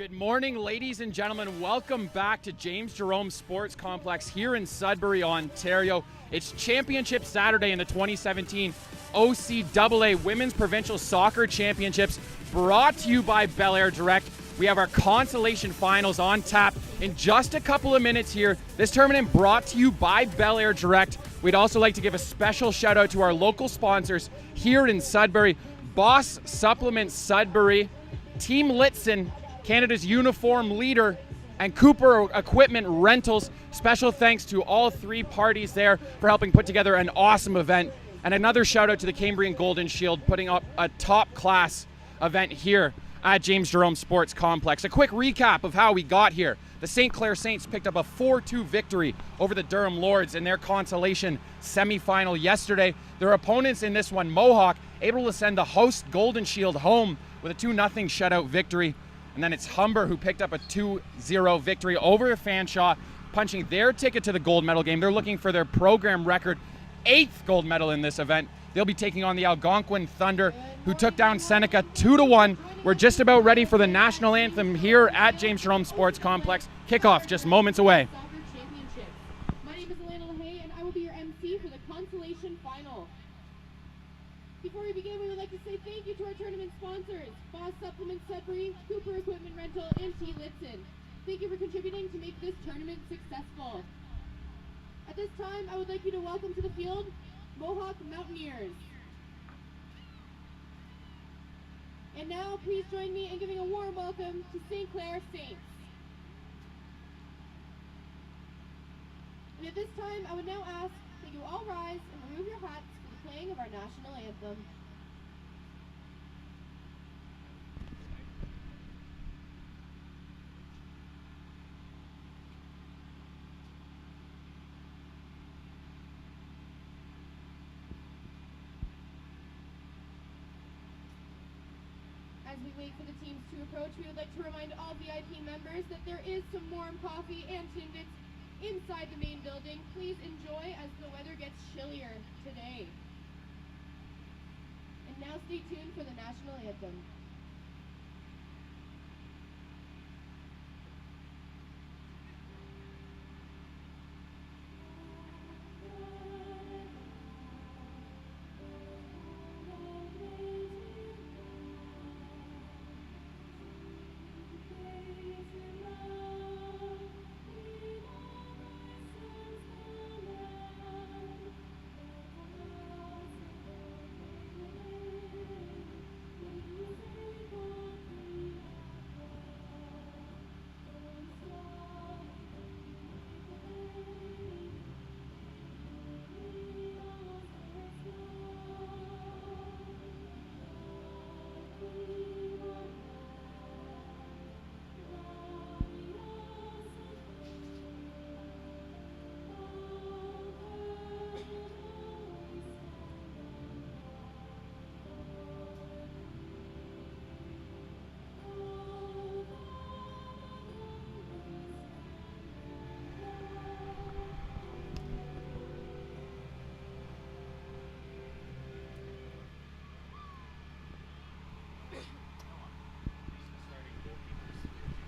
Good morning, ladies and gentlemen. Welcome back to James Jerome Sports Complex here in Sudbury, Ontario. It's Championship Saturday in the 2017 OCAA Women's Provincial Soccer Championships, brought to you by CLAIR Direct. We have our consolation finals on tap in just a couple of minutes here. This tournament brought to you by CLAIR Direct. We'd also like to give a special shout out to our local sponsors here in Sudbury: Boss Supplement Sudbury, Team Litson, Canada's uniform leader, and Cooper Equipment Rentals. Special thanks to all three parties there for helping put together an awesome event. And another shout out to the Cambrian Golden Shield, putting up a top class event here at James Jerome Sports Complex. A quick recap of how we got here. The St. Clair Saints picked up a 4-2 victory over the Durham Lords in their consolation semifinal yesterday. Their opponents in this one, Mohawk, able to send the host Golden Shield home with a 2-0 shutout victory. And then it's Humber who picked up a 2-0 victory over Fanshawe, punching their ticket to the gold medal game. They're looking for their program record 8th gold medal in this event. They'll be taking on the Algonquin Thunder, who took down Seneca 2-1. We're just about ready for the national anthem here at James Jerome Sports Complex. Kickoff just moments away. My name is Elena LaHaye, and I will be your MC for the consolation final. Before we begin, we would like to say thank you to our tournament sponsors: Boss Supplement Sudbury, Cooper Equipment Rental, and T. Litson. Thank you for contributing to make this tournament successful. At this time, I would like you to welcome to the field Mohawk Mountaineers. And now, please join me in giving a warm welcome to St. Clair Saints. And at this time, I would now ask that you all rise and remove your hats for the playing of our national anthem. As we wait for the teams to approach, we would like to remind all VIP members that there is some warm coffee and Timbits inside the main building. Please enjoy as the weather gets chillier today. And now stay tuned for the national anthem.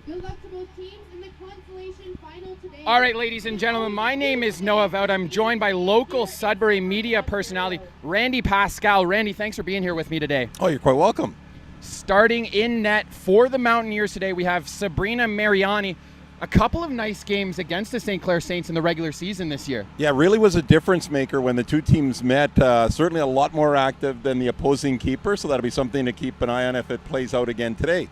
Good luck to both teams in the consolation final today. All right, ladies and gentlemen, my name is Noah Vout. I'm joined by local Sudbury media personality, Randy Pascal. Randy, thanks for being here with me today. Oh, you're quite welcome. Starting in net for the Mountaineers today, we have Sabrina Mariani. A couple of nice games against the St. Clair Saints in the regular season this year. Yeah, really was a difference maker when the two teams met. Certainly a lot more active than the opposing keeper, so that'll be something to keep an eye on if it plays out again today.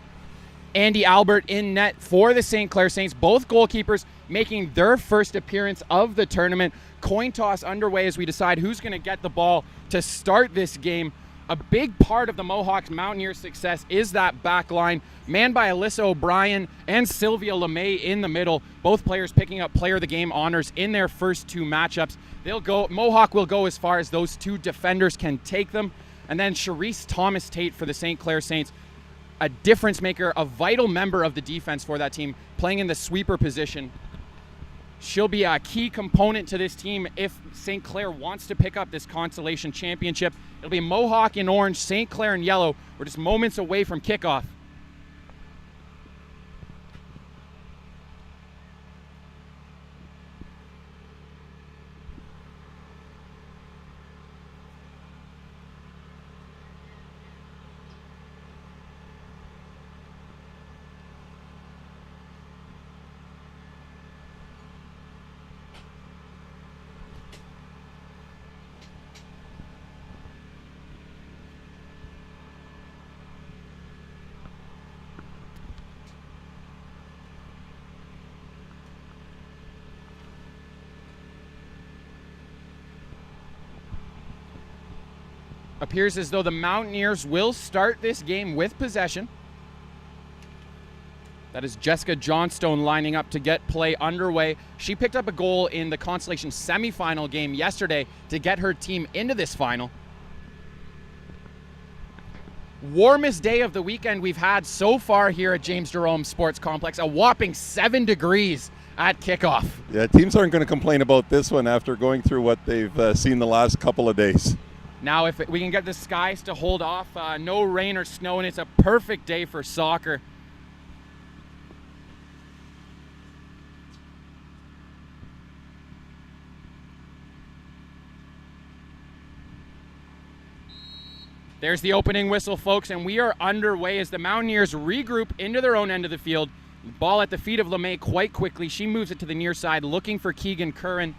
Andy Albert in net for the St. Clair Saints. Both goalkeepers making their first appearance of the tournament. Coin toss underway as we decide who's going to get the ball to start this game. A big part of the Mohawks Mountaineers' success is that back line, manned by Alyssa O'Brien and Sylvia LeMay in the middle. Both players picking up player of the game honors in their first two matchups. Mohawk will go as far as those two defenders can take them. And then Charisse Thomas-Tate for the St. Clair Saints, a difference maker, a vital member of the defense for that team, playing in the sweeper position. She'll be a key component to this team if St. Clair wants to pick up this consolation championship. It'll be Mohawk in orange, St. Clair in yellow. We're just moments away from kickoff. Appears as though the Mountaineers will start this game with possession. That is Jessica Johnstone lining up to get play underway. She picked up a goal in the Consolation semifinal game yesterday to get her team into this final. Warmest day of the weekend we've had so far here at James Jerome Sports Complex. A whopping 7 degrees at kickoff. Yeah, teams aren't going to complain about this one after going through what they've seen the last couple of days. Now if we can get the skies to hold off, no rain or snow, and it's a perfect day for soccer. There's the opening whistle, folks, and we are underway as the Mountaineers regroup into their own end of the field. Ball at the feet of LeMay quite quickly. She moves it to the near side, looking for Keegan Curran,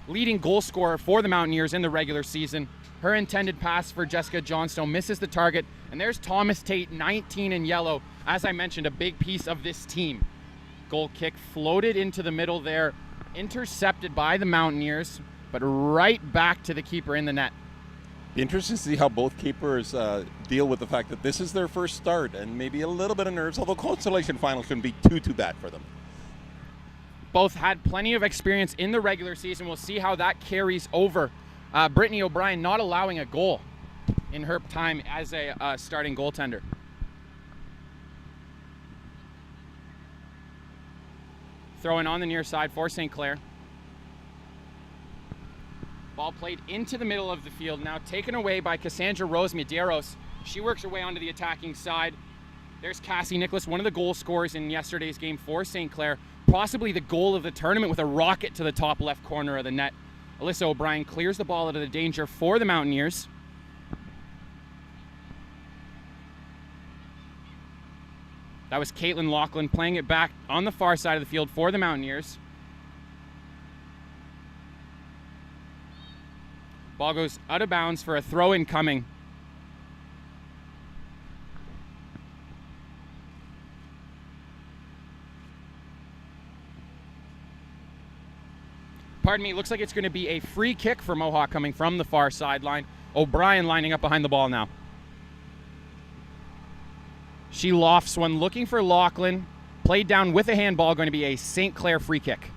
leading goal scorer for the Mountaineers in the regular season. Her intended pass for Jessica Johnstone misses the target, and there's Thomas Tate, 19 in yellow. As I mentioned, a big piece of this team. Goal kick floated into the middle there, intercepted by the Mountaineers, but right back to the keeper in the net. Be interesting to see how both keepers deal with the fact that this is their first start and maybe a little bit of nerves, although Consolation final shouldn't be too bad for them. Both had plenty of experience in the regular season. We'll see how that carries over. Brittany O'Brien not allowing a goal in her time as a starting goaltender. Throwing on the near side for St. Clair. Ball played into the middle of the field, now taken away by Cassandra Rose Medeiros. She works her way onto the attacking side. There's Cassie Nicholas, one of the goal scorers in yesterday's game for St. Clair. Possibly the goal of the tournament with a rocket to the top left corner of the net. Alyssa O'Brien clears the ball out of the danger for the Mountaineers. That was Caitlin Laughlin playing it back on the far side of the field for the Mountaineers. Ball goes out of bounds for a throw-in coming. Pardon me, looks like it's going to be a free kick for Mohawk coming from the far sideline. O'Brien lining up behind the ball now. She lofts one, looking for Laughlin. Played down with a handball, going to be a St. Clair free kick.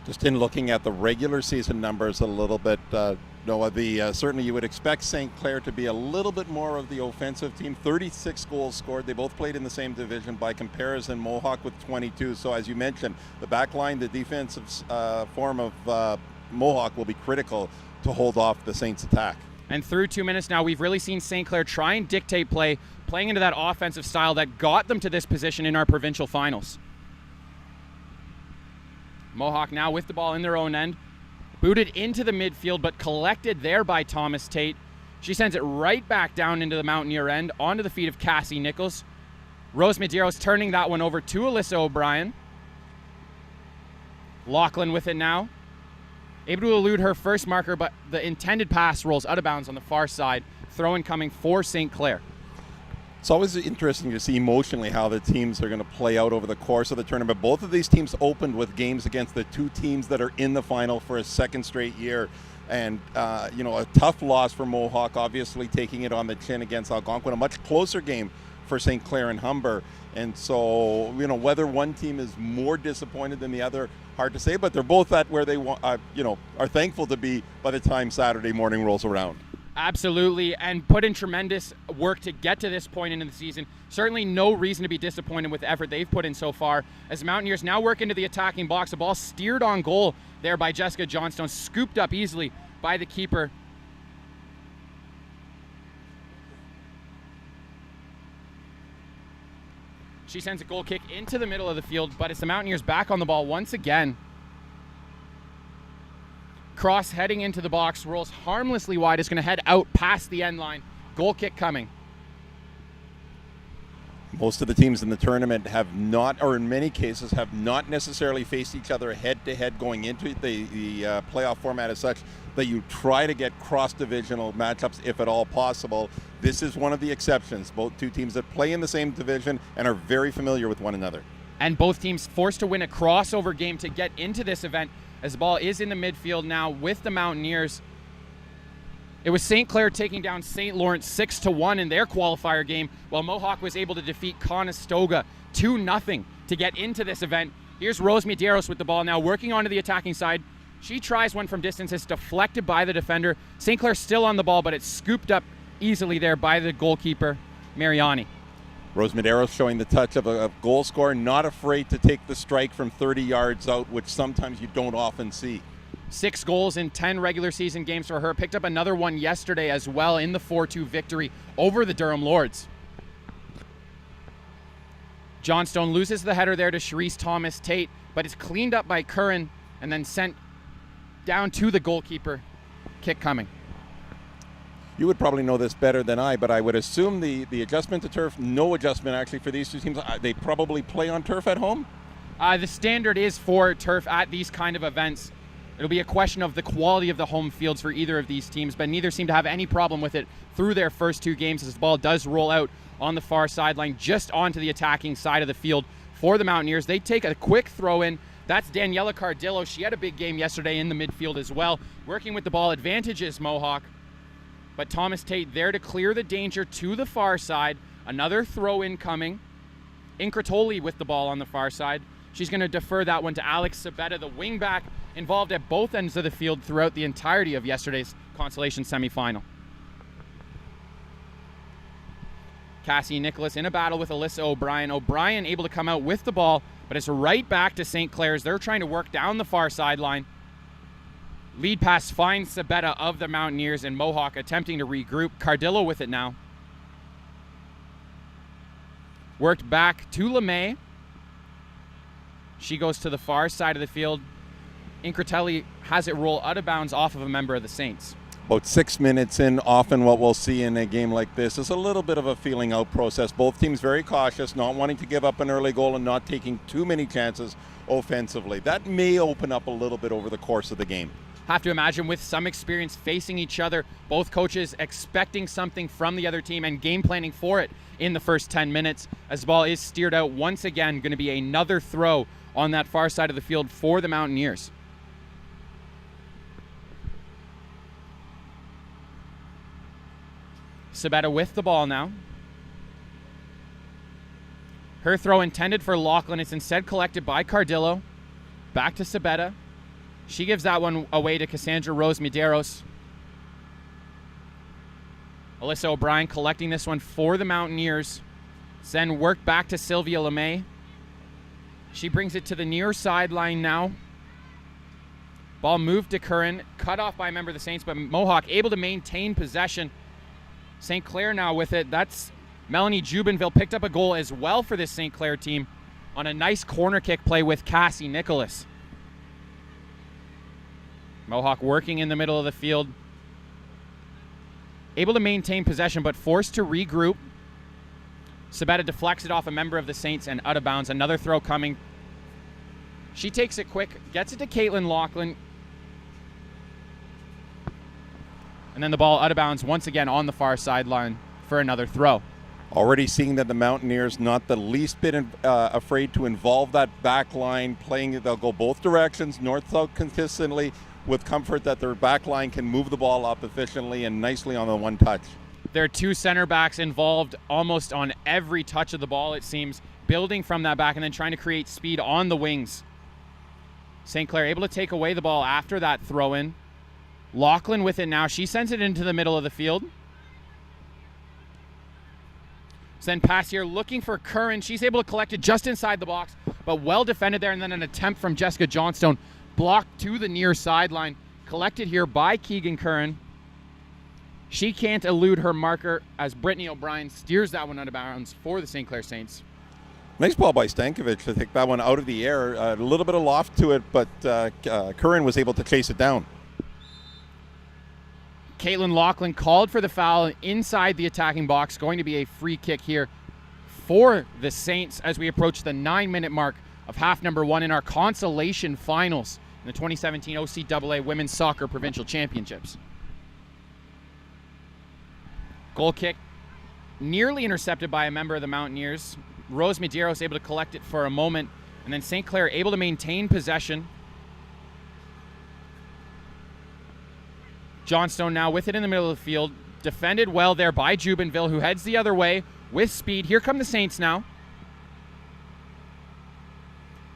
Just in looking at the regular season numbers a little bit, Noah, certainly you would expect St. Clair to be a little bit more of the offensive team. 36 goals scored. They both played in the same division. By comparison, Mohawk with 22. So as you mentioned, the back line, the defensive form of Mohawk will be critical to hold off the Saints' attack. And through 2 minutes now, we've really seen St. Clair try and dictate play, playing into that offensive style that got them to this position in our provincial finals. Mohawk now with the ball in their own end. Booted into the midfield, but collected there by Thomas Tate. She sends it right back down into the Mountaineer end, onto the feet of Cassie Nichols. Rose Medeiros turning that one over to Alyssa O'Brien. Laughlin with it now. Able to elude her first marker, but the intended pass rolls out of bounds on the far side. Throw-in coming for St. Clair. It's always interesting to see emotionally how the teams are going to play out over the course of the tournament. Both of these teams opened with games against the two teams that are in the final for a second straight year. And, a tough loss for Mohawk, obviously taking it on the chin against Algonquin. A much closer game for St. Clair and Humber. And so, whether one team is more disappointed than the other, hard to say. But they're both at where they want, are thankful to be by the time Saturday morning rolls around. Absolutely, and put in tremendous work to get to this point into the season. Certainly no reason to be disappointed with the effort they've put in so far. As Mountaineers now work into the attacking box, the ball steered on goal there by Jessica Johnstone, scooped up easily by the keeper. She sends a goal kick into the middle of the field, but it's the Mountaineers back on the ball once again. Cross heading into the box, rolls harmlessly wide. It's going to head out past the end line. Goal kick coming. Most of the teams in the tournament have not, or in many cases, have not necessarily faced each other head-to-head going into it. The playoff format is such that you try to get cross-divisional matchups if at all possible. This is one of the exceptions. Both two teams that play in the same division and are very familiar with one another. And both teams forced to win a crossover game to get into this event, as the ball is in the midfield now with the Mountaineers. It was St. Clair taking down St. Lawrence 6-1 in their qualifier game, while Mohawk was able to defeat Conestoga 2-0 to get into this event. Here's Rose Medeiros with the ball now, working onto the attacking side. She tries one from distance. It's deflected by the defender. St. Clair still on the ball, but it's scooped up easily there by the goalkeeper, Mariani. Rose Medeiros showing the touch of a goal scorer, not afraid to take the strike from 30 yards out, which sometimes you don't often see. 6 goals in 10 regular season games for her. Picked up another one yesterday as well in the 4-2 victory over the Durham Lords. Johnstone loses the header there to Cherise Thomas-Tate, but it's cleaned up by Curran and then sent down to the goalkeeper. Kick coming. You would probably know this better than I, but I would assume the adjustment to turf, no adjustment actually for these two teams. They probably play on turf at home? The standard is for turf at these kind of events. It'll be a question of the quality of the home fields for either of these teams, but neither seem to have any problem with it through their first 2 games as the ball does roll out on the far sideline just onto the attacking side of the field for the Mountaineers. They take a quick throw in. That's Daniela Cardillo. She had a big game yesterday in the midfield as well. Working with the ball, advantages Mohawk. But Thomas-Tate there to clear the danger to the far side. Another throw in coming. Incratoli with the ball on the far side. She's going to defer that one to Alex Sabetta, the wingback involved at both ends of the field throughout the entirety of yesterday's consolation semifinal. Cassie Nicholas in a battle with Alyssa O'Brien. O'Brien able to come out with the ball, but it's right back to St. Clair's. They're trying to work down the far sideline. Lead pass finds Sabetta of the Mountaineers, and Mohawk attempting to regroup. Cardillo with it now. Worked back to LeMay. She goes to the far side of the field. Incratelli has it roll out of bounds off of a member of the Saints. About 6 minutes in, often what we'll see in a game like this is a little bit of a feeling out process. Both teams very cautious, not wanting to give up an early goal and not taking too many chances offensively. That may open up a little bit over the course of the game. Have to imagine with some experience facing each other, both coaches expecting something from the other team and game planning for it in the first 10 minutes. As the ball is steered out once again, going to be another throw on that far side of the field for the Mountaineers. Sabetta with the ball now. Her throw intended for Lachlan. It's instead collected by Cardillo. Back to Sabetta. She gives that one away to Cassandra Rose Medeiros. Alyssa O'Brien collecting this one for the Mountaineers. Then worked back to Sylvia LeMay. She brings it to the near sideline now. Ball moved to Curran. Cut off by a member of the Saints, but Mohawk able to maintain possession. St. Clair now with it. That's Melanie Jubenville. Picked up a goal as well for this St. Clair team on a nice corner kick play with Cassie Nicholas. Mohawk working in the middle of the field. Able to maintain possession, but forced to regroup. Sabetta deflects it off a member of the Saints and out of bounds. Another throw coming. She takes it quick, gets it to Caitlin Lachlan. And then the ball out of bounds once again on the far sideline for another throw. Already seeing that the Mountaineers not the least bit afraid to involve that back line, playing. They'll go both directions, north-south consistently, with comfort that their back line can move the ball up efficiently and nicely on the one touch. There are 2 center backs involved almost on every touch of the ball, it seems, building from that back and then trying to create speed on the wings. St. Clair able to take away the ball after that throw-in. Lachlan with it now. She sends it into the middle of the field. Then pass here looking for Curran. She's able to collect it just inside the box, but well defended there, and then an attempt from Jessica Johnstone. Blocked to the near sideline. Collected here by Keegan Curran. She can't elude her marker as Brittany O'Brien steers that one out of bounds for the St. Clair Saints. Nice ball by Stankovic to take that one out of the air. A little bit of loft to it, but Curran was able to chase it down. Caitlin Lachlan called for the foul inside the attacking box. Going to be a free kick here for the Saints as we approach the 9-minute mark of half number 1 in our consolation finals in the 2017 OCAA Women's Soccer Provincial Championships. Goal kick nearly intercepted by a member of the Mountaineers. Rose Medeiros able to collect it for a moment, and then St. Clair able to maintain possession. Johnstone now with it in the middle of the field. Defended well there by Jubenville, who heads the other way with speed. Here come the Saints now.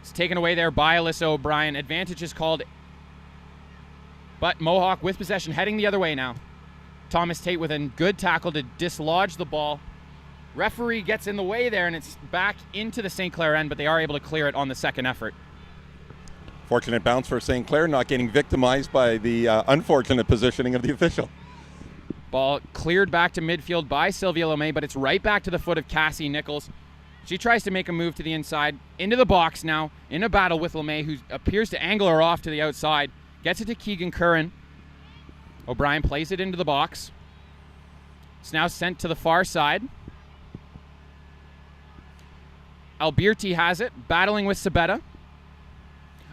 It's taken away there by Alyssa O'Brien. Advantage is called, but Mohawk with possession, heading the other way now. Thomas Tate with a good tackle to dislodge the ball. Referee gets in the way there, and it's back into the St. Clair end, but they are able to clear it on the second effort. Fortunate bounce for St. Clair, not getting victimized by the unfortunate positioning of the official. Ball cleared back to midfield by Sylvia Lemay, but it's right back to the foot of Cassie Nichols. She tries to make a move to the inside, into the box now, in a battle with Lemay, who appears to angle her off to the outside. Gets it to Keegan Curran. O'Brien plays it into the box. It's now sent to the far side. Alberti has it, battling with Sabetta.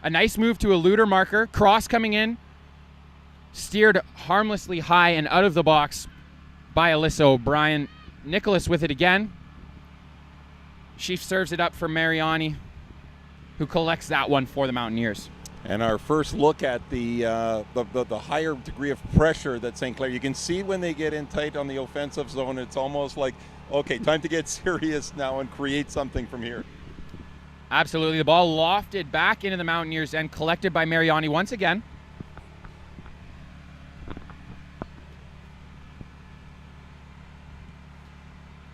A nice move to elude her marker. Cross coming in. Steered harmlessly high and out of the box by Alyssa O'Brien. Nicholas with it again. She serves it up for Mariani, who collects that one for the Mountaineers. And our first look at the higher degree of pressure that St. Clair, you can see when they get in tight on the offensive zone, it's almost like, okay, time to get serious now and create something from here. Absolutely. The ball lofted back into the Mountaineers and collected by Mariani once again.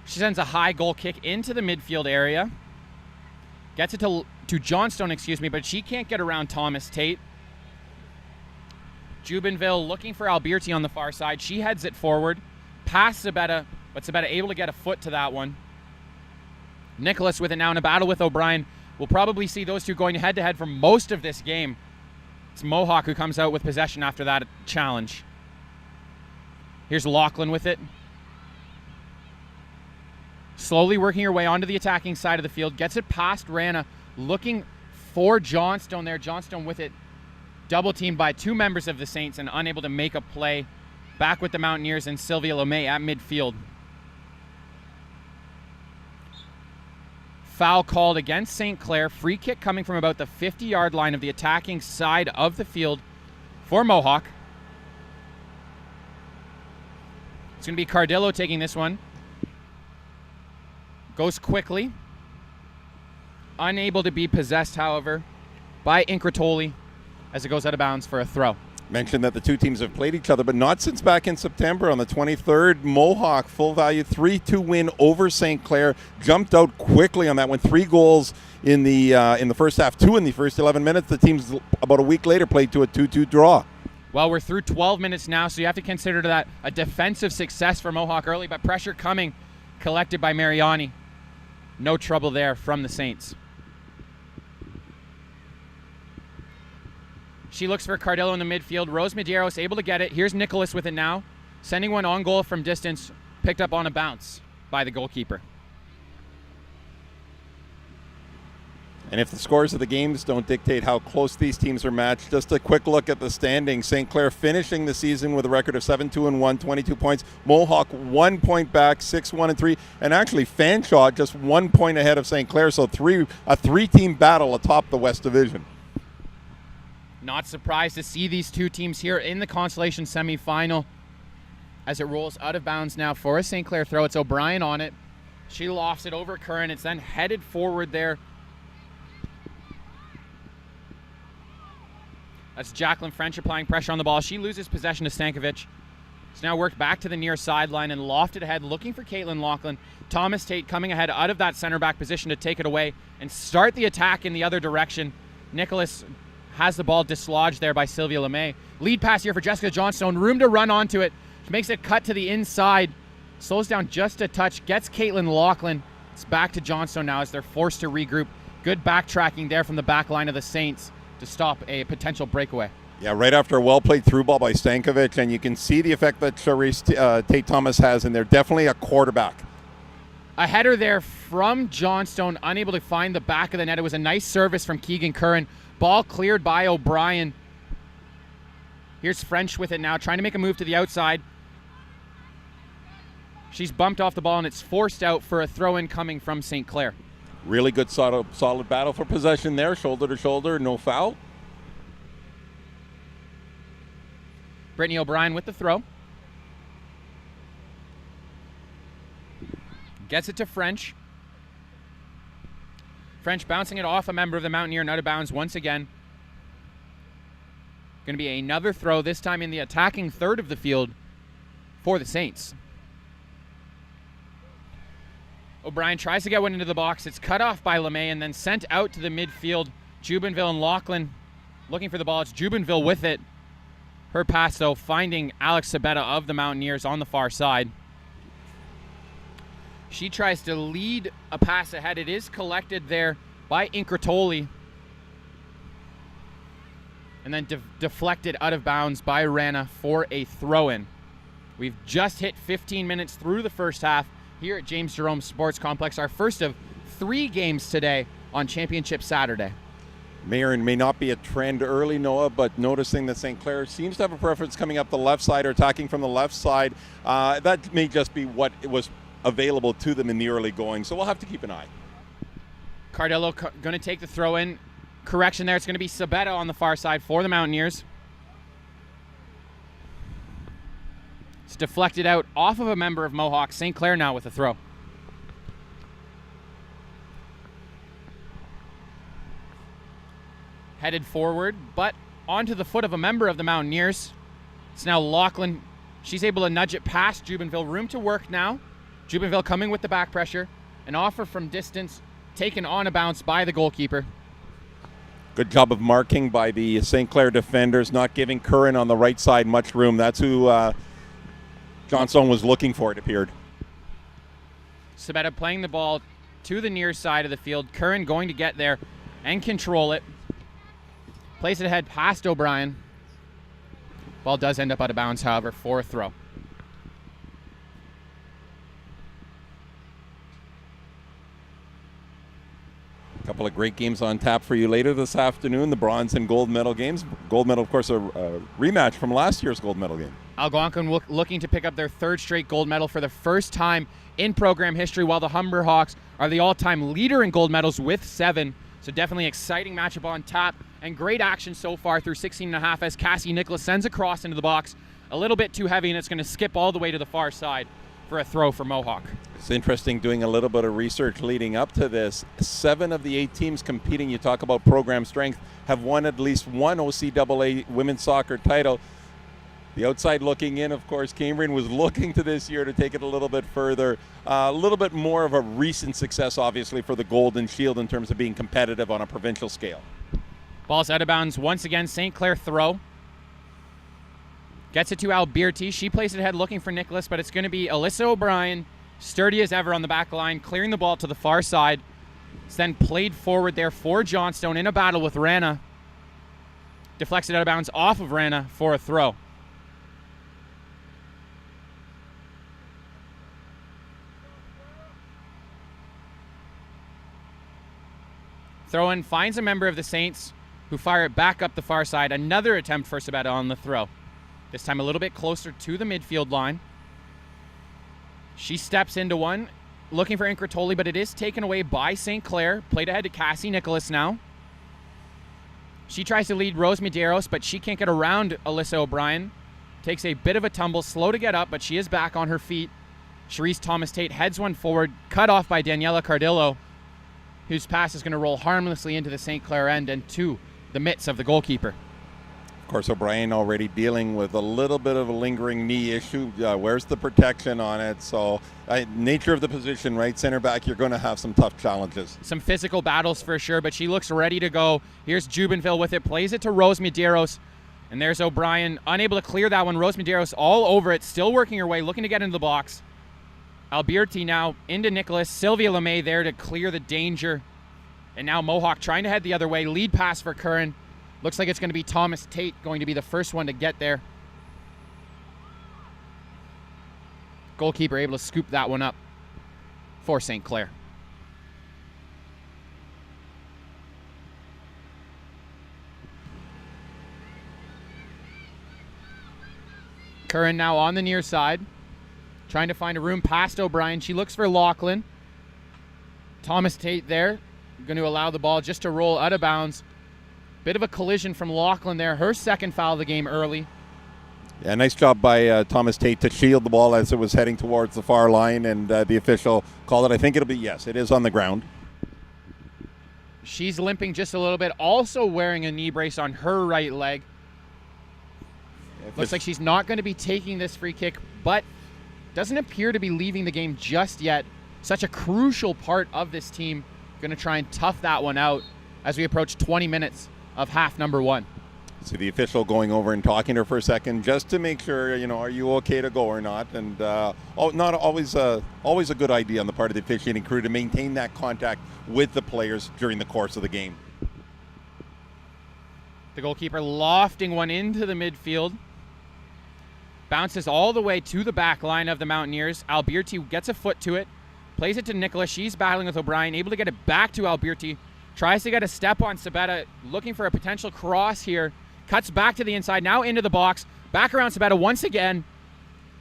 She sends a high goal kick into the midfield area. Gets it to Johnstone, but she can't get around Thomas Tate. Jubenville looking for Alberti on the far side. She heads it forward. Past Sabetta, but Sabetta able to get a foot to that one. Nicholas with it now in a battle with O'Brien. We'll probably see those two going head-to-head for most of this game. It's Mohawk who comes out with possession after that challenge. Here's Lachlan with it. Slowly working her way onto the attacking side of the field. Gets it past Rana. Looking for Johnstone there. Johnstone with it. Double teamed by two members of the Saints and unable to make a play. Back with the Mountaineers and Sylvia Lemay at midfield. Foul called against St. Clair. Free kick coming from about the 50-yard line of the attacking side of the field for Mohawk. It's going to be Cardillo taking this one. Goes quickly. Unable to be possessed, however, by Incratoli as it goes out of bounds for a throw. Mentioned that the two teams have played each other, but not since back in September on the 23rd. Mohawk, full value, 3-2 win over St. Clair. Jumped out quickly on that one. 3 goals in the first half, 2 in the first 11 minutes. The teams about a week later played to a 2-2 draw. Well, we're through 12 minutes now, so you have to consider that a defensive success for Mohawk early, but pressure coming, collected by Mariani. No trouble there from the Saints. She looks for Cardillo in the midfield. Rose Medeiros able to get it. Here's Nicholas with it now. Sending one on goal from distance. Picked up on a bounce by the goalkeeper. And if the scores of the games don't dictate how close these teams are matched, just a quick look at the standings. St. Clair finishing the season with a record of 7-2-1, 22 points. Mohawk 1 point back, 6-1-3. And actually Fanshawe just 1 point ahead of St. Clair. So a three-team battle atop the West Division. Not surprised to see these two teams here in the Consolation semifinal as it rolls out of bounds now for a St. Clair throw. It's O'Brien on it. She lofts it over Curran. It's then headed forward there. That's Jacqueline French applying pressure on the ball. She loses possession to Stankovic. It's now worked back to the near sideline and lofted ahead, looking for Caitlin Lachlan. Thomas Tate coming ahead out of that center back position to take it away and start the attack in the other direction. Nicholas has the ball dislodged there by Sylvia Lemay. Lead pass here for Jessica Johnstone. Room to run onto it. She makes it cut to the inside. Slows down just a touch. Gets Caitlin Lachlan. It's back to Johnstone now as they're forced to regroup. Good backtracking there from the back line of the Saints to stop a potential breakaway. Yeah, right after a well-played through ball by Stankovic, and you can see the effect that Charisse Tate Thomas has in there. Definitely a quarterback. A header there from Johnstone, unable to find the back of the net. It was a nice service from Keegan Curran. Ball cleared by O'Brien. Here's French with it now, trying to make a move to the outside. She's bumped off the ball, and it's forced out for a throw-in coming from St. Clair. Really good solid battle for possession there, shoulder to shoulder, no foul. Brittany O'Brien with the throw. Gets it to French. French bouncing it off a member of the Mountaineer and out of bounds once again. Going to be another throw, this time in the attacking third of the field for the Saints. O'Brien tries to get one into the box. It's cut off by LeMay and then sent out to the midfield. Jubenville and Lachlan looking for the ball. It's Jubenville with it. Her pass, though, finding Alex Sabetta of the Mountaineers on the far side. She tries to lead a pass ahead. It is collected there by Incratoli. And then deflected out of bounds by Rana for a throw-in. We've just hit 15 minutes through the first half here at James Jerome Sports Complex, our first of 3 games today on Championship Saturday. May not be a trend early, Noah, but noticing that St. Clair seems to have a preference coming up the left side or attacking from the left side. That may just be what was available to them in the early going, so we'll have to keep an eye. Cardillo going to take the throw in. Correction there, it's going to be Sabetta on the far side for the Mountaineers. It's deflected out off of a member of Mohawk. St. Clair now with the throw. Headed forward, but onto the foot of a member of the Mountaineers. It's now Lachlan. She's able to nudge it past Jubenville. Room to work now. Jubenville coming with the back pressure. An offer from distance taken on a bounce by the goalkeeper. Good job of marking by the St. Clair defenders, not giving Curran on the right side much room. That's who Johnstone was looking for, it appeared. Sabetta playing the ball to the near side of the field. Curran going to get there and control it. Plays it ahead past O'Brien. Ball does end up out of bounds, however, for a throw. A couple of great games on tap for you later this afternoon, the bronze and gold medal games. Gold medal, of course, a rematch from last year's gold medal game. Algonquin looking to pick up their 3rd straight gold medal for the first time in program history, while the Humber Hawks are the all-time leader in gold medals with 7. So definitely exciting matchup on tap, and great action so far through 16.5 as Cassie Nicholas sends a cross into the box. A little bit too heavy, and it's going to skip all the way to the far side for a throw for Mohawk. It's interesting doing a little bit of research leading up to this. 7 of the 8 teams competing, you talk about program strength, have won at least one OCAA women's soccer title. The outside looking in, of course, Cambrian was looking to this year to take it a little bit further. A little bit more of a recent success, obviously, for the Golden Shield in terms of being competitive on a provincial scale. Ball's out of bounds once again. St. Clair throw. Gets it to Alberti. She plays it ahead looking for Nicholas, but it's going to be Alyssa O'Brien, sturdy as ever on the back line, clearing the ball to the far side. It's then played forward there for Johnstone in a battle with Rana. Deflects it out of bounds off of Rana for a throw. Throw-in finds a member of the Saints, who fire it back up the far side. Another attempt for Sabetta on the throw. This time a little bit closer to the midfield line. She steps into one, looking for Incratoli, but it is taken away by St. Clair. Played ahead to Cassie Nicholas now. She tries to lead Rose Medeiros, but she can't get around Alyssa O'Brien. Takes a bit of a tumble, slow to get up, but she is back on her feet. Cherise Thomas-Tate heads one forward, cut off by Daniela Cardillo, whose pass is going to roll harmlessly into the St. Clair end and to the mitts of the goalkeeper. Of course, O'Brien already dealing with a little bit of a lingering knee issue. Where's the protection on it? So, nature of the position, right? Center back, you're going to have some tough challenges. Some physical battles for sure, but she looks ready to go. Here's Jubenville with it, plays it to Rose Medeiros, and there's O'Brien, unable to clear that one. Rose Medeiros all over it, still working her way, looking to get into the box. Alberti now into Nicholas. Sylvia LeMay there to clear the danger. And now Mohawk trying to head the other way. Lead pass for Curran. Looks like it's going to be Thomas Tate going to be the first one to get there. Goalkeeper able to scoop that one up for St. Clair. Curran now on the near side. Trying to find a room past O'Brien. She looks for Lachlan. Thomas Tate there. Going to allow the ball just to roll out of bounds. Bit of a collision from Lachlan there. Her second foul of the game early. Yeah, nice job by Thomas Tate to shield the ball as it was heading towards the far line, and the official called it. I think it'll be yes. It is on the ground. She's limping just a little bit, also wearing a knee brace on her right leg. Looks like she's not going to be taking this free kick, but doesn't appear to be leaving the game just yet. Such a crucial part of this team. Going to try and tough that one out as we approach 20 minutes of half number 1. See the official going over and talking to her for a second just to make sure, are you okay to go or not? And not always a good idea on the part of the officiating crew to maintain that contact with the players during the course of the game. The goalkeeper lofting one into the midfield. Bounces all the way to the back line of the Mountaineers. Alberti gets a foot to it. Plays it to Nicola. She's battling with O'Brien. Able to get it back to Alberti. Tries to get a step on Sabetta. Looking for a potential cross here. Cuts back to the inside. Now into the box. Back around Sabetta once again.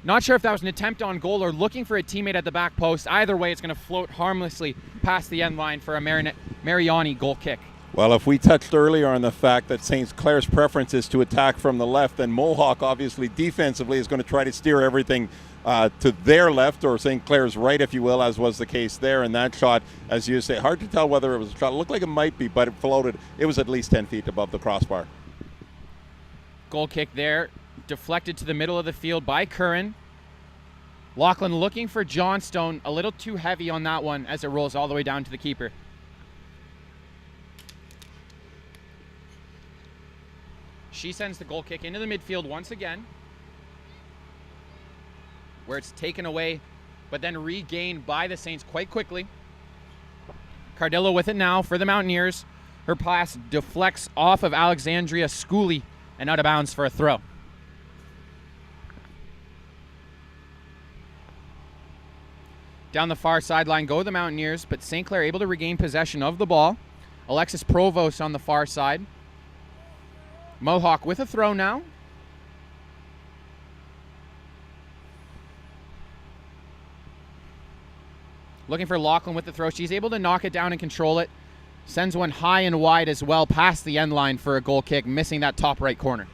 Not sure if that was an attempt on goal or looking for a teammate at the back post. Either way, it's going to float harmlessly past the end line for a Mariani goal kick. Well, if we touched earlier on the fact that St. Clair's preference is to attack from the left, then Mohawk obviously defensively is going to try to steer everything to their left, or St. Clair's right, if you will, as was the case there. And that shot, as you say, hard to tell whether it was a shot. It looked like it might be, but it floated. It was at least 10 feet above the crossbar. Goal kick there, deflected to the middle of the field by Curran. Lachlan looking for Johnstone, a little too heavy on that one as it rolls all the way down to the keeper. She sends the goal kick into the midfield once again, where it's taken away, but then regained by the Saints quite quickly. Cardillo with it now for the Mountaineers. Her pass deflects off of Alexandria Schooley and out of bounds for a throw. Down the far sideline go the Mountaineers, but St. Clair able to regain possession of the ball. Alexis Provost on the far side. Mohawk with a throw now. Looking for Lachlan with the throw. She's able to knock it down and control it. Sends one high and wide as well past the end line for a goal kick, missing that top right corner.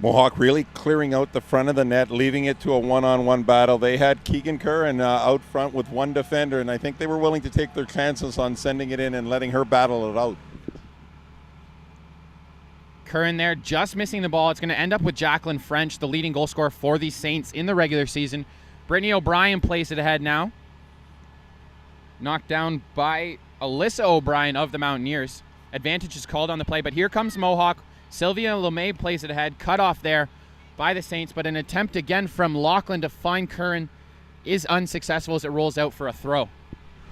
Mohawk really clearing out the front of the net, leaving it to a one-on-one battle. They had Keegan Curran out front with one defender, and I think they were willing to take their chances on sending it in and letting her battle it out. Curran there just missing the ball. It's going to end up with Jacqueline French, the leading goal scorer for the Saints in the regular season. Brittany O'Brien plays it ahead now. Knocked down by Alyssa O'Brien of the Mountaineers. Advantage is called on the play, but here comes Mohawk. Sylvia LeMay plays it ahead. Cut off there by the Saints, but an attempt again from Lachlan to find Curran is unsuccessful as it rolls out for a throw.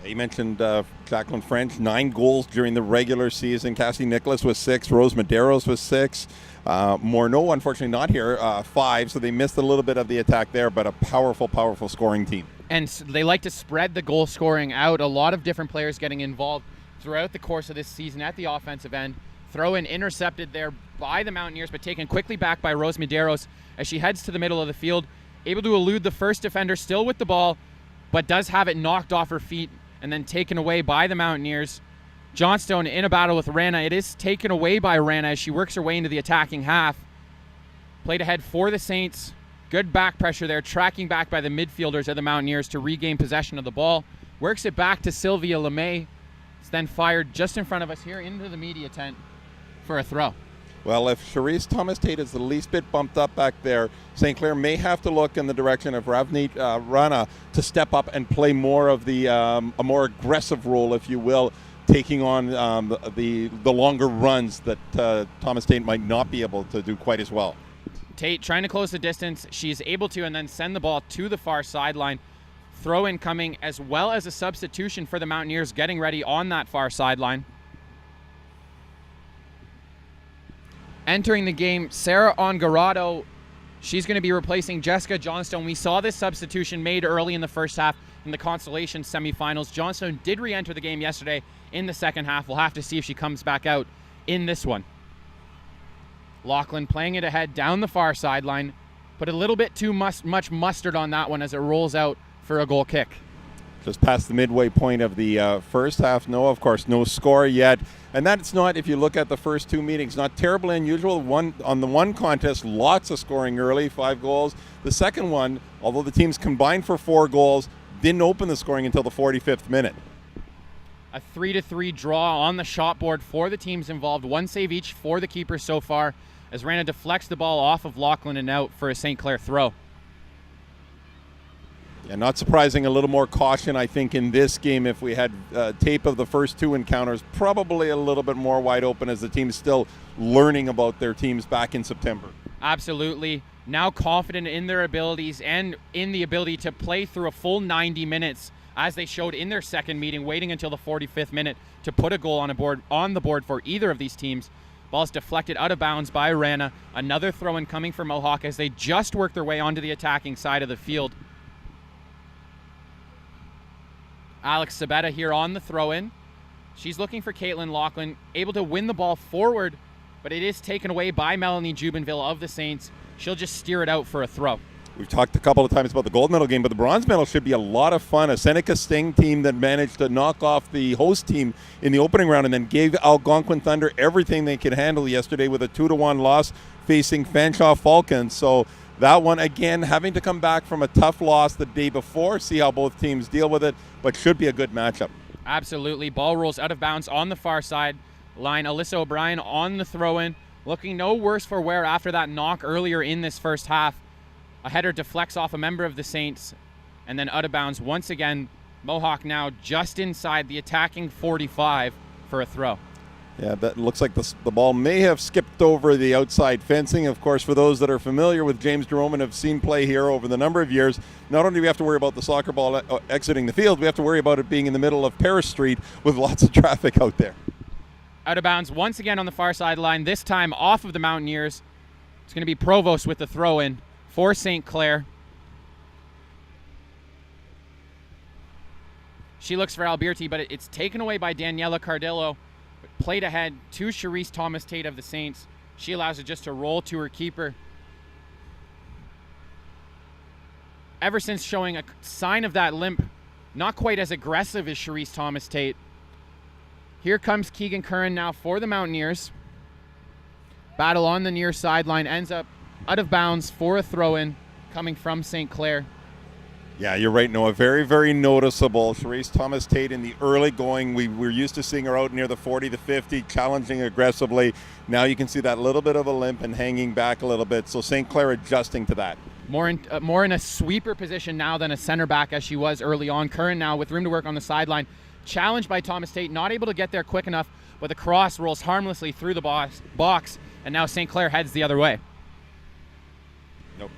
You mentioned Jacqueline French, 9 goals during the regular season. Cassie Nicholas was 6. Rose Medeiros was 6. Morneau, unfortunately, not here, 5. So they missed a little bit of the attack there, but a powerful, powerful scoring team. And they like to spread the goal scoring out. A lot of different players getting involved throughout the course of this season at the offensive end. Throw in intercepted there by the Mountaineers, but taken quickly back by Rose Medeiros as she heads to the middle of the field. Able to elude the first defender, still with the ball, but does have it knocked off her feet and then taken away by the Mountaineers. Johnstone in a battle with Rana. It is taken away by Rana as she works her way into the attacking half. Played ahead for the Saints. Good back pressure there, tracking back by the midfielders of the Mountaineers to regain possession of the ball. Works it back to Sylvia LeMay. It's then fired just in front of us here into the media tent for a throw. Well, if Charisse Thomas-Tate is the least bit bumped up back there, St. Clair may have to look in the direction of Ravneet Rana to step up and play more of the a more aggressive role, if you will, taking on the longer runs that Thomas-Tate might not be able to do quite as well. Tate trying to close the distance. She's able to and then send the ball to the far sideline. Throw in coming as well as a substitution for the Mountaineers getting ready on that far sideline. Entering the game, Sarah Ongarado. She's going to be replacing Jessica Johnstone. We saw this substitution made early in the first half in the Consolation semifinals. Johnstone did re-enter the game yesterday in the second half. We'll have to see if she comes back out in this one. Lachlan playing it ahead down the far sideline. Put a little bit too much mustard on that one as it rolls out for a goal kick. just past the midway point of the first half. No, of course, no score yet. And that's not, if you look at the first two meetings, not terribly unusual. On the one contest, lots of scoring early, 5 goals. The second one, although the teams combined for 4 goals, didn't open the scoring until the 45th minute. A 3-3 draw on the shot board for the teams involved. 1 save each for the keepers so far, as Rana deflects the ball off of Lachlan and out for a St. Clair throw. Yeah, not surprising, a little more caution, I think, in this game. If we had tape of the first 2 encounters, probably a little bit more wide open, as the team is still learning about their teams back in September. Absolutely. Now confident in their abilities and in the ability to play through a full 90 minutes, as they showed in their second meeting, waiting until the 45th minute to put a goal on the board for either of these teams. Ball's deflected out of bounds by Rana. Another throw-in coming for Mohawk as they just work their way onto the attacking side of the field. Alex Sabetta here on the throw-in. She's looking for Caitlin Lachlan, able to win the ball forward, but it is taken away by Melanie Jubinville of the Saints. She'll just steer it out for a throw. We've talked a couple of times about the gold medal game, but the bronze medal should be a lot of fun. A Seneca Sting team that managed to knock off the host team in the opening round and then gave Algonquin Thunder everything they could handle yesterday with a 2-1 loss facing Fanshawe Falcons. So that one, again, having to come back from a tough loss the day before, see how both teams deal with it, but should be a good matchup. Absolutely. Ball rolls out of bounds on the far side line. Alyssa O'Brien on the throw-in, looking no worse for wear after that knock earlier in this first half. A header deflects off a member of the Saints, and then out of bounds once again. Mohawk now just inside the attacking 45 for a throw. Yeah, that looks like the ball may have skipped over the outside fencing. Of course, for those that are familiar with James Jerome and have seen play here over the number of years, not only do we have to worry about the soccer ball exiting the field, we have to worry about it being in the middle of Paris Street with lots of traffic out there. Out of bounds once again on the far sideline, this time off of the Mountaineers. It's going to be Provost with the throw-in for St. Clair. She looks for Alberti, but it's taken away by Daniela Cardillo. Played ahead to Charisse Thomas-Tate of the Saints. She allows it just to roll to her keeper. Ever since showing a sign of that limp, not quite as aggressive as Charisse Thomas-Tate. Here comes Keegan Curran now for the Mountaineers. Battle on the near sideline, ends up out of bounds for a throw-in coming from St. Clair. Yeah, you're right, Noah. Very, very noticeable. Charisse Thomas-Tate in the early going. We're used to seeing her out near the 40 to 50, challenging aggressively. Now you can see that little bit of a limp and hanging back a little bit. So St. Clair adjusting to that. More in a sweeper position now than a center back as she was early on. Curran now with room to work on the sideline. Challenged by Thomas-Tate, not able to get there quick enough, but the cross rolls harmlessly through the box, and now St. Clair heads the other way. Nope.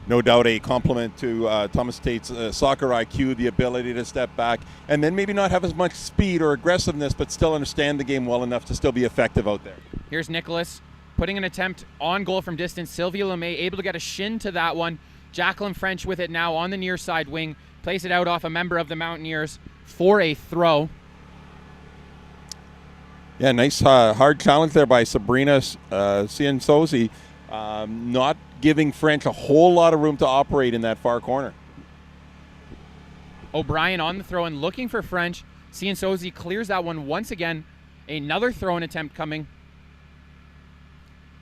No doubt a compliment to Thomas-Tate's soccer IQ, the ability to step back, and then maybe not have as much speed or aggressiveness, but still understand the game well enough to still be effective out there. Here's Nicholas putting an attempt on goal from distance. Sylvia LeMay able to get a shin to that one. Jacqueline French with it now on the near side wing. Plays it out off a member of the Mountaineers for a throw. Yeah, nice hard challenge there by Sabrina Cianzosi. Not giving French a whole lot of room to operate in that far corner. O'Brien on the throw-in looking for French. Cianzosi clears that one once again. Another throw-in attempt coming.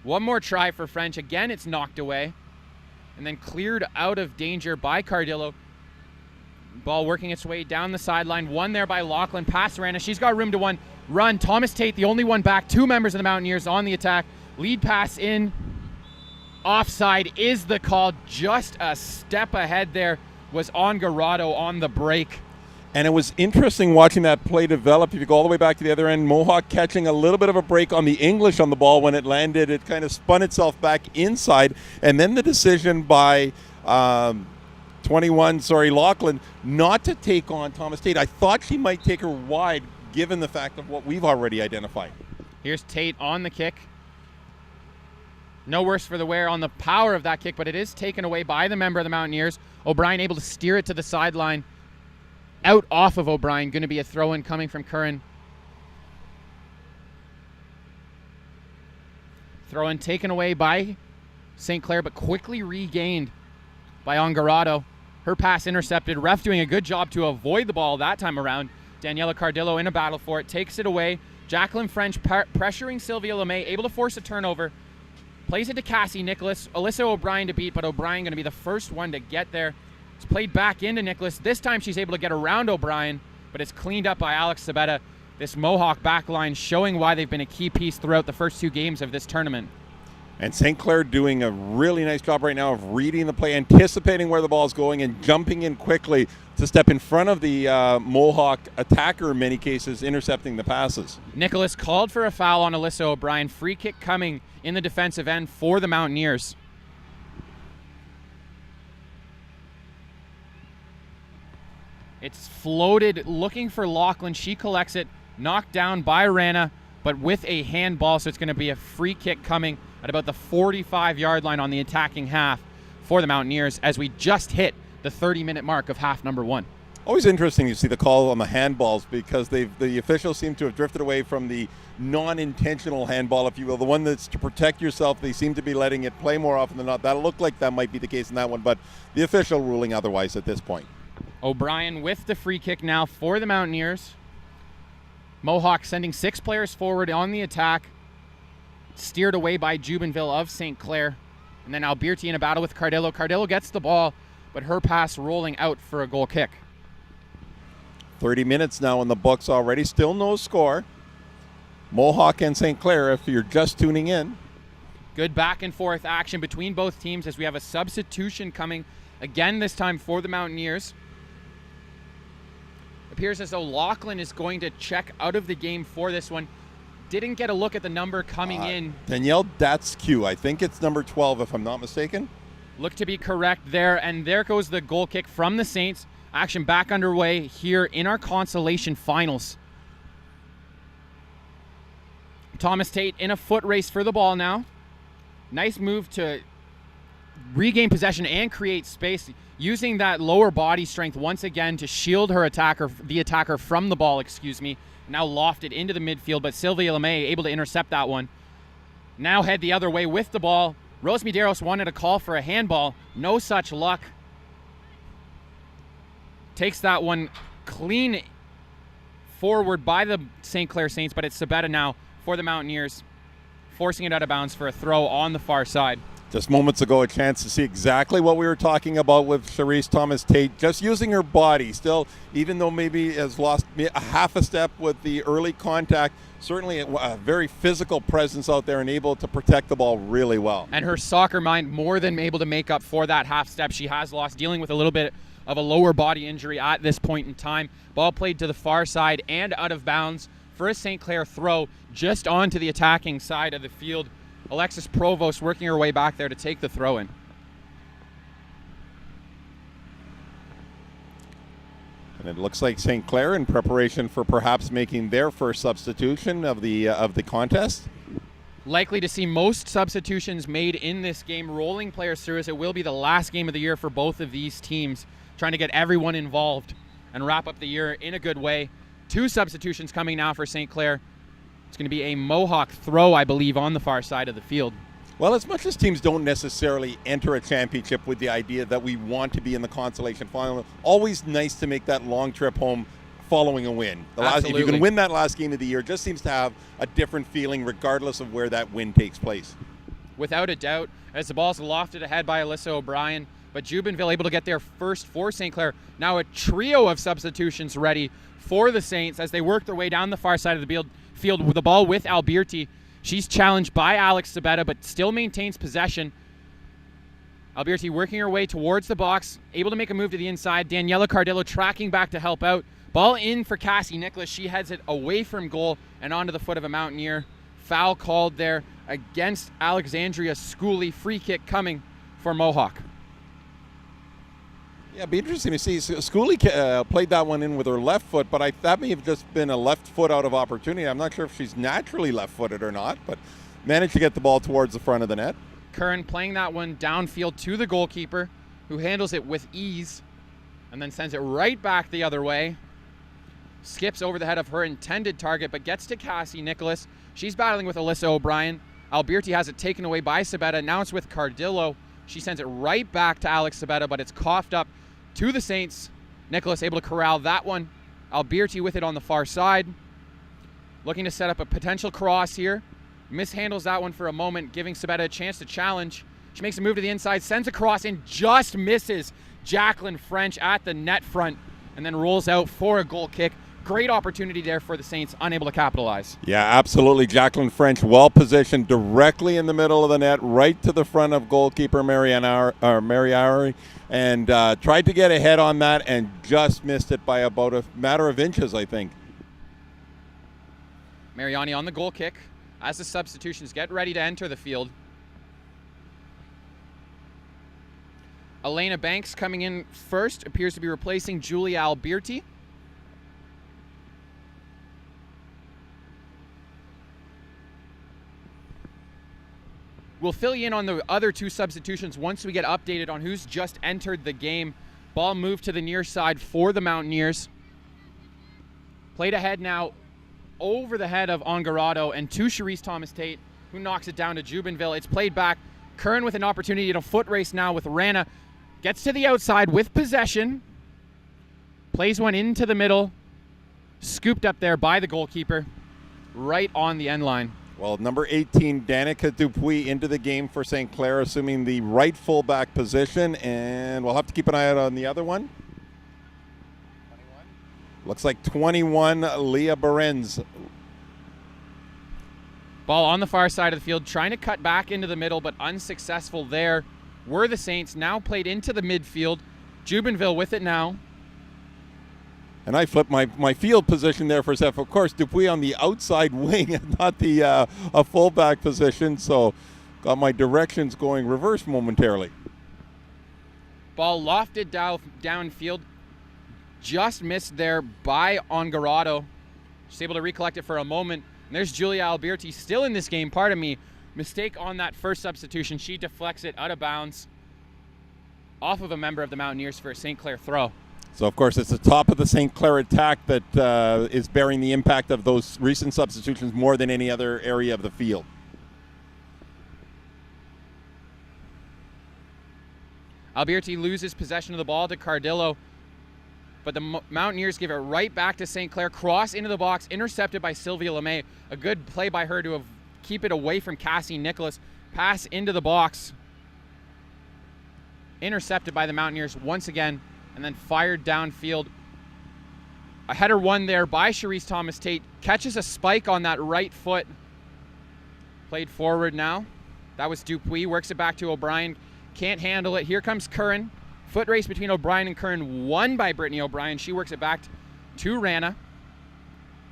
One more try for French. Again, it's knocked away. And then cleared out of danger by Cardillo. Ball working its way down the sideline. One there by Lachlan. Past Rana. She's got room to run. Thomas-Tate, the only one back. 2 members of the Mountaineers on the attack. Lead pass in. Offside is the call. Just a step ahead there was Ongarado on the break. And it was interesting watching that play develop. If you go all the way back to the other end, Mohawk catching a little bit of a break on the English on the ball. When it landed, it kind of spun itself back inside. And then the decision by Lachlan not to take on Thomas-Tate. I thought she might take her wide given the fact of what we've already identified. Here's Tate on the kick. No worse for the wear on the power of that kick, but it is taken away by the member of the Mountaineers. O'Brien able to steer it to the sideline. Out off of O'Brien, going to be a throw-in coming from Curran. Throw-in taken away by St. Clair, but quickly regained by Ongarado. Her pass intercepted. Ref doing a good job to avoid the ball that time around. Daniela Cardillo in a battle for it, takes it away. Jacqueline French pressuring Sylvia LeMay, able to force a turnover. Plays it to Cassie Nicholas. Alyssa O'Brien to beat, but O'Brien going to be the first one to get there. It's played back into Nicholas. This time she's able to get around O'Brien, but it's cleaned up by Alex Sabetta. This Mohawk backline showing why they've been a key piece throughout the first 2 games of this tournament. And St. Clair doing a really nice job right now of reading the play, anticipating where the ball is going, and jumping in quickly to step in front of the Mohawk attacker in many cases, intercepting the passes. Nicholas called for a foul on Alyssa O'Brien. Free kick coming in the defensive end for the Mountaineers. It's floated, looking for Lachlan. She collects it, knocked down by Rana, but with a handball, so it's going to be a free kick coming at about the 45-yard line on the attacking half for the Mountaineers as we just hit the 30-minute mark of half number 1. Always interesting to see the call on the handballs, because the officials seem to have drifted away from the non-intentional handball, if you will, the one that's to protect yourself. They seem to be letting it play more often than not. That looked like that might be the case in that one, but the official ruling otherwise at this point. O'Brien with the free kick now for the Mountaineers. Mohawk sending 6 players forward on the attack. Steered away by Jubenville of St. Clair. And then Alberti in a battle with Cardillo. Cardillo gets the ball, but her pass rolling out for a goal kick. 30 minutes now in the books already. Still no score. Mohawk and St. Clair, if you're just tuning in. Good back and forth action between both teams as we have a substitution coming again, this time for the Mountaineers. Appears as though Lachlan is going to check out of the game for this one. Didn't get a look at the number coming in. Danielle Datskew, I think it's number 12 if I'm not mistaken. Look to be correct there, and there goes the goal kick from the Saints. Action back underway here in our consolation finals. Thomas Tate in a foot race for the ball now. Nice move to regain possession and create space, using that lower body strength once again to shield the attacker from the ball, Now lofted into the midfield, but Sylvia LeMay able to intercept that one. Now head the other way with the ball. Rose Medeiros wanted a call for a handball. No such luck. Takes that one clean forward by the St. Clair Saints, but it's Sabetta now for the Mountaineers, forcing it out of bounds for a throw on the far side. Just moments ago, a chance to see exactly what we were talking about with Charisse Thomas Tate, just using her body. Still, even though maybe has lost a half a step with the early contact, certainly a very physical presence out there and able to protect the ball really well. And her soccer mind more than able to make up for that half step she has lost, dealing with a little bit of a lower body injury at this point in time. Ball played to the far side and out of bounds for a St. Clair throw just onto the attacking side of the field. Alexis Provost working her way back there to take the throw in. And it looks like St. Clair in preparation for perhaps making their first substitution of the contest. Likely to see most substitutions made in this game, rolling players through, as it will be the last game of the year for both of these teams, trying to get everyone involved and wrap up the year in a good way. 2 substitutions coming now for St. Clair. It's going to be a Mohawk throw, I believe, on the far side of the field. Well, as much as teams don't necessarily enter a championship with the idea that we want to be in the consolation final, always nice to make that long trip home following a win. If you can win that last game of the year, it just seems to have a different feeling regardless of where that win takes place. Without a doubt, as the ball's lofted ahead by Alyssa O'Brien, but Jubenville able to get there first for St. Clair. Now a trio of substitutions ready for the Saints as they work their way down the far side of the field with the ball with Alberti. She's challenged by Alex Sabetta, but still maintains possession. Alberti working her way towards the box, able to make a move to the inside. Daniela Cardillo tracking back to help out. Ball in for Cassie Nicholas. She heads it away from goal and onto the foot of a Mountaineer. Foul called there against Alexandria Schooley. Free kick coming for Mohawk. Yeah, it'd be interesting to see. Schooley played that one in with her left foot, but that may have just been a left foot out of opportunity. I'm not sure if she's naturally left-footed or not, but managed to get the ball towards the front of the net. Curran playing that one downfield to the goalkeeper, who handles it with ease and then sends it right back the other way. Skips over the head of her intended target, but gets to Cassie Nicholas. She's battling with Alyssa O'Brien. Alberti has it taken away by Sabetta. Now it's with Cardillo. She sends it right back to Alex Sabetta, but it's coughed up to the Saints. Nicholas able to corral that one. Alberti with it on the far side. Looking to set up a potential cross here. Mishandles that one for a moment, giving Sabetta a chance to challenge. She makes a move to the inside, sends a cross in, just misses Jacqueline French at the net front, and then rolls out for a goal kick. Great opportunity there for the Saints, unable to capitalize. Yeah, absolutely. Jacqueline French well positioned directly in the middle of the net, right to the front of goalkeeper Mary Ari, and tried to get ahead on that and just missed it by about a matter of inches, I think. Mariani on the goal kick as the substitutions get ready to enter the field. Elena Banks coming in first, appears to be replacing Julia Alberti. We'll fill you in on the other two substitutions once we get updated on who's just entered the game. Ball moved to the near side for the Mountaineers. Played ahead now over the head of Ongarado and to Cherise Thomas-Tate, who knocks it down to Jubenville. It's played back. Kern with an opportunity in a foot race now with Rana. Gets to the outside with possession. Plays one into the middle. Scooped up there by the goalkeeper. Right on the end line. Well, number 18, Danica Dupuis into the game for St. Clair, assuming the right fullback position. And we'll have to keep an eye out on the other one. 21. Looks like 21, Leah Berenz. Ball on the far side of the field, trying to cut back into the middle, but unsuccessful there. Were the Saints, now played into the midfield. Jubenville with it now. And I flipped my field position there for a second. Of course, Dupuis on the outside wing and not the a fullback position. So got my directions going reverse momentarily. Ball lofted downfield. Just missed there by Ongarado. Just able to recollect it for a moment. And there's Julia Alberti still in this game. Pardon me. Mistake on that first substitution. She deflects it out of bounds off of a member of the Mountaineers for a St. Clair throw. So, of course, it's the top of the St. Clair attack that is bearing the impact of those recent substitutions more than any other area of the field. Alberti loses possession of the ball to Cardillo, but the Mountaineers give it right back to St. Clair. Cross into the box, intercepted by Sylvia LeMay. A good play by her to keep it away from Cassie Nicholas. Pass into the box. Intercepted by the Mountaineers once again, and then fired downfield. A header won there by Cherise Thomas-Tate. Catches a spike on that right foot. Played forward now. That was Dupuis. Works it back to O'Brien. Can't handle it. Here comes Curran. Foot race between O'Brien and Curran, won by Brittany O'Brien. She works it back to Rana.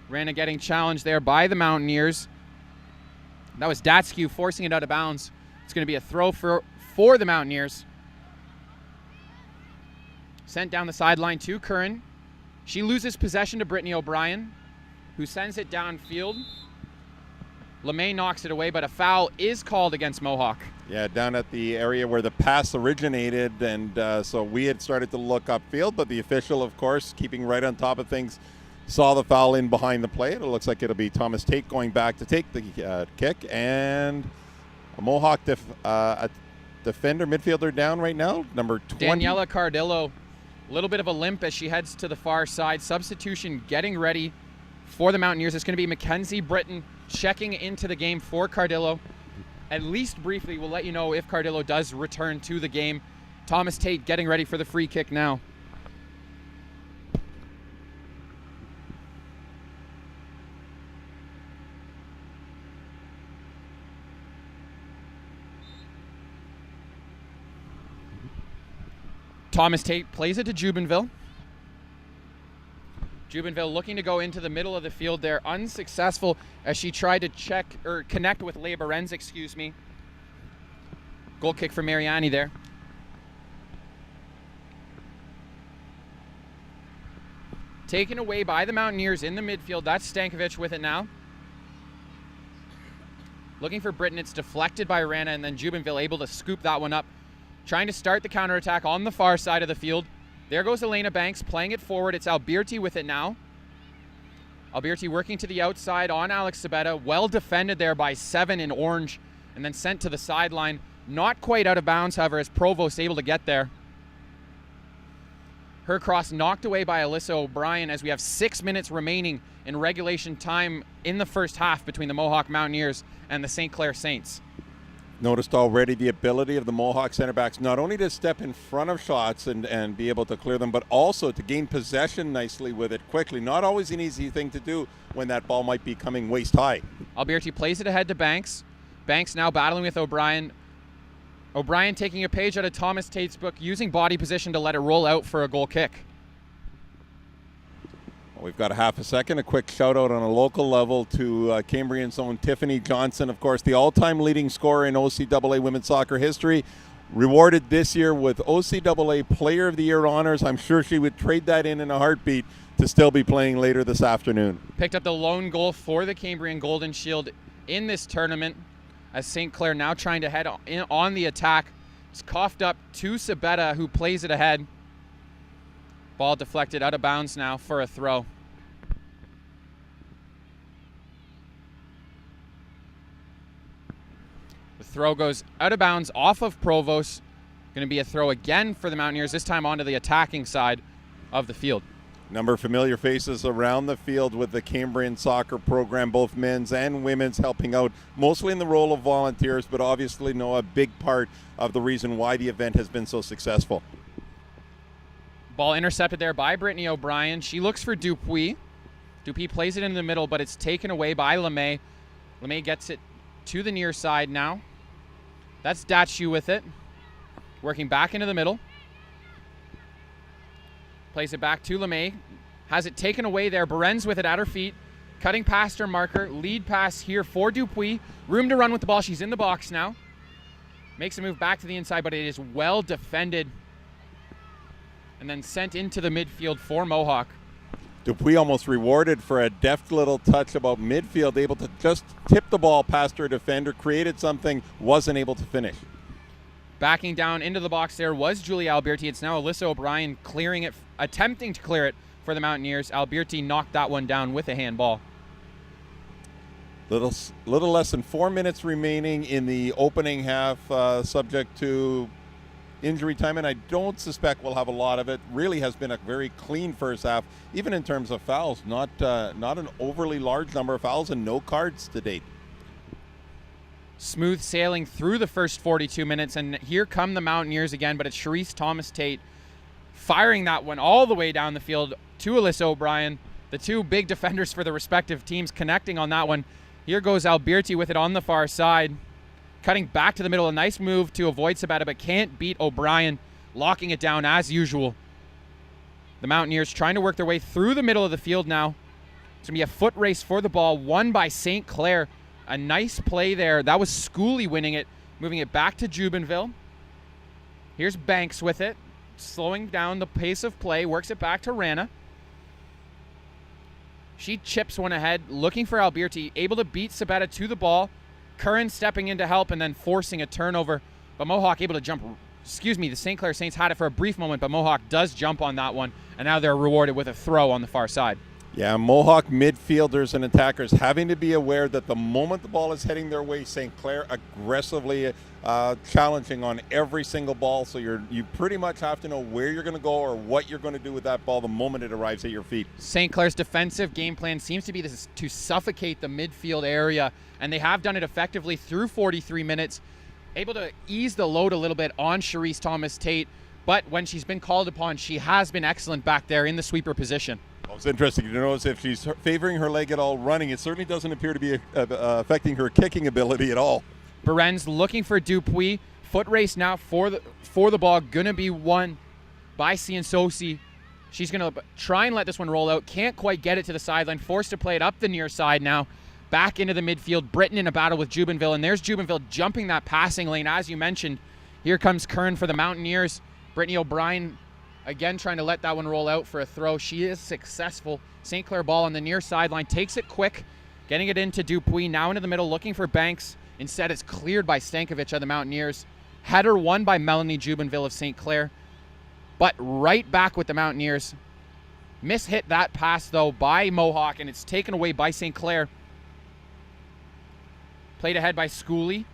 Rana getting challenged there by the Mountaineers. That was Datskew forcing it out of bounds. It's going to be a throw for the Mountaineers. Sent down the sideline to Curran. She loses possession to Brittany O'Brien, who sends it downfield. LeMay knocks it away, but a foul is called against Mohawk. Yeah, down at the area where the pass originated, and so we had started to look upfield, but the official, of course, keeping right on top of things, saw the foul in behind the play. It looks like it'll be Thomas Tate going back to take the kick, and a Mohawk defender, midfielder down right now, number 20. Daniela Cardillo. A little bit of a limp as she heads to the far side. Substitution getting ready for the Mountaineers. It's going to be Mackenzie Britton checking into the game for Cardillo. At least briefly, we'll let you know if Cardillo does return to the game. Thomas Tate getting ready for the free kick now. Thomas Tate plays it to Jubenville. Jubenville looking to go into the middle of the field there, unsuccessful as she tried to connect with Leah Berenz, Goal kick for Mariani there. Taken away by the Mountaineers in the midfield. That's Stankovic with it now. Looking for Britton. It's deflected by Rana, and then Jubenville able to scoop that one up. Trying to start the counterattack on the far side of the field. There goes Elena Banks playing it forward. It's Alberti with it now. Alberti working to the outside on Alex Sabetta. Well defended there by 7 in orange, and then sent to the sideline. Not quite out of bounds, however, as Provost able to get there. Her cross knocked away by Alyssa O'Brien as we have 6 minutes remaining in regulation time in the first half between the Mohawk Mountaineers and the St. Clair Saints. Noticed already the ability of the Mohawk center backs not only to step in front of shots and be able to clear them, but also to gain possession nicely with it quickly. Not always an easy thing to do when that ball might be coming waist high. Alberti plays it ahead to Banks. Banks now battling with O'Brien. O'Brien taking a page out of Thomas Tate's book, using body position to let it roll out for a goal kick. We've got a half a second. A quick shout out on a local level to Cambrian's own Tiffany Johnson, of course, the all-time leading scorer in OCAA women's soccer history. Rewarded this year with OCAA Player of the Year honors. I'm sure she would trade that in a heartbeat to still be playing later this afternoon. Picked up the lone goal for the Cambrian Golden Shield in this tournament as St. Clair now trying to head on the attack. It's coughed up to Sabetta, who plays it ahead. Ball deflected out of bounds now for a throw. The throw goes out of bounds off of Provost. Going to be a throw again for the Mountaineers, this time onto the attacking side of the field. Number of familiar faces around the field with the Cambrian soccer program, both men's and women's, helping out mostly in the role of volunteers, but obviously know a big part of the reason why the event has been so successful. Ball intercepted there by Brittany O'Brien. She looks for Dupuis. Dupuis plays it in the middle, but it's taken away by LeMay. LeMay gets it to the near side now. That's Dachu with it. Working back into the middle. Plays it back to LeMay. Has it taken away there. Berenz with it at her feet. Cutting past her marker. Lead pass here for Dupuis. Room to run with the ball. She's in the box now. Makes a move back to the inside, but it is well defended. And then sent into the midfield for Mohawk. Dupuis almost rewarded for a deft little touch about midfield, able to just tip the ball past her defender, created something, wasn't able to finish. Backing down into the box there was Julia Alberti. It's now Alyssa O'Brien clearing it, attempting to clear it for the Mountaineers. Alberti knocked that one down with a handball. Little less than 4 minutes remaining in the opening half, subject to injury time, and I don't suspect we'll have a lot of it. Really has been a very clean first half, even in terms of fouls. Not an overly large number of fouls and no cards to date. Smooth sailing through the first 42 minutes, and here come the Mountaineers again, but it's Charisse Thomas-Tate firing that one all the way down the field to Alyssa O'Brien. The two big defenders for the respective teams connecting on that one. Here goes Alberti with it on the far side. Cutting back to the middle, a nice move to avoid Sabetta, but can't beat O'Brien, locking it down as usual. The Mountaineers trying to work their way through the middle of the field now. It's going to be a foot race for the ball, won by St. Clair. A nice play there. That was Schooley winning it, moving it back to Jubenville. Here's Banks with it, slowing down the pace of play, works it back to Rana. She chips one ahead, looking for Alberti, able to beat Sabetta to the ball. Curran stepping in to help and then forcing a turnover. But Mohawk able to jump. The St. Clair Saints had it for a brief moment, but Mohawk does jump on that one, and now they're rewarded with a throw on the far side. Yeah, Mohawk midfielders and attackers having to be aware that the moment the ball is heading their way, St. Clair aggressively challenging on every single ball. So you pretty much have to know where you're going to go or what you're going to do with that ball the moment it arrives at your feet. St. Clair's defensive game plan seems to be to suffocate the midfield area, and they have done it effectively through 43 minutes, able to ease the load a little bit on Charisse Thomas-Tate. But when she's been called upon, she has been excellent back there in the sweeper position. Well, it's interesting to notice if she's favoring her leg at all running, it certainly doesn't appear to be affecting her kicking ability at all. Berenz looking for Dupuis. Foot race now for the ball. Going to be won by Ciansosi. She's going to try and let this one roll out. Can't quite get it to the sideline. Forced to play it up the near side now. Back into the midfield. Britton in a battle with Jubenville. And there's Jubenville jumping that passing lane. As you mentioned, here comes Kern for the Mountaineers. Brittany O'Brien again trying to let that one roll out for a throw. She is successful. St. Clair ball on the near sideline. Takes it quick. Getting it into Dupuis. Now into the middle. Looking for Banks. Instead, it's cleared by Stankovic of the Mountaineers. Header won by Melanie Jubenville of St. Clair. But right back with the Mountaineers. Mishit that pass, though, by Mohawk, and it's taken away by St. Clair. Played ahead by Schooley.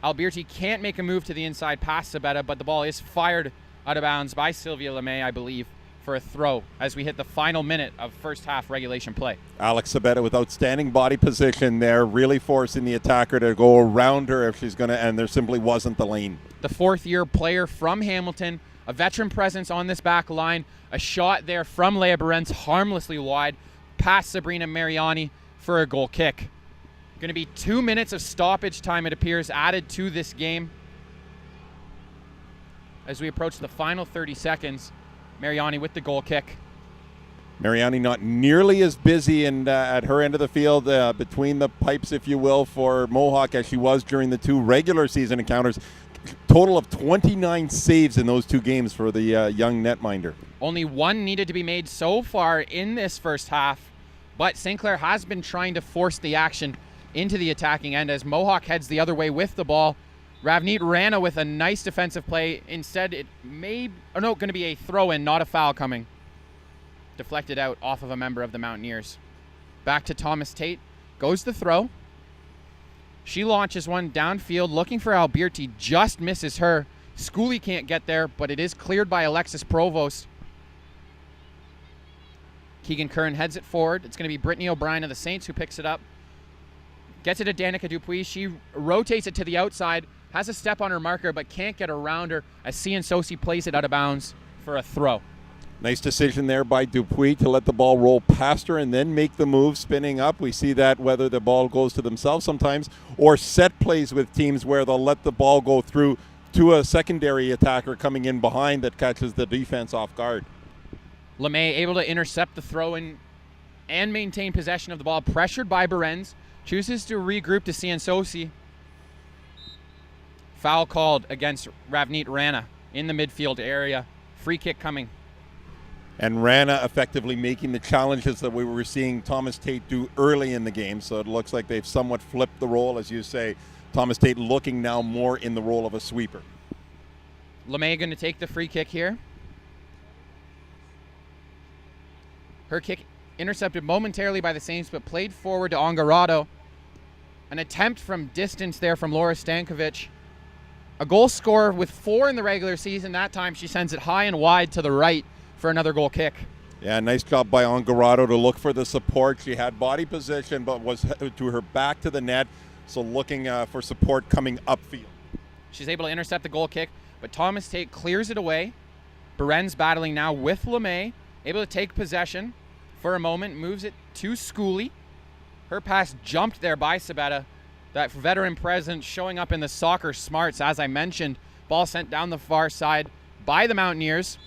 Alberti can't make a move to the inside past Sabetta, but the ball is fired out of bounds by Sylvia LeMay, I believe. for a throw as we hit the final minute of first half regulation play. Alex Sabetta with outstanding body position there, really forcing the attacker to go around her if she's going to, and there simply wasn't the lane. The fourth-year player from Hamilton, a veteran presence on this back line, a shot there from Leah Berens harmlessly wide, past Sabrina Mariani for a goal kick. Going to be 2 minutes of stoppage time, it appears, added to this game. As we approach the final 30 seconds, Mariani with the goal kick. Mariani not nearly as busy and at her end of the field between the pipes, if you will, for Mohawk as she was during the 2 regular season encounters. Total of 29 saves in those 2 games for the young netminder. Only 1 needed to be made so far in this first half, but St. Clair has been trying to force the action into the attacking end as Mohawk heads the other way with the ball. Ravneet Rana with a nice defensive play. Instead, it may, going to be a throw-in, not a foul coming. Deflected out off of a member of the Mountaineers. Back to Thomas Tate. Goes the throw. She launches one downfield, looking for Alberti. Just misses her. Schooley can't get there, but it is cleared by Alexis Provost. Keegan Curran heads it forward. It's going to be Brittany O'Brien of the Saints who picks it up. Gets it to Danica Dupuis. She rotates it to the outside. Has a step on her marker, but can't get around her as Ciansosi plays it out of bounds for a throw. Nice decision there by Dupuis to let the ball roll past her and then make the move spinning up. We see that whether the ball goes to themselves sometimes or set plays with teams where they'll let the ball go through to a secondary attacker coming in behind that catches the defense off guard. LeMay able to intercept the throw-in and maintain possession of the ball. Pressured by Berens. Chooses to regroup to Ciansosi. Foul called against Ravneet Rana in the midfield area. Free kick coming. And Rana effectively making the challenges that we were seeing Thomas Tate do early in the game. So it looks like they've somewhat flipped the role, as you say. Thomas Tate looking now more in the role of a sweeper. LeMay going to take the free kick here. Her kick intercepted momentarily by the Saints, but played forward to Ongarado. An attempt from distance there from Laura Stankovic. A goal scorer with 4 in the regular season. That time she sends it high and wide to the right for another goal kick. Yeah, nice job by Ongarado to look for the support. She had body position, but was to her back to the net, so looking for support coming upfield. She's able to intercept the goal kick, but Thomas Tate clears it away. Berens battling now with LeMay, able to take possession for a moment, moves it to Schooley. Her pass jumped there by Sabetta. That veteran presence showing up in the soccer smarts, as I mentioned. Ball sent down the far side by the Mountaineers.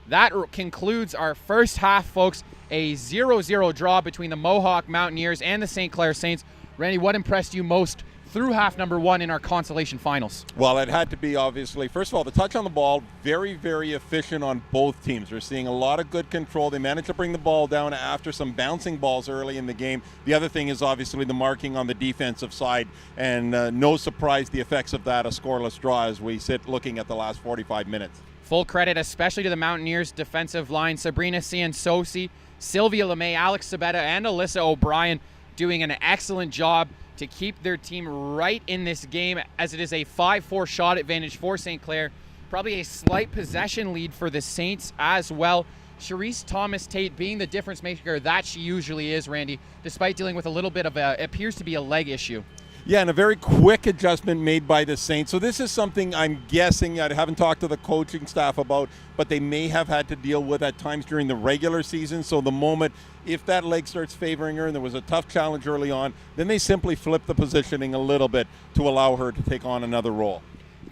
That concludes our first half, folks. A 0-0 draw between the Mohawk Mountaineers and the St. Clair Saints. Randy, what impressed you most through half number 1 in our consolation finals? Well, it had to be, obviously, first of all, the touch on the ball, very, very efficient on both teams. We're seeing a lot of good control. They managed to bring the ball down after some bouncing balls early in the game. The other thing is obviously the marking on the defensive side, and no surprise the effects of that, a scoreless draw as we sit looking at the last 45 minutes. Full credit especially to the Mountaineers' defensive line. Sabrina Ciansosi, Sylvia LeMay, Alex Sabetta, and Alyssa O'Brien doing an excellent job to keep their team right in this game, as it is a 5-4 shot advantage for St. Clair. Probably a slight possession lead for the Saints as well. Charisse Thomas Tate being the difference maker that she usually is, Randy, despite dealing with a little bit of appears to be a leg issue. Yeah, and a very quick adjustment made by the Saints. So this is something I'm guessing, I haven't talked to the coaching staff about, but they may have had to deal with at times during the regular season. So the moment, if that leg starts favoring her and there was a tough challenge early on, then they simply flip the positioning a little bit to allow her to take on another role.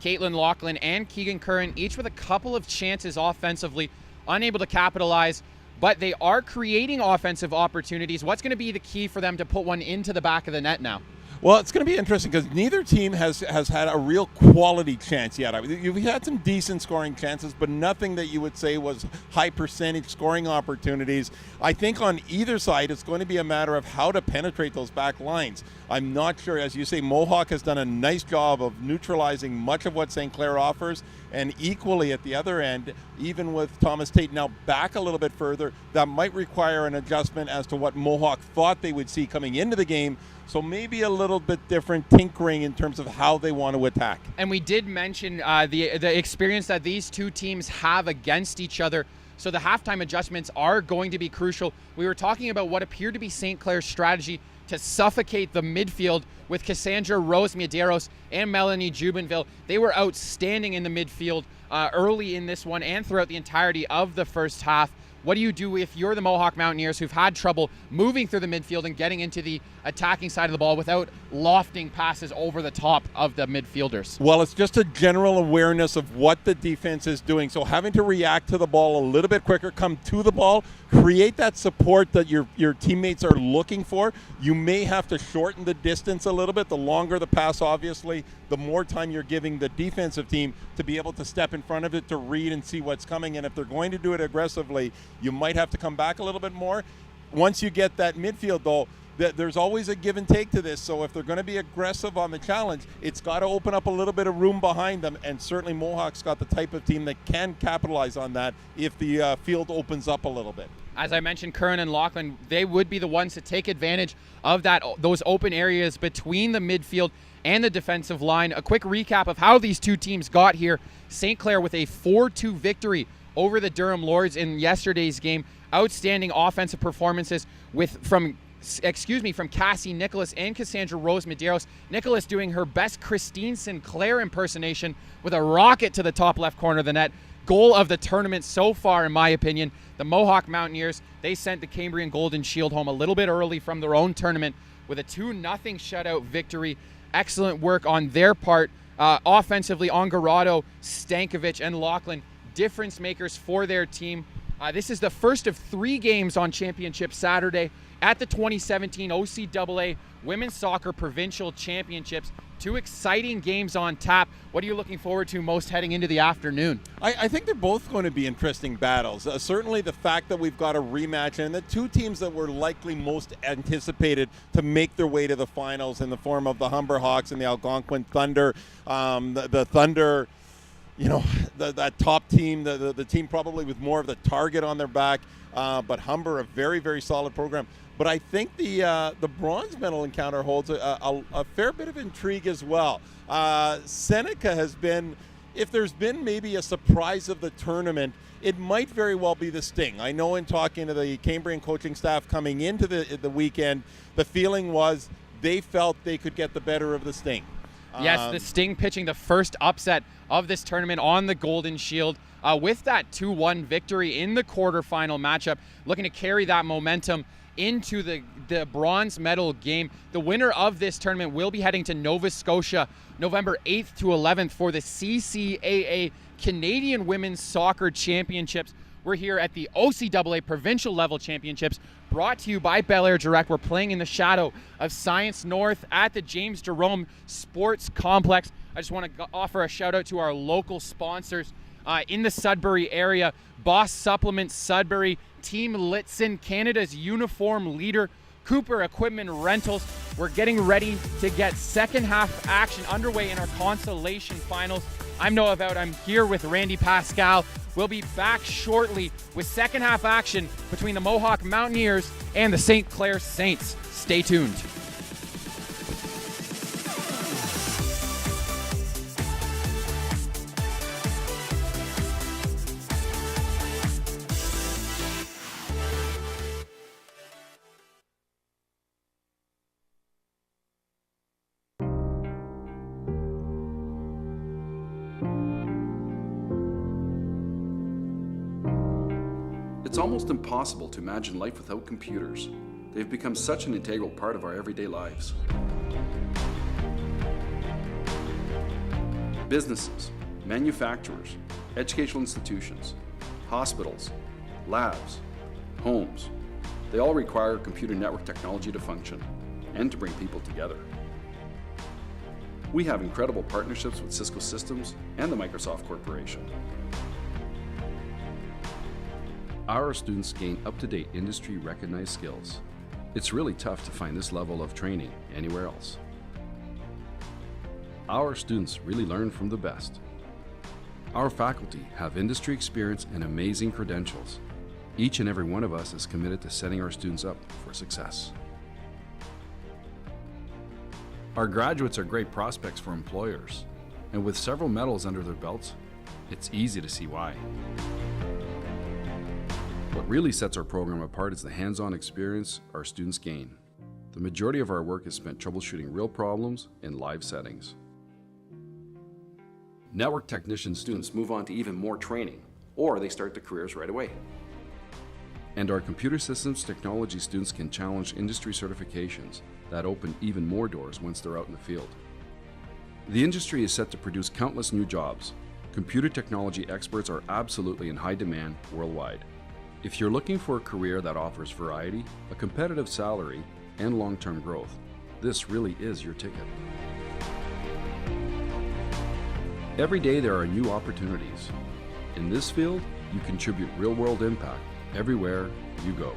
Caitlin Laughlin and Keegan Curran, each with a couple of chances offensively, unable to capitalize, but they are creating offensive opportunities. What's going to be the key for them to put one into the back of the net now? Well, it's going to be interesting because neither team has had a real quality chance yet. I mean, you've had some decent scoring chances, but nothing that you would say was high percentage scoring opportunities. I think on either side, it's going to be a matter of how to penetrate those back lines. I'm not sure. As you say, Mohawk has done a nice job of neutralizing much of what St. Clair offers, and equally at the other end, even with Thomas Tate now back a little bit further, that might require an adjustment as to what Mohawk thought they would see coming into the game. So maybe a little bit different tinkering in terms of how they want to attack. And we did mention the experience that these two teams have against each other. So the halftime adjustments are going to be crucial. We were talking about what appeared to be St. Clair's strategy to suffocate the midfield with Cassandra Rose Medeiros and Melanie Jubinville. They were outstanding in the midfield early in this one and throughout the entirety of the first half. What do you do if you're the Mohawk Mountaineers who've had trouble moving through the midfield and getting into the attacking side of the ball without lofting passes over the top of the midfielders? Well, it's just a general awareness of what the defense is doing. So having to react to the ball a little bit quicker, come to the ball, create that support that your teammates are looking for. You may have to shorten the distance a little bit. The longer the pass, obviously, the more time you're giving the defensive team to be able to step in front of it, to read and see what's coming. And if they're going to do it aggressively, you might have to come back a little bit more. Once you get that midfield, though, there's always a give and take to this. So if they're going to be aggressive on the challenge, it's got to open up a little bit of room behind them. And certainly Mohawk's got the type of team that can capitalize on that if the field opens up a little bit. As I mentioned, Curran and Lachlan, they would be the ones to take advantage of those open areas between the midfield and the defensive line. A quick recap of how these two teams got here. St. Clair with a 4-2 victory over the Durham Lords in yesterday's game. Outstanding offensive performances from Cassie Nicholas and Cassandra Rose Medeiros. Nicholas doing her best Christine Sinclair impersonation with a rocket to the top left corner of the net. Goal of the tournament so far, in my opinion. The Mohawk Mountaineers, they sent the Cambrian Golden Shield home a little bit early from their own tournament with a 2-0 shutout victory. Excellent work on their part. Offensively, Ongarato, Stankovic, and Lachlan, difference makers for their team. This is the first of 3 games on Championship Saturday at the 2017 OCAA Women's Soccer Provincial Championships. 2 exciting games on tap. What are you looking forward to most heading into the afternoon? I think they're both going to be interesting battles. Certainly the fact that we've got a rematch and the 2 teams that were likely most anticipated to make their way to the finals in the form of the Humber Hawks and the Algonquin Thunder. The Thunder, you know, that top team, the team probably with more of the target on their back, but Humber, a very, very solid program. But I think the bronze medal encounter holds a fair bit of intrigue as well. Seneca has been, if there's been maybe a surprise of the tournament, it might very well be the Sting. I know in talking to the Cambrian coaching staff coming into the weekend, the feeling was they felt they could get the better of the Sting. Yes, the Sting pitching the first upset of this tournament on the Golden Shield with that 2-1 victory in the quarterfinal matchup, looking to carry that momentum into the bronze medal game. The winner of this tournament will be heading to Nova Scotia November 8th to 11th for the CCAA Canadian Women's Soccer Championships. We're here at the OCAA Provincial Level Championships, brought to you by Bel Air Direct. We're playing in the shadow of Science North at the James Jerome Sports Complex. I just want to offer a shout out to our local sponsors in the Sudbury area. Boss Supplements Sudbury, Team Litson, Canada's uniform leader, Cooper Equipment Rentals. We're getting ready to get second half action underway in our consolation finals. I'm Noah Vout. I'm here with Randy Pascal. We'll be back shortly with second half action between the Mohawk Mountaineers and the St. Clair Saints. Stay tuned. It's almost impossible to imagine life without computers. They've become such an integral part of our everyday lives. Businesses, manufacturers, educational institutions, hospitals, labs, homes, they all require computer network technology to function and to bring people together. We have incredible partnerships with Cisco Systems and the Microsoft Corporation. Our students gain up-to-date industry-recognized skills. It's really tough to find this level of training anywhere else. Our students really learn from the best. Our faculty have industry experience and amazing credentials. Each and every one of us is committed to setting our students up for success. Our graduates are great prospects for employers, and with several medals under their belts, it's easy to see why. What really sets our program apart is the hands-on experience our students gain. The majority of our work is spent troubleshooting real problems in live settings. Network technician students move on to even more training, or they start their careers right away. And our computer systems technology students can challenge industry certifications that open even more doors once they're out in the field. The industry is set to produce countless new jobs. Computer technology experts are absolutely in high demand worldwide. If you're looking for a career that offers variety, a competitive salary, and long-term growth, this really is your ticket. Every day there are new opportunities. In this field, you contribute real-world impact everywhere you go.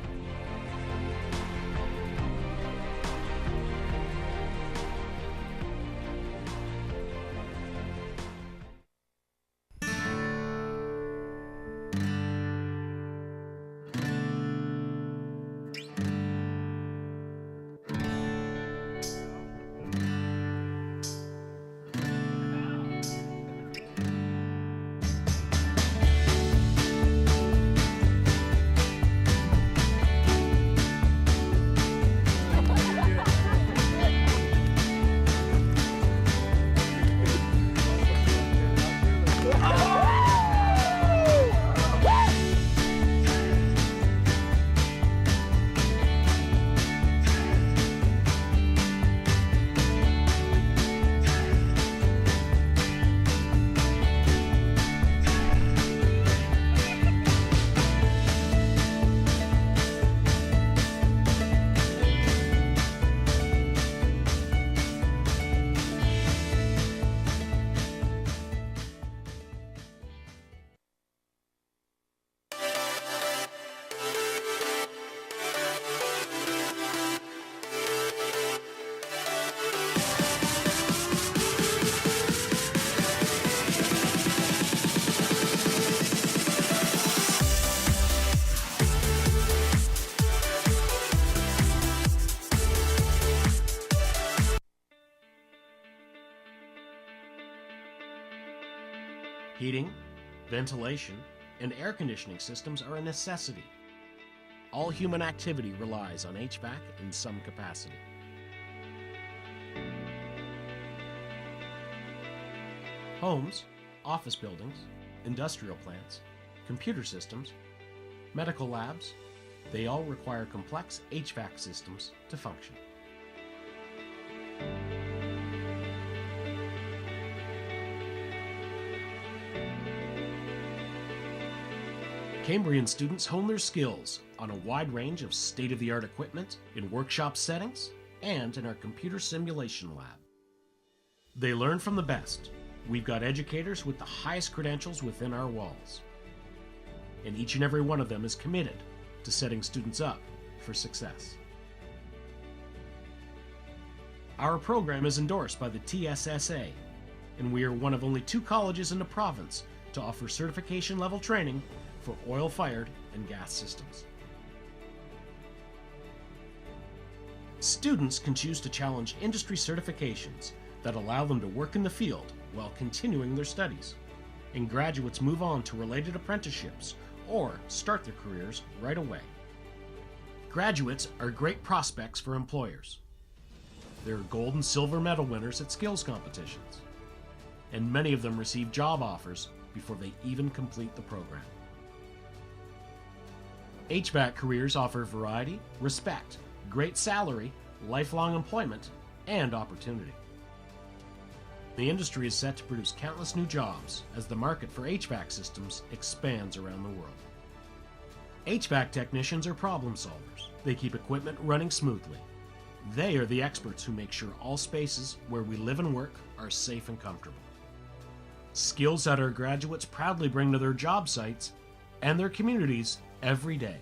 Heating, ventilation, and air conditioning systems are a necessity. All human activity relies on HVAC in some capacity. Homes, office buildings, industrial plants, computer systems, medical labs, they all require complex HVAC systems to function. Cambrian students hone their skills on a wide range of state-of-the-art equipment in workshop settings and in our computer simulation lab. They learn from the best. We've got educators with the highest credentials within our walls. And each and every one of them is committed to setting students up for success. Our program is endorsed by the TSSA, and we are one of only 2 colleges in the province to offer certification level training for oil-fired and gas systems. Students can choose to challenge industry certifications that allow them to work in the field while continuing their studies, and graduates move on to related apprenticeships or start their careers right away. Graduates are great prospects for employers. They're gold and silver medal winners at skills competitions, and many of them receive job offers before they even complete the program. HVAC careers offer variety, respect, great salary, lifelong employment, and opportunity. The industry is set to produce countless new jobs as the market for HVAC systems expands around the world. HVAC technicians are problem solvers. They keep equipment running smoothly. They are the experts who make sure all spaces where we live and work are safe and comfortable. Skills that our graduates proudly bring to their job sites and their communities every day.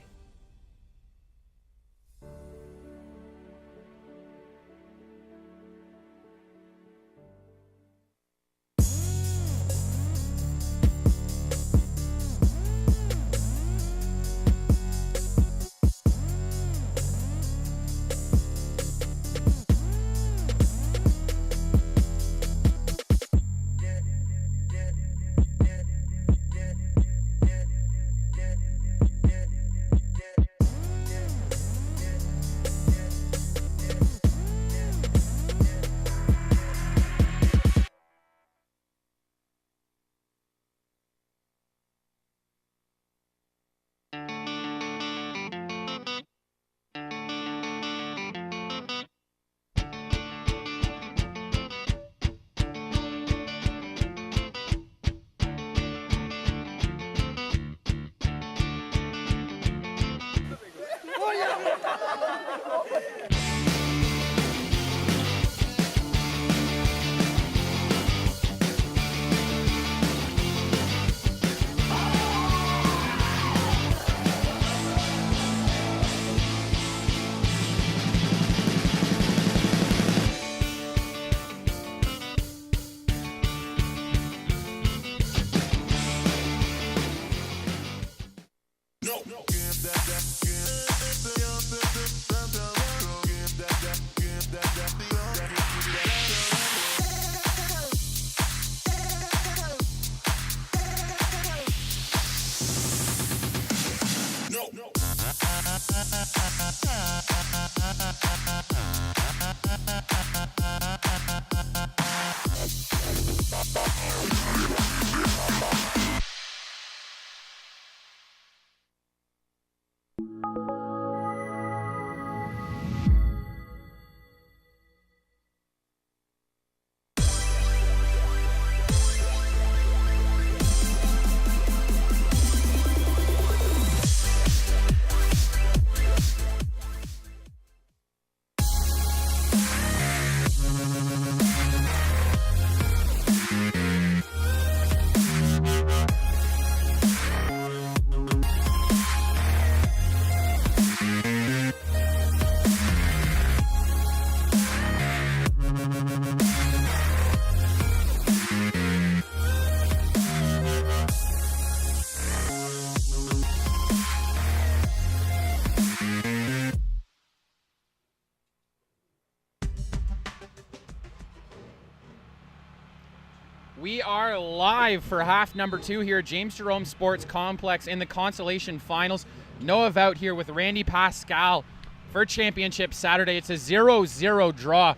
We are live for half number 2 here at James Jerome Sports Complex in the Consolation Finals. Noah Vout here with Randy Pascal for championship Saturday. It's a 0-0 draw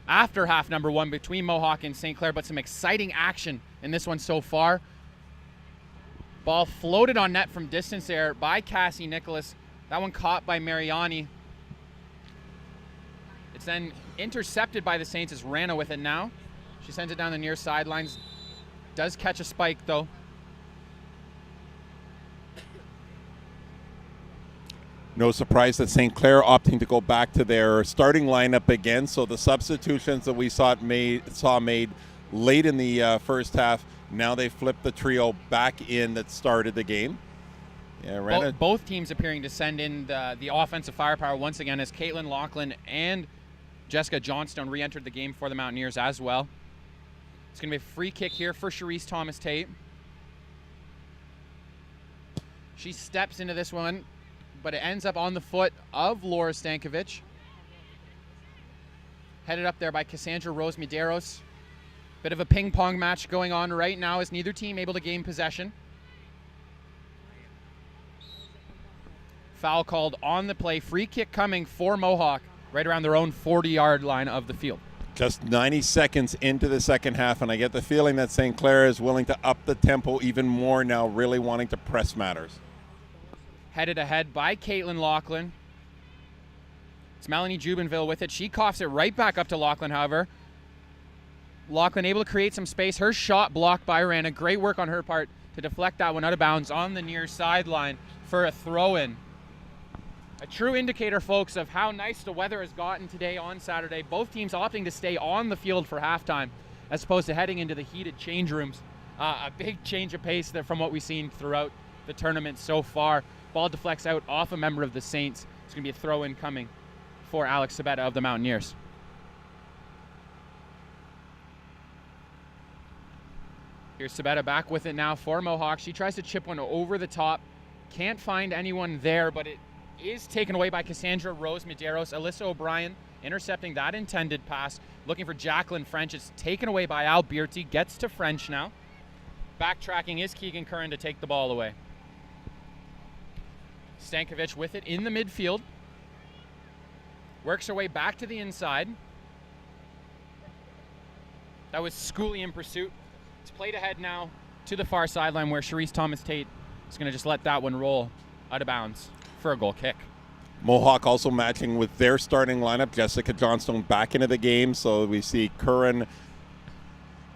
after half number 1 between Mohawk and St. Clair, but some exciting action in this one so far. Ball floated on net from distance there by Cassie Nicholas. That one caught by Mariani. It's then intercepted by the Saints as Rana with it now. She sends it down the near sidelines. Does catch a spike, though. No surprise that St. Clair opting to go back to their starting lineup again. So the substitutions that we saw made late in the first half, now they flipped the trio back in that started the game. Yeah, both teams appearing to send in the offensive firepower once again as Caitlin Laughlin and Jessica Johnstone re-entered the game for the Mountaineers as well. It's going to be a free kick here for Cherise Thomas-Tate. She steps into this one, but it ends up on the foot of Laura Stankovic. Headed up there by Cassandra Rose Medeiros. Bit of a ping-pong match going on right now as neither team able to gain possession. Foul called on the play. Free kick coming for Mohawk right around their own 40-yard line of the field. Just 90 seconds into the second half, and I get the feeling that St. Clair is willing to up the tempo even more now, really wanting to press matters. Headed ahead by Caitlin Laughlin. It's Melanie Jubinville with it. She coughs it right back up to Laughlin, however. Laughlin able to create some space. Her shot blocked by Rana. Great work on her part to deflect that one out of bounds on the near sideline for a throw-in. A true indicator, folks, of how nice the weather has gotten today on Saturday. Both teams opting to stay on the field for halftime as opposed to heading into the heated change rooms. A big change of pace there from what we've seen throughout the tournament so far. Ball deflects out off a member of the Saints. It's going to be a throw-in coming for Alex Sabetta of the Mountaineers. Here's Sabetta back with it now for Mohawk. She tries to chip one over the top. Can't find anyone there, but it is taken away by Cassandra Rose Medeiros. Alyssa O'Brien intercepting that intended pass. Looking for Jacqueline French. It's taken away by Al Bearty. Gets to French now. Backtracking is Keegan Curran to take the ball away. Stankovic with it in the midfield. Works her way back to the inside. That was Schooley in pursuit. It's played ahead now to the far sideline where Cherise Thomas-Tate is going to just let that one roll out of bounds for a goal kick. Mohawk also matching with their starting lineup. Jessica Johnstone back into the game. So we see Curran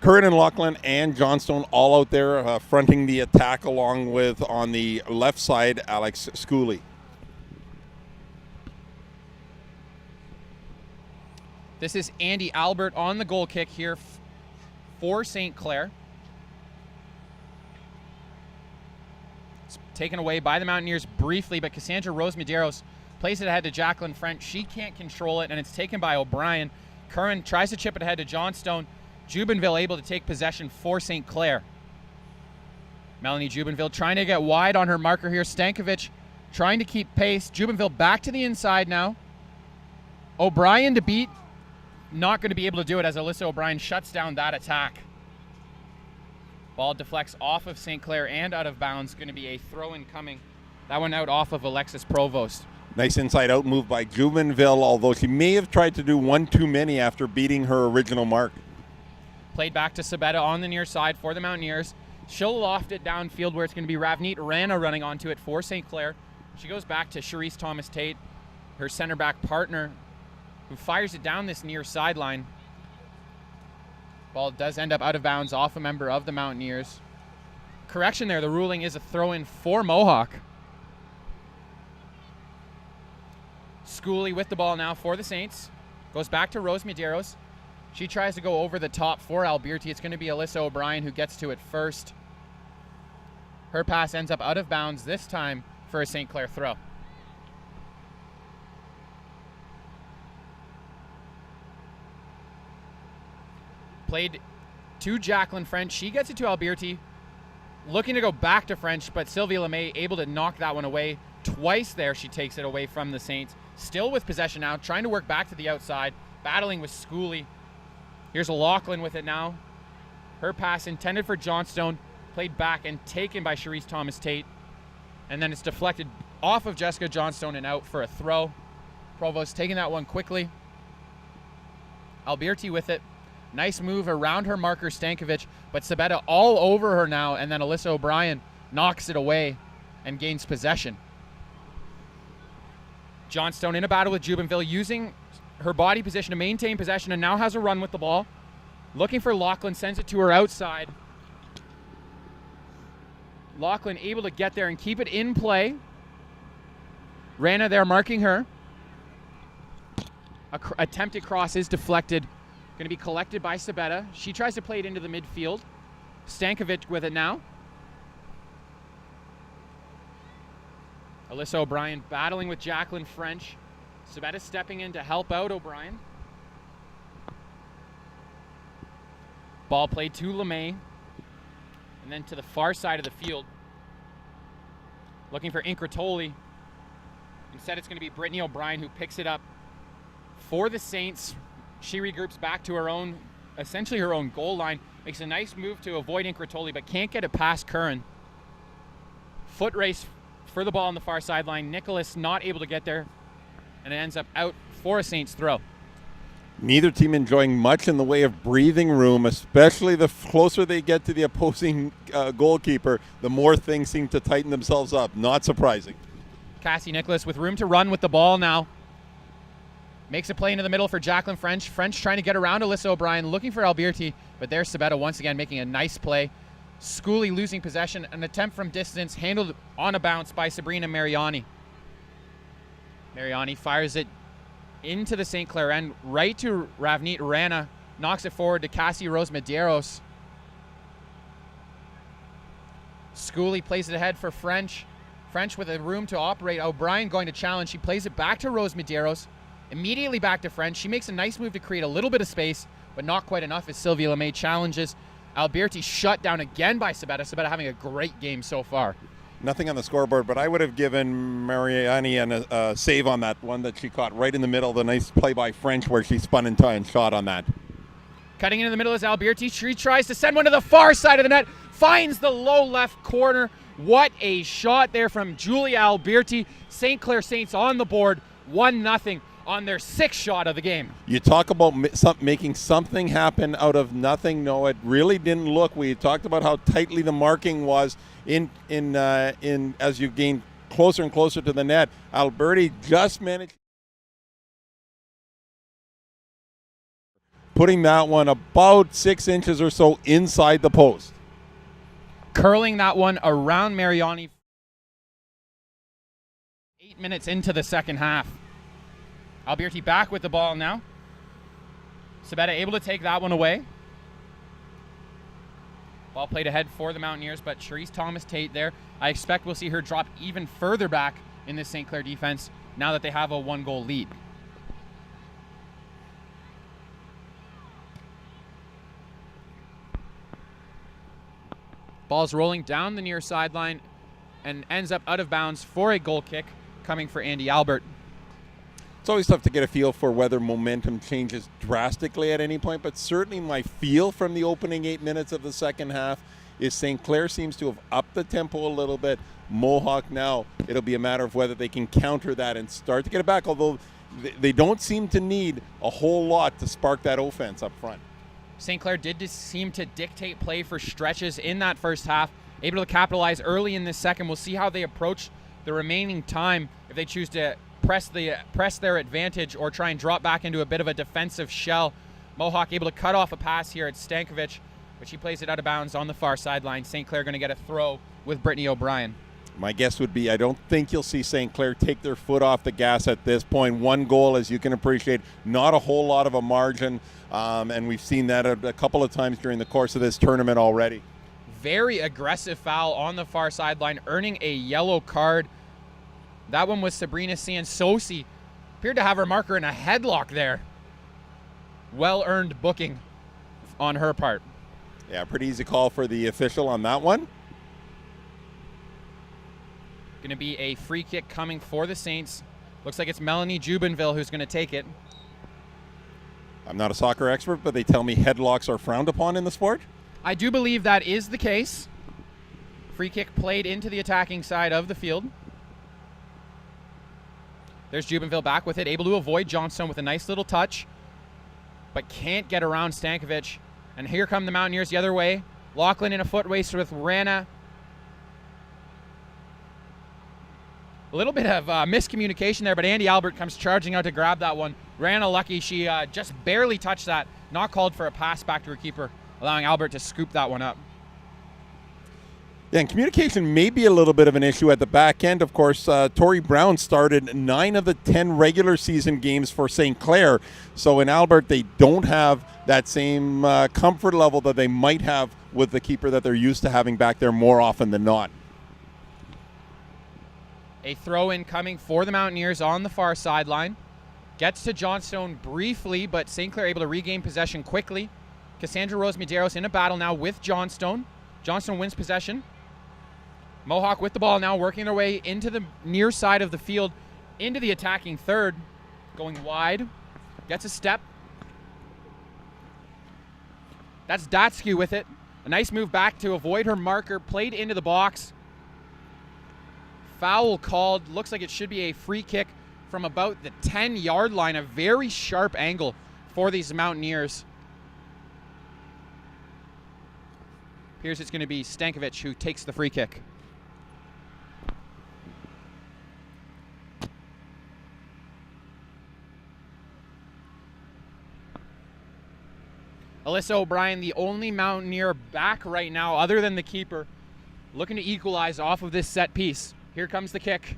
and Laughlin and Johnstone all out there fronting the attack, along with on the left side Alex Schooley. This is Andy Albert on the goal kick here for St. Clair. It's taken away by the Mountaineers briefly, but Cassandra Rose Medeiros plays it ahead to Jacqueline French. She can't control it, and it's taken by O'Brien. Curran tries to chip it ahead to Johnstone. Jubenville able to take possession for St. Clair. Melanie Jubenville trying to get wide on her marker here. Stankovic trying to keep pace. Jubenville back to the inside now. O'Brien to beat. Not going to be able to do it as Alyssa O'Brien shuts down that attack. Ball deflects off of St. Clair and out of bounds. Going to be a throw-in coming. That one out off of Alexis Provost. Nice inside-out move by Jubenville, although she may have tried to do one too many after beating her original mark. Played back to Sabetta on the near side for the Mountaineers. She'll loft it downfield where it's going to be Ravneet Rana running onto it for St. Clair. She goes back to Charisse Thomas-Tate, her center back partner, who fires it down this near sideline. Ball does end up out of bounds off a member of the Mountaineers. Correction there, the ruling is a throw-in for Mohawk. Schooley with the ball now for the Saints. Goes back to Rose Medeiros. She tries to go over the top for Alberti. It's going to be Alyssa O'Brien who gets to it first. Her pass ends up out of bounds this time for a St. Clair throw. Played to Jacqueline French. She gets it to Alberti. Looking to go back to French, but Sylvia LeMay able to knock that one away. Twice there she takes it away from the Saints. Still with possession now, trying to work back to the outside, battling with Schooley. Here's Lachlan with it now. Her pass intended for Johnstone, played back and taken by Charisse Thomas-Tate. And then it's deflected off of Jessica Johnstone and out for a throw. Provost taking that one quickly. Alberti with it. Nice move around her marker, Stankovic, but Sabetta all over her now, and then Alyssa O'Brien knocks it away and gains possession. Johnstone in a battle with Jubenville, using her body position to maintain possession, and now has a run with the ball. Looking for Lachlan, sends it to her outside. Lachlan able to get there and keep it in play. Rana there marking her. Attempted cross is deflected. Going to be collected by Sabetta. She tries to play it into the midfield. Stankovic with it now. Alyssa O'Brien battling with Jacqueline French. Sabetta stepping in to help out O'Brien. Ball played to LeMay. And then to the far side of the field. Looking for Incratoli. Instead it's going to be Brittany O'Brien who picks it up for the Saints. She regroups back to her own, essentially her own goal line. Makes a nice move to avoid Incratoli, but can't get it past Curran. Foot race for the ball on the far sideline. Nicholas not able to get there, and it ends up out for a Saints throw. Neither team enjoying much in the way of breathing room, especially the closer they get to the opposing goalkeeper, the more things seem to tighten themselves up. Not surprising. Cassie Nicholas with room to run with the ball now. Makes a play into the middle for Jacqueline French. French trying to get around Alyssa O'Brien, looking for Alberti, but there's Sabetta once again making a nice play. Schooley losing possession. An attempt from distance, handled on a bounce by Sabrina Mariani. Mariani fires it into the St. Clair end, right to Ravneet Rana. Knocks it forward to Cassie Rose Medeiros. Schooley plays it ahead for French. French with a room to operate. O'Brien going to challenge. She plays it back to Rose Medeiros. Immediately back to French. She makes a nice move to create a little bit of space, but not quite enough as Sylvia LeMay challenges. Alberti shut down again by Sabetta. Sabetta having a great game so far. Nothing on the scoreboard, but I would have given Mariani a save on that one that she caught right in the middle. The nice play by French where she spun in time and shot on that. Cutting into the middle is Alberti. She tries to send one to the far side of the net. Finds the low left corner. What a shot there from Julia Alberti. St. Clair Saints on the board. 1-0. On their sixth shot of the game. You talk about making something happen out of nothing. No, it really didn't look. We talked about how tightly the marking was in as you gain closer and closer to the net. Alberti just managed putting that one about 6 inches or so inside the post. Curling that one around Mariani. 8 minutes into the second half. Alberti back with the ball now. Sabetta able to take that one away. Ball played ahead for the Mountaineers, but Charisse Thomas-Tate there. I expect we'll see her drop even further back in this St. Clair defense now that they have a 1-goal lead. Ball's rolling down the near sideline and ends up out of bounds for a goal kick coming for Andy Albert. It's always tough to get a feel for whether momentum changes drastically at any point, but certainly my feel from the opening 8 minutes of the second half is St. Clair seems to have upped the tempo a little bit. Mohawk now, it'll be a matter of whether they can counter that and start to get it back, although they don't seem to need a whole lot to spark that offense up front. St. Clair did seem to dictate play for stretches in that first half, able to capitalize early in this second. We'll see how they approach the remaining time, if they choose to press their advantage or try and drop back into a bit of a defensive shell. Mohawk able to cut off a pass here at Stankovic, but she plays it out of bounds on the far sideline. St. Clair going to get a throw with Brittany O'Brien. My guess would be I don't think you'll see St. Clair take their foot off the gas at this point. 1 goal, as you can appreciate, not a whole lot of a margin, and we've seen that a couple of times during the course of this tournament already. Very aggressive foul on the far sideline, earning a yellow card. That one was Sabrina Sansosi. Appeared to have her marker in a headlock there. Well-earned booking on her part. Yeah, pretty easy call for the official on that one. Going to be a free kick coming for the Saints. Looks like it's Melanie Jubenville who's going to take it. I'm not a soccer expert, but they tell me headlocks are frowned upon in the sport. I do believe that is the case. Free kick played into the attacking side of the field. There's Jubenville back with it, able to avoid Johnstone with a nice little touch, but can't get around Stankovic. And here come the Mountaineers the other way. Lachlan in a foot race with Rana. A little bit of miscommunication there, but Andy Albert comes charging out to grab that one. Rana lucky she just barely touched that. Not called for a pass back to her keeper, allowing Albert to scoop that one up. Yeah, and communication may be a little bit of an issue at the back end. Of course, Tori Brown started 9 of the 10 regular season games for St. Clair. So in Albert, they don't have that same comfort level that they might have with the keeper that they're used to having back there more often than not. A throw-in coming for the Mountaineers on the far sideline. Gets to Johnstone briefly, but St. Clair able to regain possession quickly. Cassandra Rose Medeiros in a battle now with Johnstone. Johnstone wins possession. Mohawk with the ball now, working their way into the near side of the field, into the attacking third. Going wide. Gets a step. That's Datsky with it. A nice move back to avoid her marker. Played into the box. Foul called. Looks like it should be a free kick from about the 10-yard line. A very sharp angle for these Mountaineers. Appears it's going to be Stankovic who takes the free kick. Alyssa O'Brien, the only Mountaineer back right now other than the keeper, looking to equalize off of this set piece. Here comes the kick.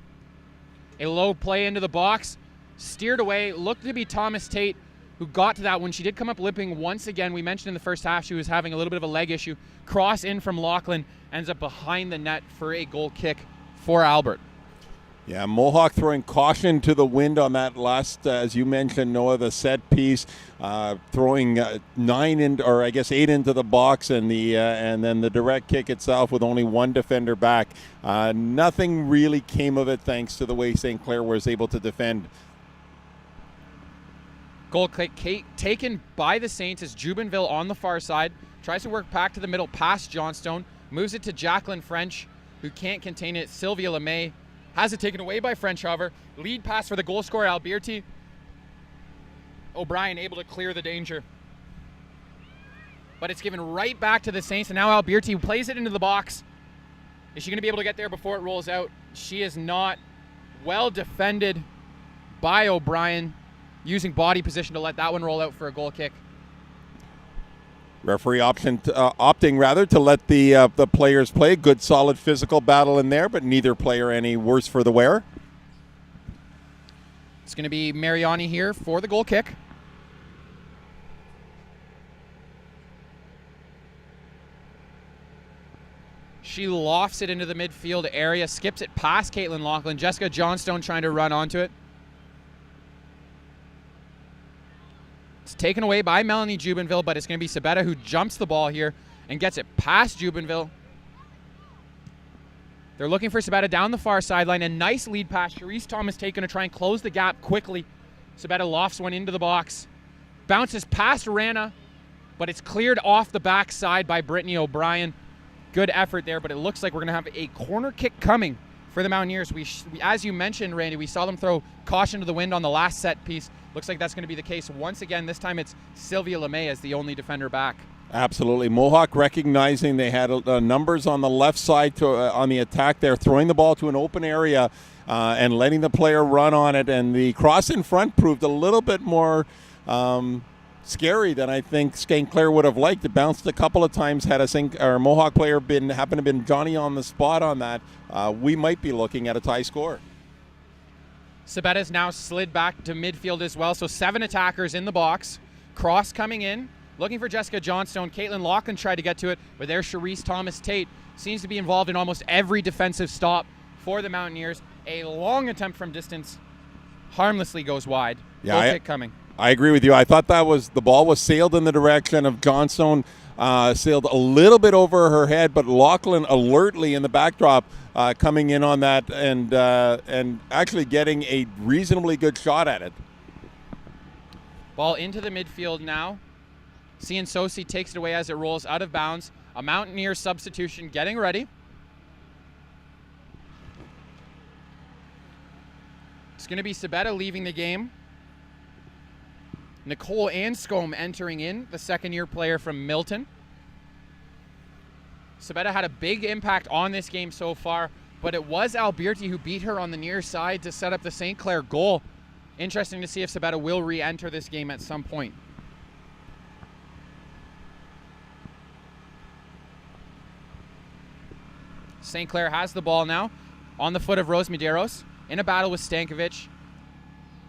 A low play into the box, steered away, looked to be Thomas-Tate who got to that one. She did come up limping once again. We mentioned in the first half she was having a little bit of a leg issue. Cross in from Lachlan, ends up behind the net for a goal kick for Albert. Yeah, Mohawk throwing caution to the wind on that last, as you mentioned, Noah, the set piece, throwing 8 into the box, and then the direct kick itself with only one defender back. Nothing really came of it thanks to the way St. Clair was able to defend. Goal kick taken by the Saints as Jubenville on the far side tries to work back to the middle past Johnstone, moves it to Jacqueline French, who can't contain it. Sylvia LeMay has it taken away by French, however. Lead pass for the goal scorer, Alberti. O'Brien able to clear the danger. But it's given right back to the Saints, and now Alberti plays it into the box. Is she going to be able to get there before it rolls out? She is not. Well defended by O'Brien, using body position to let that one roll out for a goal kick. Referee opting to let the players play. Good solid physical battle in there, but neither player any worse for the wear. It's going to be Mariani here for the goal kick. She lofts it into the midfield area, skips it past Caitlin Lachlan. Jessica Johnstone trying to run onto it. It's taken away by Melanie Jubenville, but it's going to be Sabetta who jumps the ball here and gets it past Jubenville. They're looking for Sabetta down the far sideline. A nice lead pass. Cherise Thomas-Tate going to try and close the gap quickly. Sabetta lofts one into the box. Bounces past Rana, but it's cleared off the backside by Brittany O'Brien. Good effort there, but it looks like we're going to have a corner kick coming for the Mountaineers. We as you mentioned, Randy, we saw them throw caution to the wind on the last set piece. Looks like that's going to be the case once again. This time it's Sylvia LeMay as the only defender back. Absolutely. Mohawk recognizing they had numbers on the left side on the attack there, throwing the ball to an open area and letting the player run on it. And the cross in front proved a little bit more scary than I think St. Clair would have liked. It bounced a couple of times. Had a Mohawk player happened to have been Johnny on the spot on that, we might be looking at a tie score. Sabetta's now slid back to midfield as well. So 7 attackers in the box. Cross coming in. Looking for Jessica Johnstone. Caitlin Lachlan tried to get to it, but there's Cherise Thomas-Tate. Seems to be involved in almost every defensive stop for the Mountaineers. A long attempt from distance harmlessly goes wide. Yeah, Goal kick coming. I agree with you. I thought the ball was sailed in the direction of Johnstone, sailed a little bit over her head, but Lachlan alertly in the backdrop coming in on that and actually getting a reasonably good shot at it. Ball into the midfield now. Cian Sosi takes it away as it rolls out of bounds. A Mountaineer substitution getting ready. It's going to be Sabetta leaving the game. Nicole Anscombe entering in, the second-year player from Milton. Sabetta had a big impact on this game so far, but it was Alberti who beat her on the near side to set up the St. Clair goal. Interesting to see if Sabetta will re-enter this game at some point. St. Clair has the ball now on the foot of Rose Medeiros in a battle with Stankovic.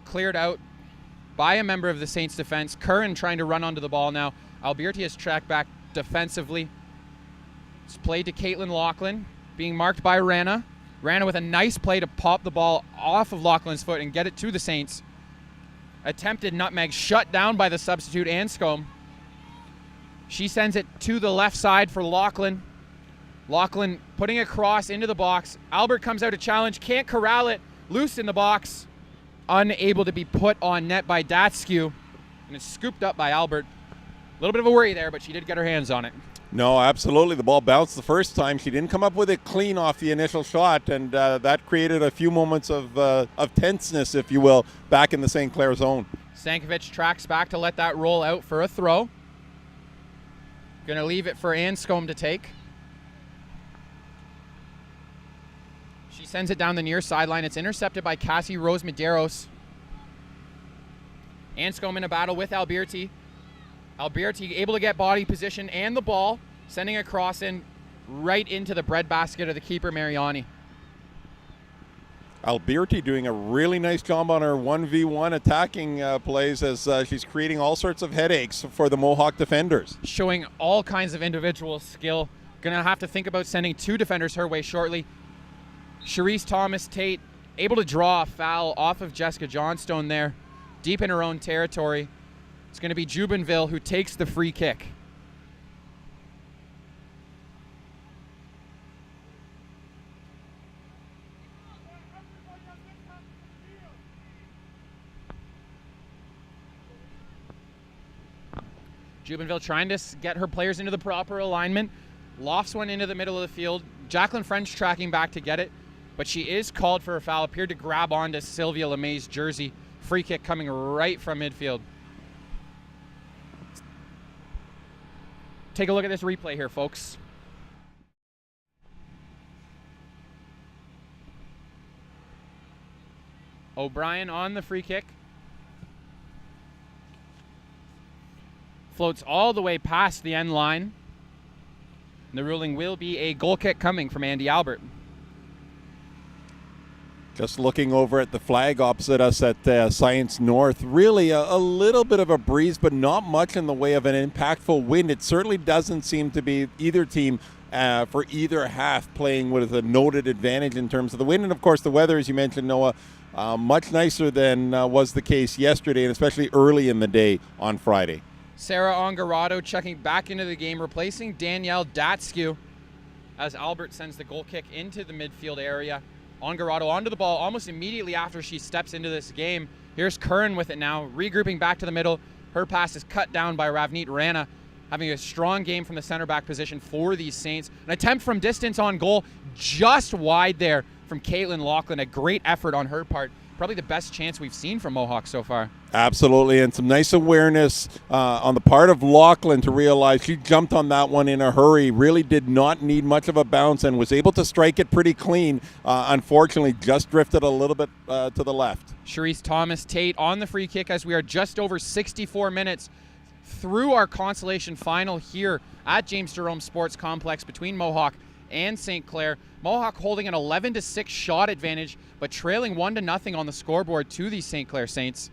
Cleared out by a member of the Saints defense. Curran trying to run onto the ball now. Alberti has tracked back defensively. It's played to Caitlin Lachlan, being marked by Rana. Rana with a nice play to pop the ball off of Lachlan's foot and get it to the Saints. Attempted nutmeg shut down by the substitute Anscombe. She sends it to the left side for Lachlan. Lachlan putting a cross into the box. Albert comes out to challenge, can't corral it. Loose in the box. Unable to be put on net by Datskew. And it's scooped up by Albert. A little bit of a worry there, but she did get her hands on it. No, absolutely. The ball bounced the first time. She didn't come up with it clean off the initial shot, and that created a few moments of tenseness, if you will, back in the St. Clair zone. Stankovic tracks back to let that roll out for a throw. Going to leave it for Anscombe to take. She sends it down the near sideline. It's intercepted by Cassie Rose Medeiros. Anscombe in a battle with Alberti. Alberti able to get body position and the ball, sending a cross in right into the breadbasket of the keeper, Mariani. Alberti doing a really nice job on her 1v1 attacking plays as she's creating all sorts of headaches for the Mohawk defenders. Showing all kinds of individual skill. Gonna have to think about sending 2 defenders her way shortly. Cherise Thomas-Tate able to draw a foul off of Jessica Johnstone there, deep in her own territory. It's going to be Jubenville who takes the free kick. Jubenville trying to get her players into the proper alignment. Lofts one into the middle of the field. Jacqueline French tracking back to get it, but she is called for a foul. Appeared to grab onto Sylvia LeMay's jersey. Free kick coming right from midfield. Take a look at this replay here, folks. O'Brien on the free kick. Floats all the way past the end line. And the ruling will be a goal kick coming from Andy Albert. Just looking over at the flag opposite us at Science North, really a little bit of a breeze, but not much in the way of an impactful wind. It certainly doesn't seem to be either team for either half, playing with a noted advantage in terms of the wind. And, of course, the weather, as you mentioned, Noah, much nicer than was the case yesterday, and especially early in the day on Friday. Sarah Ongarato checking back into the game, replacing Danielle Datskew as Albert sends the goal kick into the midfield area. Ongarato onto the ball almost immediately after she steps into this game. Here's Curran with it now, regrouping back to the middle. Her pass is cut down by Ravneet Rana, having a strong game from the center back position for these Saints. An attempt from distance on goal, just wide there from Caitlin Lachlan. A great effort on her part. Probably the best chance we've seen from Mohawk so far. Absolutely, and some nice awareness on the part of Lachlan to realize she jumped on that one in a hurry, really did not need much of a bounce and was able to strike it pretty clean. Unfortunately, just drifted a little bit to the left. Charisse Thomas-Tate on the free kick as we are just over 64 minutes through our consolation final here at James Jerome Sports Complex between Mohawk and St. Clair. Mohawk holding an 11-6 shot advantage, but trailing 1-0 on the scoreboard to the St. Clair Saints.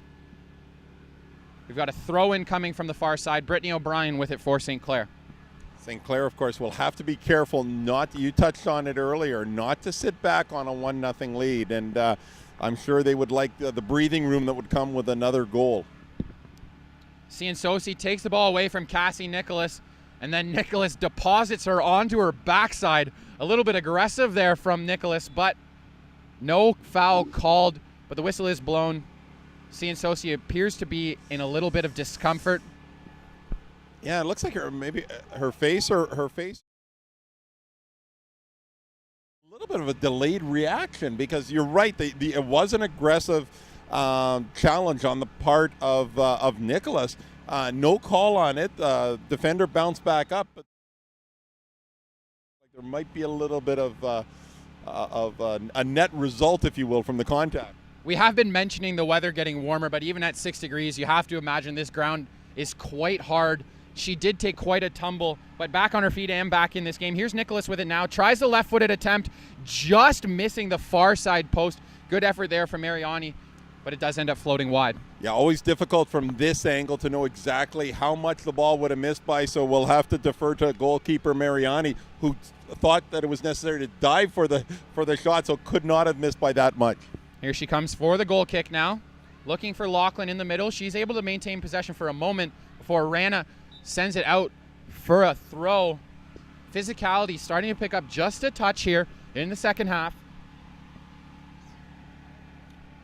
We've got a throw-in coming from the far side. Brittany O'Brien with it for St. Clair. St. Clair, of course, will have to be careful not, you touched on it earlier, not to sit back on a 1-0 lead. And I'm sure they would like the breathing room that would come with another goal. Ciansosi takes the ball away from Cassie Nicholas, and then Nicholas deposits her onto her backside. A little bit aggressive there from Nicholas, but no foul called, but the whistle is blown. Ciansosi appears to be in a little bit of discomfort. Yeah, it looks like her face. A little bit of a delayed reaction, because you're right. It was an aggressive challenge on the part of Nicholas. No call on it. Defender bounced back up, but there might be a little bit of a net result, if you will, from the contact. We have been mentioning the weather getting warmer, but even at 6 degrees, you have to imagine this ground is quite hard. She did take quite a tumble, but back on her feet and back in this game. Here's Nicholas with it now. Tries the left-footed attempt, just missing the far side post. Good effort there from Mariani, but it does end up floating wide. Yeah, always difficult from this angle to know exactly how much the ball would have missed by, so we'll have to defer to goalkeeper Mariani, who thought that it was necessary to dive for the shot, so could not have missed by that much. Here she comes for the goal kick now. Looking for Lachlan in the middle. She's able to maintain possession for a moment before Rana sends it out for a throw. Physicality starting to pick up just a touch here in the second half.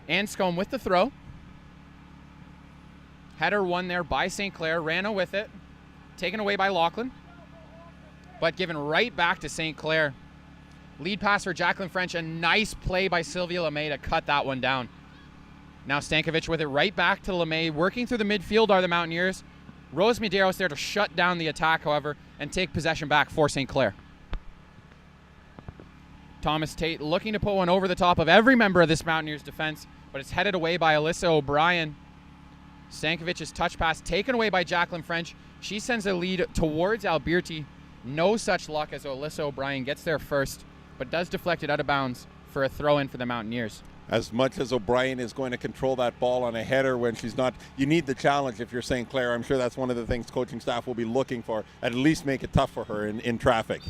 Anscombe with the throw. Header won there by St. Clair. Rana with it. Taken away by Lachlan, but given right back to St. Clair. Lead pass for Jacqueline French. A nice play by Sylvia LeMay to cut that one down. Now Stankovic with it right back to LeMay. Working through the midfield are the Mountaineers. Rose Medeiros there to shut down the attack, however, and take possession back for St. Clair. Thomas-Tate looking to put one over the top of every member of this Mountaineers defense, but it's headed away by Alyssa O'Brien. Stankovic's touch pass taken away by Jacqueline French. She sends a lead towards Alberti. No such luck as Alyssa O'Brien gets there first, but does deflect it out of bounds for a throw-in for the Mountaineers. As much as O'Brien is going to control that ball on a header when she's not, you need the challenge if you're St. Clair. I'm sure that's one of the things coaching staff will be looking for, at least make it tough for her in traffic.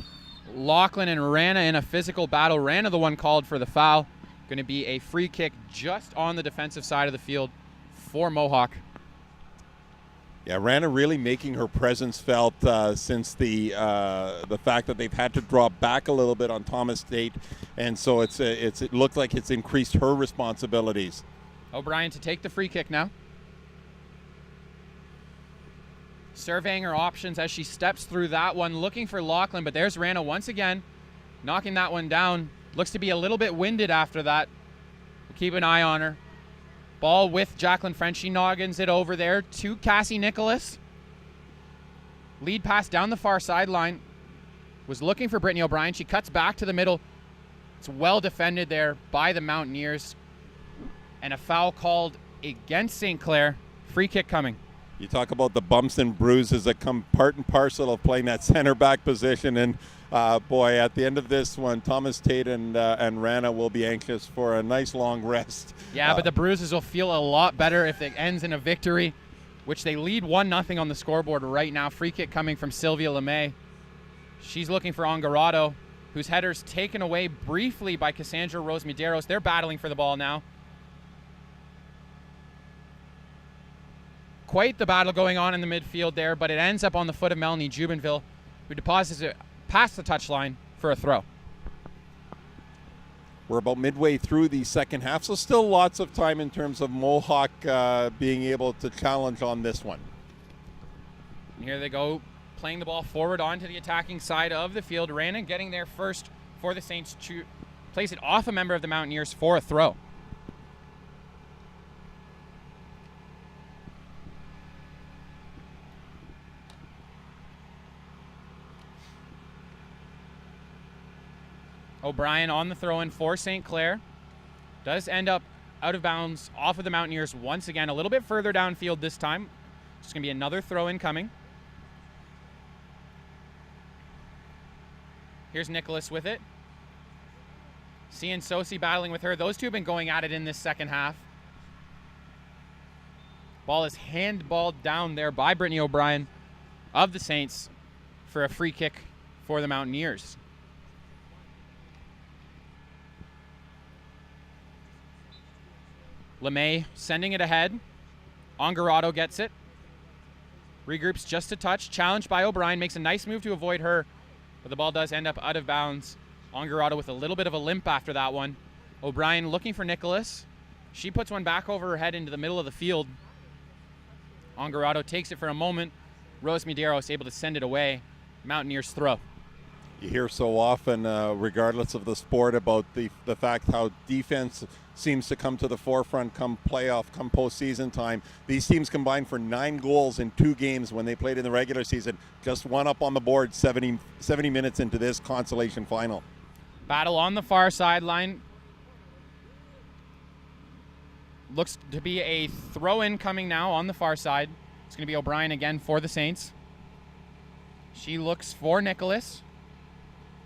Lachlan and Rana in a physical battle. Rana the one called for the foul. Going to be a free kick just on the defensive side of the field for Mohawk. Yeah, Rana really making her presence felt since the fact that they've had to drop back a little bit on Thomas-Tate, and so it looked like it's increased her responsibilities. O'Brien to take the free kick now. Surveying her options as she steps through that one, looking for Lachlan, but there's Rana once again, knocking that one down. Looks to be a little bit winded after that. We'll keep an eye on her. Ball with Jacqueline French. She noggins it over there to Cassie Nicholas. Lead pass down the far sideline. Was looking for Brittany O'Brien. She cuts back to the middle. It's well defended there by the Mountaineers. And a foul called against St. Clair. Free kick coming. You talk about the bumps and bruises that come part and parcel of playing that center back position. And boy, at the end of this one, Thomas-Tate and Rana will be anxious for a nice long rest. Yeah, but the bruises will feel a lot better if it ends in a victory, which they lead 1-0 on the scoreboard right now. Free kick coming from Sylvia LeMay. She's looking for Ongarato, whose header's taken away briefly by Cassandra Rose Medeiros. They're battling for the ball now. Quite the battle going on in the midfield there, but it ends up on the foot of Melanie Jubenville, who deposits it past the touchline for a throw. We're about midway through the second half, so still lots of time in terms of Mohawk being able to challenge on this one. And here they go, playing the ball forward onto the attacking side of the field. Rana getting there first for the Saints to place it off a member of the Mountaineers for a throw. O'Brien on the throw-in for St. Clair. Does end up out of bounds off of the Mountaineers once again, a little bit further downfield this time. It's going to be another throw-in coming. Here's Nicholas with it. Cian Sosi battling with her. Those two have been going at it in this second half. Ball is handballed down there by Brittany O'Brien of the Saints for a free kick for the Mountaineers. LeMay sending it ahead. Ongarato gets it. Regroups just a touch. Challenged by O'Brien. Makes a nice move to avoid her. But the ball does end up out of bounds. Ongarato with a little bit of a limp after that one. O'Brien looking for Nicholas. She puts one back over her head into the middle of the field. Ongarato takes it for a moment. Rose Medeiros able to send it away. Mountaineers throw. You hear so often, regardless of the sport, about the fact how defense seems to come to the forefront come playoff, come postseason time. These teams combined for 9 goals in 2 games when they played in the regular season. Just one up on the board 70 minutes into this consolation final. Battle on the far sideline. Looks to be a throw-in coming now on the far side. It's going to be O'Brien again for the Saints. She looks for Nicholas.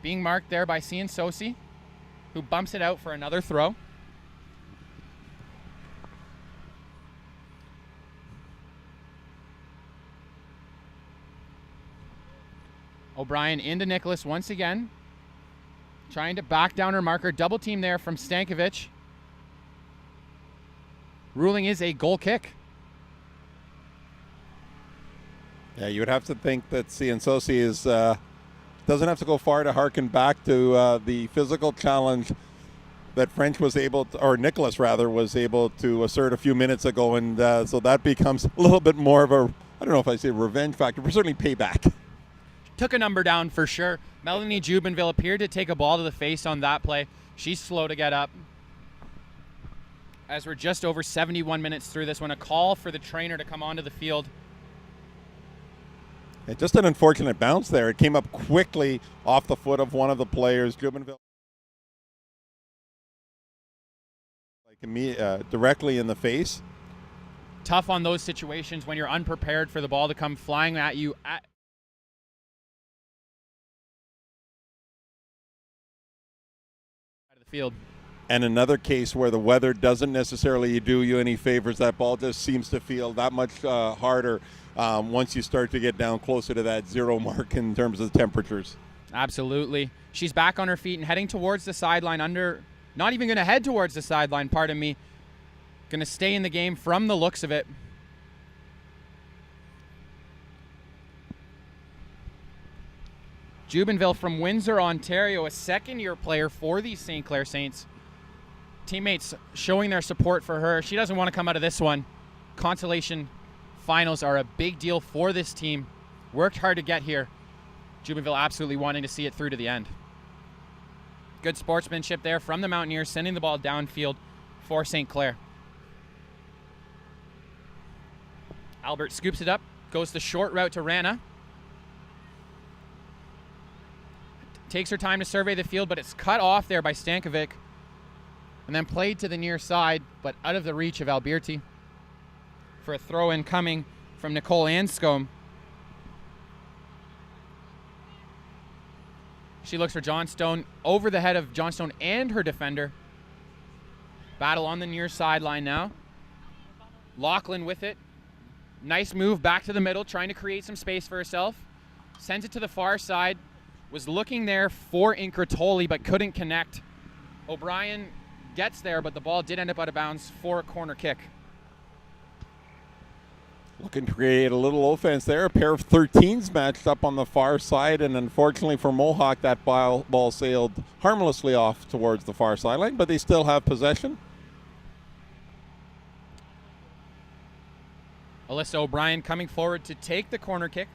Being marked there by Cian Sosi, who bumps it out for another throw. O'Brien into Nicholas once again. Trying to back down her marker. Double team there from Stankovic. Ruling is a goal kick. Yeah, you would have to think that Cian Sosi is doesn't have to go far to harken back to the physical challenge that French was able to, or Nicholas rather, was able to assert a few minutes ago, and so that becomes a little bit more of a, I don't know if I say revenge factor, but certainly payback. Took a number down for sure. Melanie Jubenville appeared to take a ball to the face on that play. She's slow to get up. As we're just over 71 minutes through this one, a call for the trainer to come onto the field. And just an unfortunate bounce there. It came up quickly off the foot of one of the players. Jubenville directly in the face. Tough on those situations when you're unprepared for the ball to come flying at you at the field. And another case where the weather doesn't necessarily do you any favors. That ball just seems to feel that much harder once you start to get down closer to that 0 mark in terms of the temperatures. Absolutely. She's back on her feet and heading towards the sideline not even going to head towards the sideline, pardon me. Going to stay in the game from the looks of it. Jubenville from Windsor, Ontario, a second-year player for the St. Clair Saints. Teammates showing their support for her. She doesn't want to come out of this one. Consolation finals are a big deal for this team. Worked hard to get here. Jubenville absolutely wanting to see it through to the end. Good sportsmanship there from the Mountaineers, sending the ball downfield for St. Clair. Albert scoops it up, goes the short route to Rana. Takes her time to survey the field, but it's cut off there by Stankovic. And then played to the near side, but out of the reach of Alberti for a throw-in coming from Nicole Anscombe. She looks for Johnstone, over the head of Johnstone and her defender. Battle on the near sideline now. Lachlan with it. Nice move back to the middle, trying to create some space for herself. Sends it to the far side. was looking there for Incratoli but couldn't connect. O'Brien gets there, but the ball did end up out of bounds for a corner kick. Looking to create a little offense there. A pair of 13s matched up on the far side, and unfortunately for Mohawk, that ball sailed harmlessly off towards the far sideline, but they still have possession. Alyssa O'Brien coming forward to take the corner kick.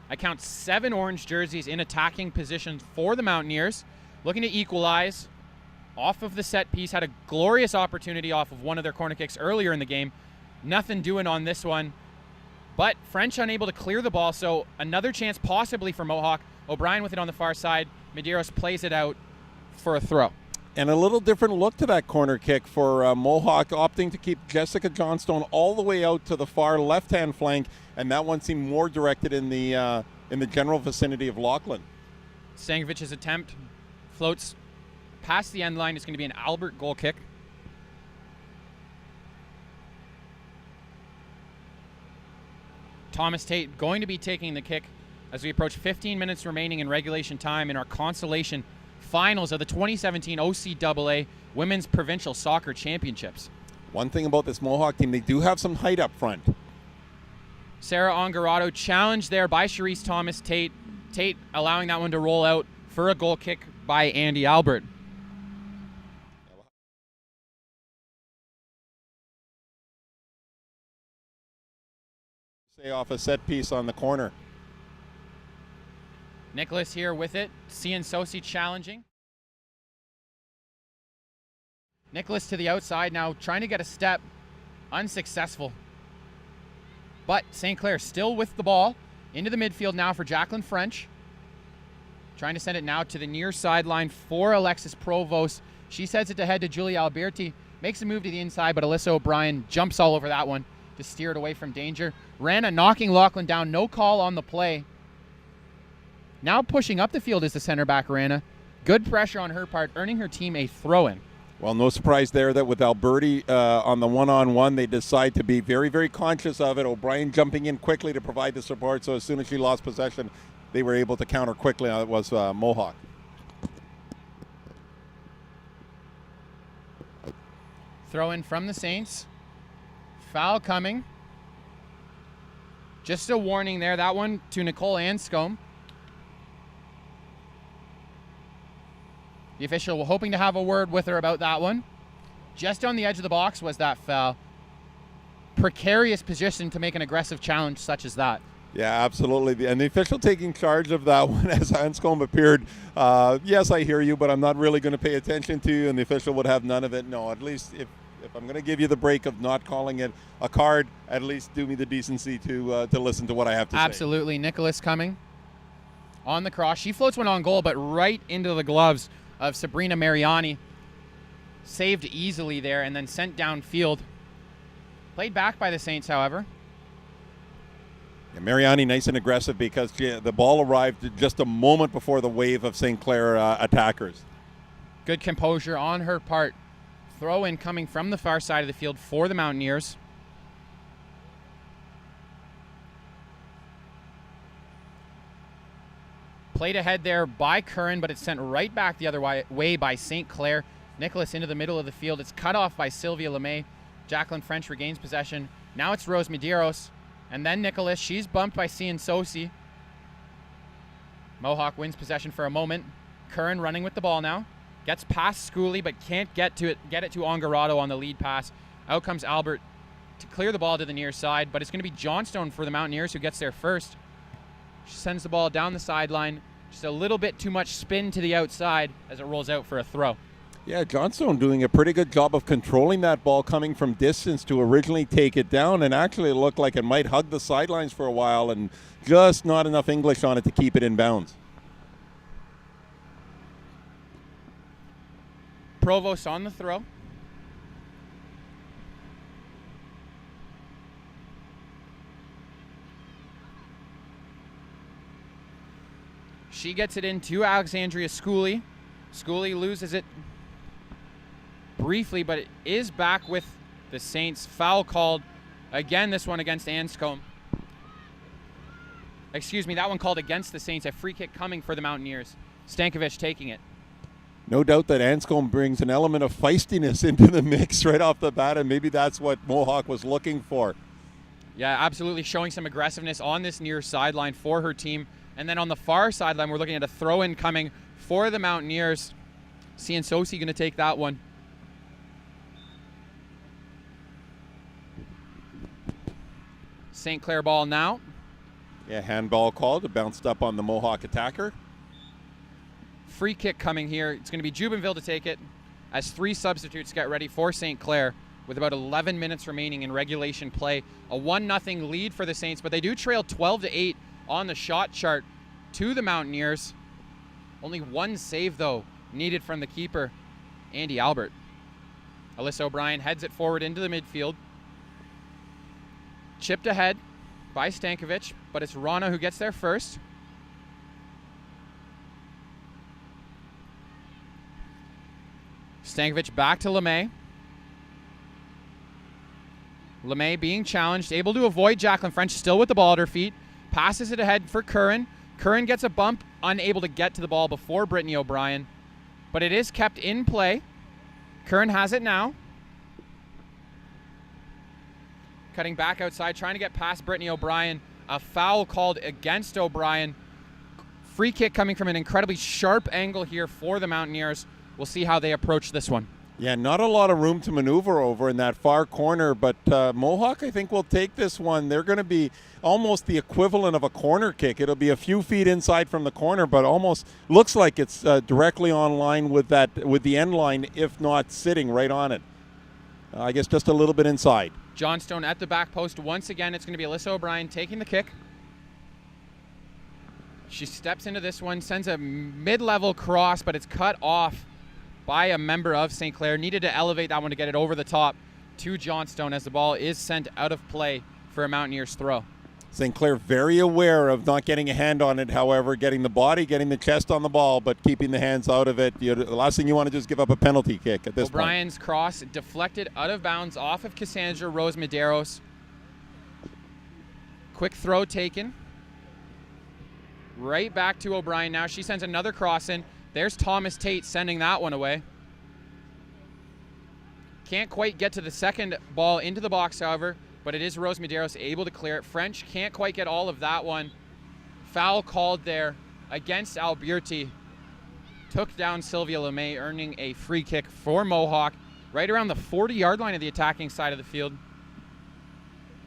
I count 7 orange jerseys in attacking positions for the Mountaineers. Looking to equalize off of the set piece. Had a glorious opportunity off of one of their corner kicks earlier in the game. Nothing doing on this one. But French unable to clear the ball, so another chance possibly for Mohawk. O'Brien with it on the far side. Medeiros plays it out for a throw. And a little different look to that corner kick for Mohawk, opting to keep Jessica Johnstone all the way out to the far left-hand flank, and that one seemed more directed in the general vicinity of Lachlan. Stankovic's attempt floats past the end line. It's going to be an Albert goal kick. Thomas Tate going to be taking the kick as we approach 15 minutes remaining in regulation time in our consolation finals of the 2017 OCAA Women's Provincial Soccer Championships. One thing about this Mohawk team, they do have some height up front. Sarah Ongarato challenged there by Charisse Thomas Tate. Tate allowing that one to roll out for a goal kick by Andy Albert. Say off a set piece on the corner. Nicholas here with it. Cian Sosi challenging. Nicholas to the outside now, trying to get a step. Unsuccessful. But St. Clair still with the ball. Into the midfield now for Jacqueline French. Trying to send it now to the near sideline for Alexis Provost. She sends it to head to Julia Alberti. Makes a move to the inside, but Alyssa O'Brien jumps all over that one to steer it away from danger. Rana knocking Lachlan down. No call on the play. Now pushing up the field is the center back, Rana. Good pressure on her part, earning her team a throw-in. Well, no surprise there that with Alberti on the one-on-one, they decide to be very, very conscious of it. O'Brien jumping in quickly to provide the support, so as soon as she lost possession, they were able to counter quickly. It was Mohawk. Throw-in from the Saints. Foul coming. Just a warning there. That one to Nicole Anscombe. The official hoping to have a word with her about that one. Just on the edge of the box was that foul. Precarious position to make an aggressive challenge such as that. Yeah, absolutely. And the official taking charge of that one as Anscombe appeared. Yes, I hear you, but I'm not really going to pay attention to you. And the official would have none of it. No, at least if I'm going to give you the break of not calling it a card, at least do me the decency to listen to what I have to say. Absolutely. Nicholas coming on the cross. She floats one on goal, but right into the gloves of Sabrina Mariani. Saved easily there and then sent downfield. Played back by the Saints, however. Yeah, Mariani nice and aggressive because the ball arrived just a moment before the wave of St. Clair attackers. Good composure on her part. Throw in coming from the far side of the field for the Mountaineers. Played ahead there by Curran, but it's sent right back the other way by St. Clair. Nicholas into the middle of the field. It's cut off by Sylvia LeMay. Jacqueline French regains possession. Now it's Rose Medeiros. And then Nicholas. She's bumped by Cian Sosi. Mohawk wins possession for a moment. Curran running with the ball now. Gets past Schooley, but can't get it to Ongarato on the lead pass. Out comes Albert to clear the ball to the near side, but it's going to be Johnstone for the Mountaineers who gets there first. She sends the ball down the sideline. Just a little bit too much spin to the outside as it rolls out for a throw. Yeah, Johnstone doing a pretty good job of controlling that ball coming from distance to originally take it down, and actually it looked like it might hug the sidelines for a while and just not enough English on it to keep it in bounds. Provost on the throw. She gets it into Alexandria Schooley. Schooley loses it briefly, but it is back with the Saints. Foul called. Again, this one against Anscombe. Excuse me, that one called against the Saints. A free kick coming for the Mountaineers. Stankovic taking it. No doubt that Anscombe brings an element of feistiness into the mix right off the bat, and maybe that's what Mohawk was looking for. Yeah, absolutely showing some aggressiveness on this near sideline for her team. And then on the far sideline, we're looking at a throw-in coming for the Mountaineers. Ciansosi going to take that one. St. Clair ball now. Yeah, handball called. It bounced up on the Mohawk attacker. Free kick coming here. It's going to be Jubenville to take it as 3 substitutes get ready for St. Clair with about 11 minutes remaining in regulation play. A 1-0 lead for the Saints, but they do trail 12-8 on the shot chart to the Mountaineers. Only 1 save, though, needed from the keeper, Andy Albert. Alyssa O'Brien heads it forward into the midfield. Chipped ahead by Stankovic, but it's Rana who gets there first. Stankovic back to LeMay. LeMay being challenged, able to avoid Jacqueline French, still with the ball at her feet. Passes it ahead for Curran. Curran gets a bump, unable to get to the ball before Brittany O'Brien. But it is kept in play. Curran has it now. Cutting back outside, trying to get past Brittany O'Brien. A foul called against O'Brien. Free kick coming from an incredibly sharp angle here for the Mountaineers. We'll see how they approach this one. Yeah, not a lot of room to maneuver over in that far corner, but Mohawk, I think, will take this one. They're going to be almost the equivalent of a corner kick. It'll be a few feet inside from the corner, but almost looks like it's directly on line with the end line, if not sitting right on it. I guess just a little bit inside. Johnstone at the back post. Once again, it's going to be Alyssa O'Brien taking the kick. She steps into this one, sends a mid-level cross, but it's cut off by a member of St. Clair. Needed to elevate that one to get it over the top to Johnstone as the ball is sent out of play for a Mountaineers throw. St. Clair very aware of not getting a hand on it, however, getting the body, getting the chest on the ball, but keeping the hands out of it. The last thing you want to do is give up a penalty kick at this point. O'Brien's cross deflected out of bounds off of Cassandra Rose Medeiros. Quick throw taken. Right back to O'Brien now. She sends another cross in. There's Thomas Tate sending that one away. Can't quite get to the second ball into the box, however, but it is Rose Medeiros able to clear it. French can't quite get all of that one. Foul called there against Alberti. Took down Sylvia LeMay, earning a free kick for Mohawk right around the 40-yard line of the attacking side of the field.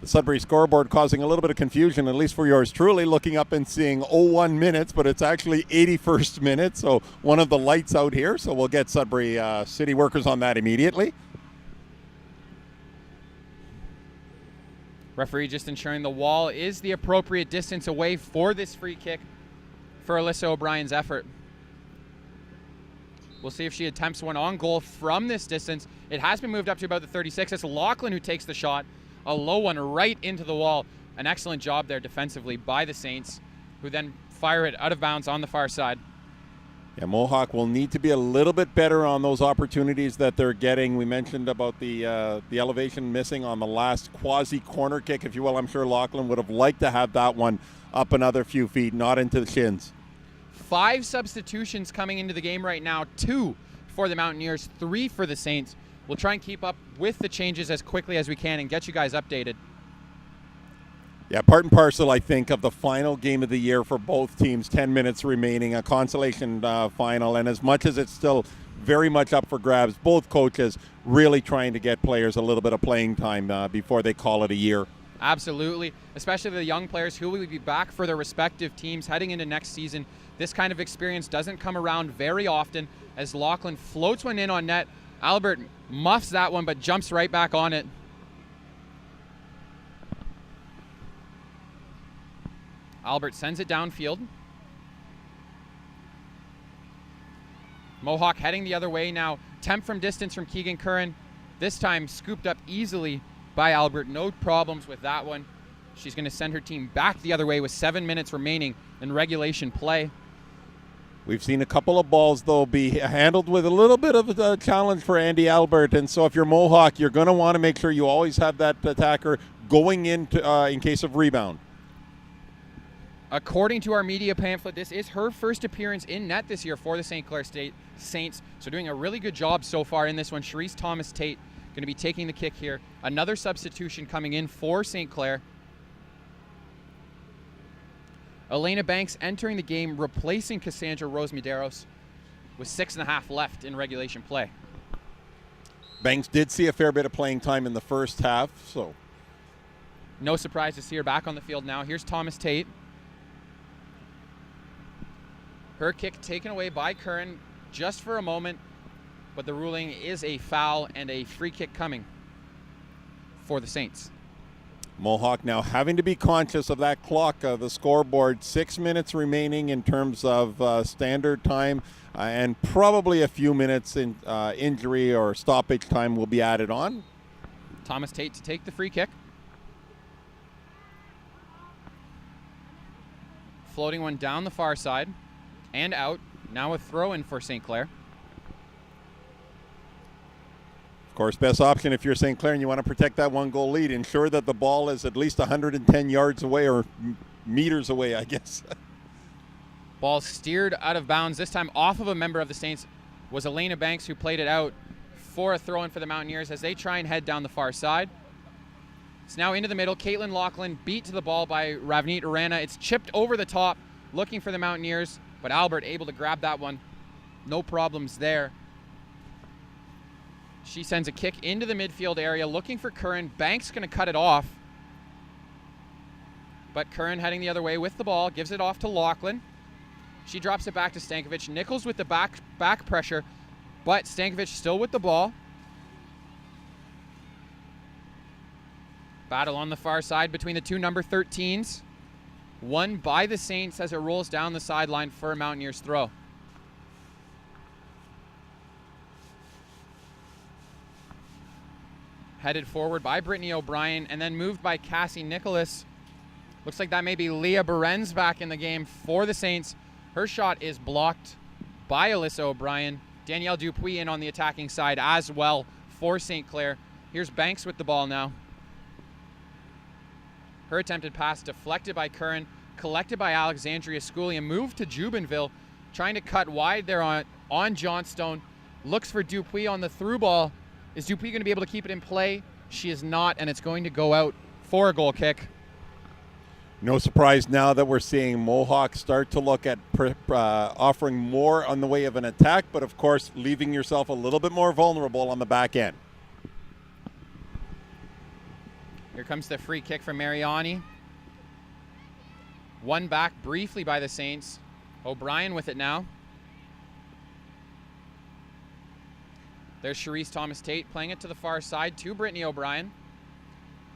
The Sudbury scoreboard causing a little bit of confusion, at least for yours truly, looking up and seeing 01 minutes, but it's actually 81st minute, so one of the lights out here, so we'll get Sudbury city workers on that immediately. Referee just ensuring the wall is the appropriate distance away for this free kick for Alyssa O'Brien's effort. We'll see if she attempts one on goal from this distance. It has been moved up to about the 36. It's Lachlan who takes the shot. A low one right into the wall. An excellent job there defensively by the Saints, who then fire it out of bounds on the far side. Yeah, Mohawk will need to be a little bit better on those opportunities that they're getting. We mentioned about the elevation missing on the last quasi-corner kick, if you will. I'm sure Lachlan would have liked to have that one up another few feet, not into the shins. 5 substitutions coming into the game right now. 2 for the Mountaineers, 3 for the Saints. We'll try and keep up with the changes as quickly as we can and get you guys updated. Yeah, part and parcel, I think, of the final game of the year for both teams. 10 minutes remaining, a consolation final. And as much as it's still very much up for grabs, both coaches really trying to get players a little bit of playing time before they call it a year. Absolutely, especially the young players who will be back for their respective teams heading into next season. This kind of experience doesn't come around very often as Lachlan floats one in on net. Albert muffs that one but jumps right back on it. Albert sends it downfield. Mohawk heading the other way now. Attempt from distance from Keegan Curran. This time scooped up easily by Albert. No problems with that one. She's going to send her team back the other way with 7 minutes remaining in regulation play. We've seen a couple of balls, though, be handled with a little bit of a challenge for Andy Albert. And so if you're Mohawk, you're going to want to make sure you always have that attacker going in case of rebound. According to our media pamphlet, this is her first appearance in net this year for the St. Clair State Saints. So doing a really good job so far in this one. Cherise Thomas-Tate going to be taking the kick here. Another substitution coming in for St. Clair. Elena Banks entering the game, replacing Cassandra Rose-Medeiros with 6.5 left in regulation play. Banks did see a fair bit of playing time in the first half, so no surprise to see her back on the field now. Here's Thomas-Tate. Her kick taken away by Curran just for a moment, but the ruling is a foul and a free kick coming for the Saints. Mohawk now having to be conscious of that clock, the scoreboard. 6 minutes remaining in terms of standard time, and probably a few minutes in injury or stoppage time will be added on. Thomas-Tate to take the free kick. Floating one down the far side and out. Now a throw in for St. Clair. Of course, best option if you're St. Clair and you want to protect that 1-goal lead, ensure that the ball is at least 110 yards away, or meters away, I guess. Ball steered out of bounds, this time off of a member of the Saints. Was Elena Banks who played it out for a throw-in for the Mountaineers as they try and head down the far side. It's now into the middle. Caitlin Laughlin beat to the ball by Ravneet Urana. It's chipped over the top, looking for the Mountaineers, but Albert able to grab that one. No problems there. She sends a kick into the midfield area, looking for Curran. Banks going to cut it off. But Curran heading the other way with the ball, gives it off to Laughlin. She drops it back to Stankovic. Nichols with the back pressure, but Stankovic still with the ball. Battle on the far side between the two number 13s. Won by the Saints as it rolls down the sideline for a Mountaineers throw. Headed forward by Brittany O'Brien and then moved by Cassie Nicholas. Looks like that may be Leah Berenz back in the game for the Saints. Her shot is blocked by Alyssa O'Brien. Danielle Dupuis in on the attacking side as well for St. Clair. Here's Banks with the ball now. Her attempted pass deflected by Curran, collected by Alexandria Schooley, and moved to Jubenville, trying to cut wide there on Johnstone. Looks for Dupuis on the through ball. Is Dupuis going to be able to keep it in play? She is not, and it's going to go out for a goal kick. No surprise now that we're seeing Mohawk start to look at offering more on the way of an attack, but of course leaving yourself a little bit more vulnerable on the back end. Here comes the free kick from Mariani. Won back briefly by the Saints. O'Brien with it now. There's Cherise Thomas-Tate playing it to the far side to Brittany O'Brien.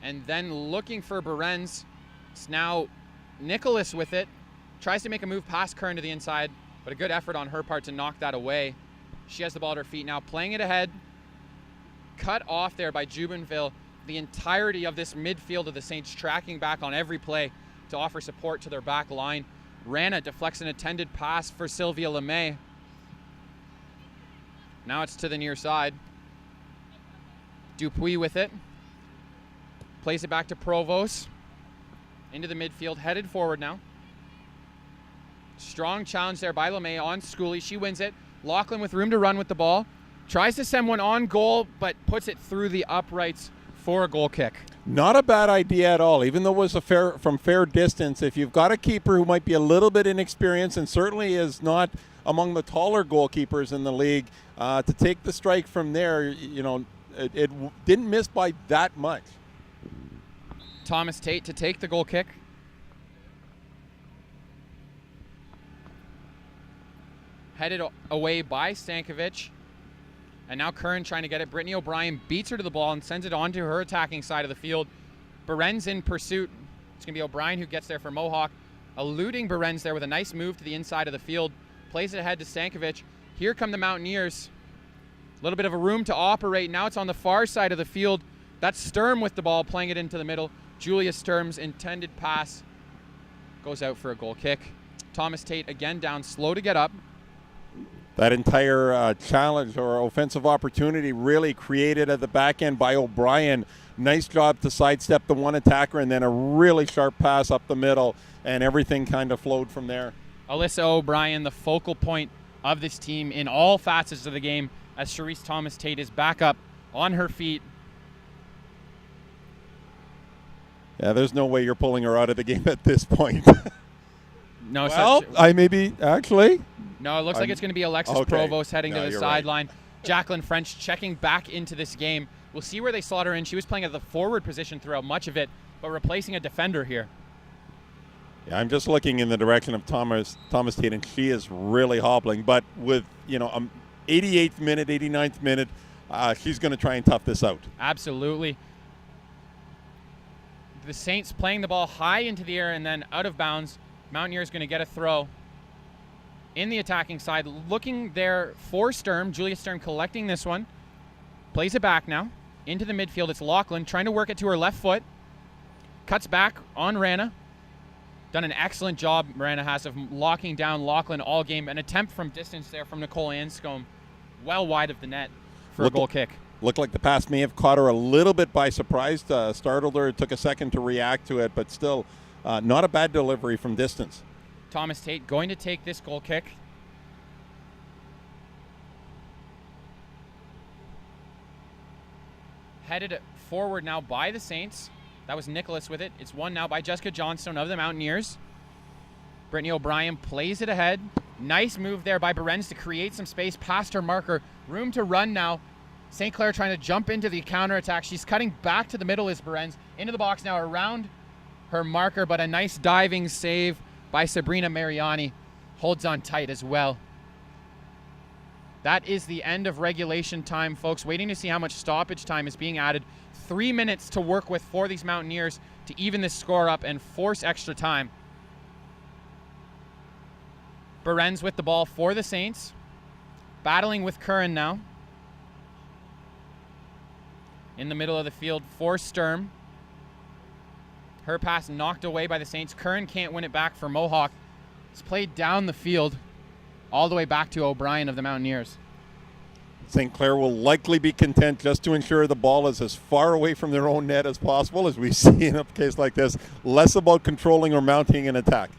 And then looking for Berenz. It's now Nicholas with it. Tries to make a move past Curran to the inside, but a good effort on her part to knock that away. She has the ball at her feet now, playing it ahead. Cut off there by Jubenville. The entirety of this midfield of the Saints tracking back on every play to offer support to their back line. Rana deflects an intended pass for Sylvia LeMay. Now it's to the near side. Dupuis with it. Plays it back to Provost. Into the midfield, headed forward now. Strong challenge there by LeMay on Schooley. She wins it. Laughlin with room to run with the ball. Tries to send one on goal, but puts it through the uprights for a goal kick. Not a bad idea at all, even though it was from fair distance. If you've got a keeper who might be a little bit inexperienced and certainly is not among the taller goalkeepers in the league, to take the strike from there, it didn't miss by that much. Thomas-Tate to take the goal kick. Headed away by Stankovic. And now Curran trying to get it. Brittany O'Brien beats her to the ball and sends it on to her attacking side of the field. Berenz in pursuit. It's going to be O'Brien who gets there for Mohawk. Eluding Berenz there with a nice move to the inside of the field. Plays it ahead to Stankovic. Here come the Mountaineers. A little bit of a room to operate. Now it's on the far side of the field. That's Sturm with the ball, playing it into the middle. Julia Sturm's intended pass goes out for a goal kick. Thomas-Tate again down, slow to get up. That entire challenge or offensive opportunity really created at the back end by O'Brien. nice job to sidestep the one attacker, and then a really sharp pass up the middle, and everything kind of flowed from there. Alyssa O'Brien, the focal point of this team in all facets of the game, as Charisse Thomas-Tate is back up on her feet. Yeah, there's no way you're pulling her out of the game at this point. No, well, I maybe actually. No, it looks like it's going to be Alexis Provost heading to the sideline. Right. Jacqueline French checking back into this game. We'll see where they slot her in. She was playing at the forward position throughout much of it, but replacing a defender here. Yeah, I'm just looking in the direction of Thomas-Tate, and she is really hobbling. But with 88th minute, 89th minute, she's going to try and tough this out. Absolutely. The Saints playing the ball high into the air and then out of bounds. Mountaineers going to get a throw in the attacking side. Looking there for Sturm. Julia Sturm collecting this one. Plays it back now into the midfield. It's Lachlan trying to work it to her left foot. Cuts back on Rana. Done an excellent job, Miranda has, of locking down Lachlan all game. An attempt from distance there from Nicole Anscombe. Well wide of the net for a goal kick. Looked like the pass may have caught her a little bit by surprise. Startled her. It took a second to react to it, but still not a bad delivery from distance. Thomas-Tate going to take this goal kick. Headed forward now by the Saints. That was Nicholas with it. It's won now by Jessica Johnstone of the Mountaineers. Brittany O'Brien plays it ahead. Nice move there by Berens to create some space past her marker. Room to run now. St. Clair trying to jump into the counterattack. She's cutting back to the middle is Berens. Into the box now around her marker, but a nice diving save by Sabrina Mariani. Holds on tight as well. That is the end of regulation time, folks. Waiting to see how much stoppage time is being added. 3 minutes to work with for these Mountaineers to even this score up and force extra time. Berens with the ball for the Saints. Battling with Curran now. In the middle of the field for Sturm. Her pass knocked away by the Saints. Curran can't win it back for Mohawk. It's played down the field all the way back to O'Brien of the Mountaineers. St. Clair will likely be content just to ensure the ball is as far away from their own net as possible, as we see in a case like this. Less about controlling or mounting an attack.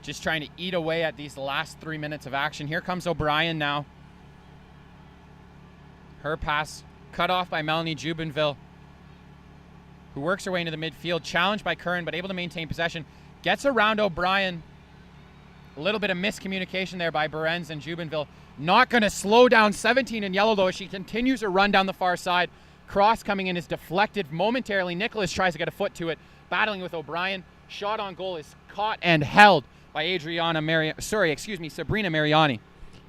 Just trying to eat away at these last 3 minutes of action. Here comes O'Brien now. Her pass cut off by Melanie Jubenville, who works her way into the midfield, challenged by Curran, but able to maintain possession. Gets around O'Brien. A little bit of miscommunication there by Berens and Jubenville. Not going to slow down 17 in yellow, though, as she continues her run down the far side. Cross coming in is deflected momentarily. Nicholas tries to get a foot to it, battling with O'Brien. Shot on goal is caught and held by Sabrina Mariani.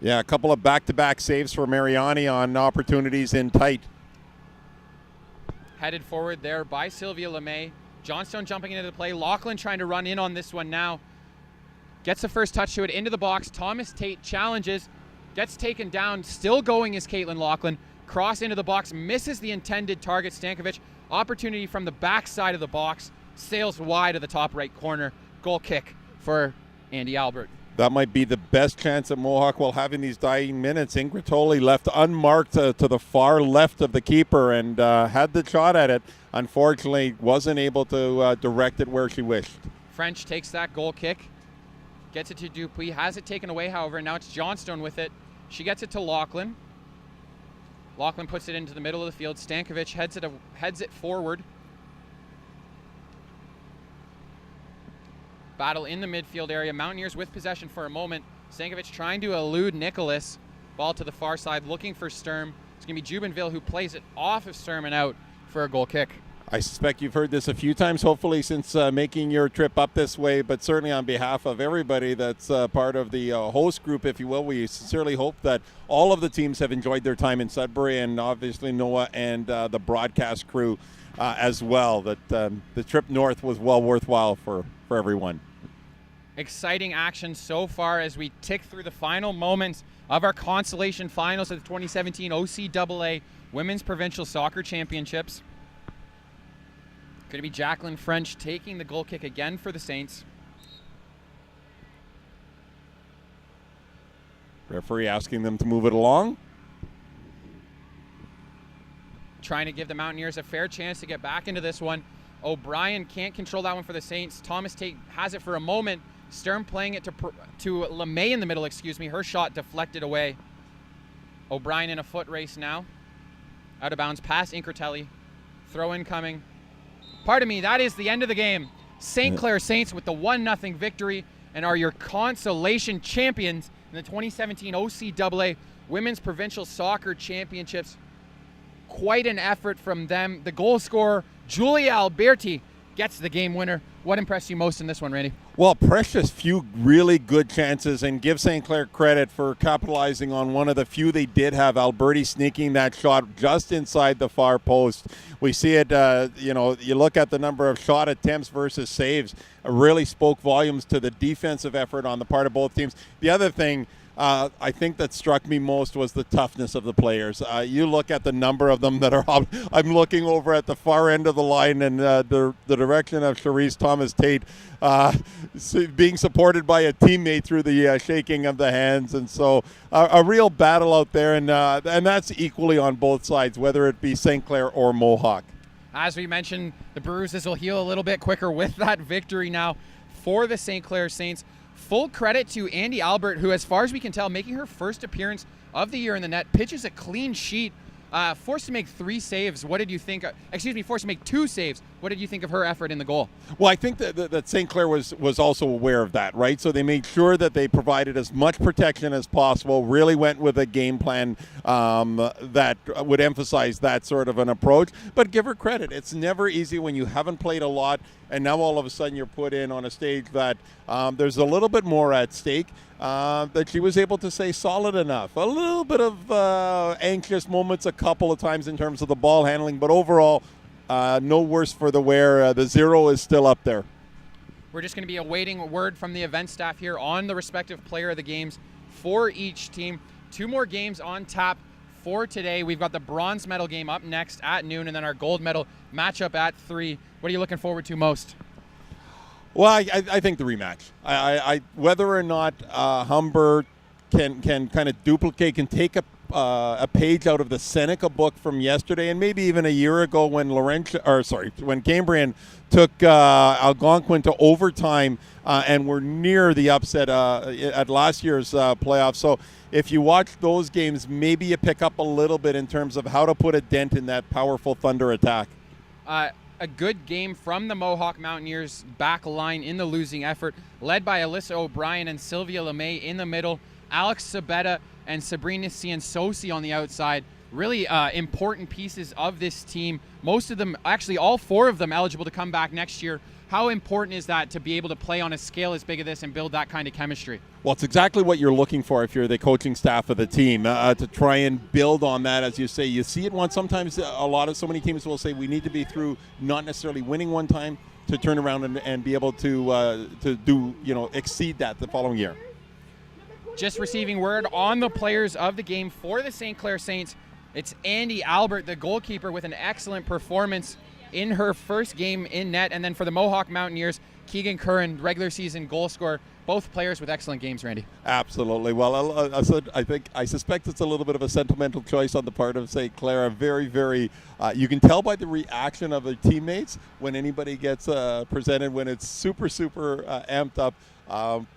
Yeah, a couple of back-to-back saves for Mariani on opportunities in tight. Headed forward there by Sylvia LeMay. Johnstone jumping into the play. Lachlan trying to run in on this one now. Gets the first touch to it into the box. Thomas-Tate challenges. Gets taken down. Still going is Caitlin Lachlan. Cross into the box. Misses the intended target, Stankovic. Opportunity from the back side of the box. Sails wide of the top right corner. Goal kick for Andy Albert. That might be the best chance that Mohawk will have in these dying minutes. Ingrid Tolley left unmarked to the far left of the keeper and had the shot at it. Unfortunately, wasn't able to direct it where she wished. French takes that goal kick. Gets it to Dupuis. Has it taken away, however. Now it's Johnstone with it. She gets it to Lachlan. Lachlan puts it into the middle of the field. Stankovic heads it forward. Battle in the midfield area. Mountaineers with possession for a moment. Stankovic trying to elude Nicholas. Ball to the far side, looking for Sturm. It's going to be Jubenville who plays it off of Sturm and out for a goal kick. I suspect you've heard this a few times, hopefully, since making your trip up this way, but certainly on behalf of everybody that's part of the host group, if you will, we sincerely hope that all of the teams have enjoyed their time in Sudbury, and obviously Noah and the broadcast crew as well, that the trip north was well worthwhile for everyone. Exciting action so far as we tick through the final moments of our consolation finals of the 2017 OCAA Women's Provincial Soccer Championships. Going to be Jacqueline French taking the goal kick again for the Saints. Referee asking them to move it along. trying to give the Mountaineers a fair chance to get back into this one. O'Brien can't control that one for the Saints. Thomas Tate has it for a moment. Stern playing it to LeMay in the middle, Her shot deflected away. O'Brien in a foot race now. Out of bounds, past Inkertelli. Throw in coming. Pardon me, that is the end of the game. St. Clair Saints with the 1-0 victory and are your consolation champions in the 2017 OCAA Women's Provincial Soccer Championships. Quite an effort from them. The goal scorer, Julia Alberti, gets the game winner. What impressed you most in this one, Randy? Well, precious few really good chances, and give St. Clair credit for capitalizing on one of the few they did have. Alberti sneaking that shot just inside the far post. We see it, you look at the number of shot attempts versus saves. It really spoke volumes to the defensive effort on the part of both teams. The other thing I think that struck me most was the toughness of the players. You look at the number of them that are up. I'm looking over at the far end of the line and the direction of Charisse Thomas Tate being supported by a teammate through the shaking of the hands. And so a real battle out there, and that's equally on both sides, whether it be St. Clair or Mohawk. As we mentioned, the bruises will heal a little bit quicker with that victory now for the St. Clair Saints. Full credit to Andy Albert, who, as far as we can tell, making her first appearance of the year in the net, pitches a clean sheet, forced to make 3 saves. What did you think? Forced to make 2 saves. What did you think of her effort in the goal? Well, I think that St. Clair was also aware of that, right? So they made sure that they provided as much protection as possible, really went with a game plan that would emphasize that sort of an approach. But give her credit. It's never easy when you haven't played a lot, and now all of a sudden you're put in on a stage that there's a little bit more at stake. That she was able to say solid enough. A little bit of anxious moments a couple of times in terms of the ball handling, but overall, no worse for the wear. The 0 is still up there. We're just going to be awaiting word from the event staff here on the respective player of the games for each team. 2 more games on tap for today. We've got the bronze medal game up next at noon, and then our gold medal matchup at 3. What are you looking forward to most? Well, I think the rematch. I whether or not Humber can kind of duplicate, can take a page out of the Seneca book from yesterday, and maybe even a year ago when when Cambrian took Algonquin to overtime and were near the upset at last year's playoffs. So if you watch those games, maybe you pick up a little bit in terms of how to put a dent in that powerful Thunder attack. A good game from the Mohawk Mountaineers back line in the losing effort, led by Alyssa O'Brien and Sylvia LeMay in the middle, Alex Sabetta and Sabrina Ciansosi on the outside. Really important pieces of this team. Most of them, actually all 4 of them, eligible to come back next year. How important is that to be able to play on a scale as big as this and build that kind of chemistry? Well, it's exactly what you're looking for if you're the coaching staff of the team, to try and build on that. As you say, you see it once. Sometimes so many teams will say we need to be through not necessarily winning one time to turn around and be able to do, exceed that the following year. Just receiving word on the players of the game for the St. Clair Saints. It's Andy Albert, the goalkeeper, with an excellent performance in her first game in net. And then for the Mohawk Mountaineers, Keegan Curran, regular season goal scorer. Both players with excellent games, Randy. Absolutely. Well, I suspect it's a little bit of a sentimental choice on the part of St. Clair. A very, very, you can tell by the reaction of their teammates when anybody gets presented, when it's super, super amped up.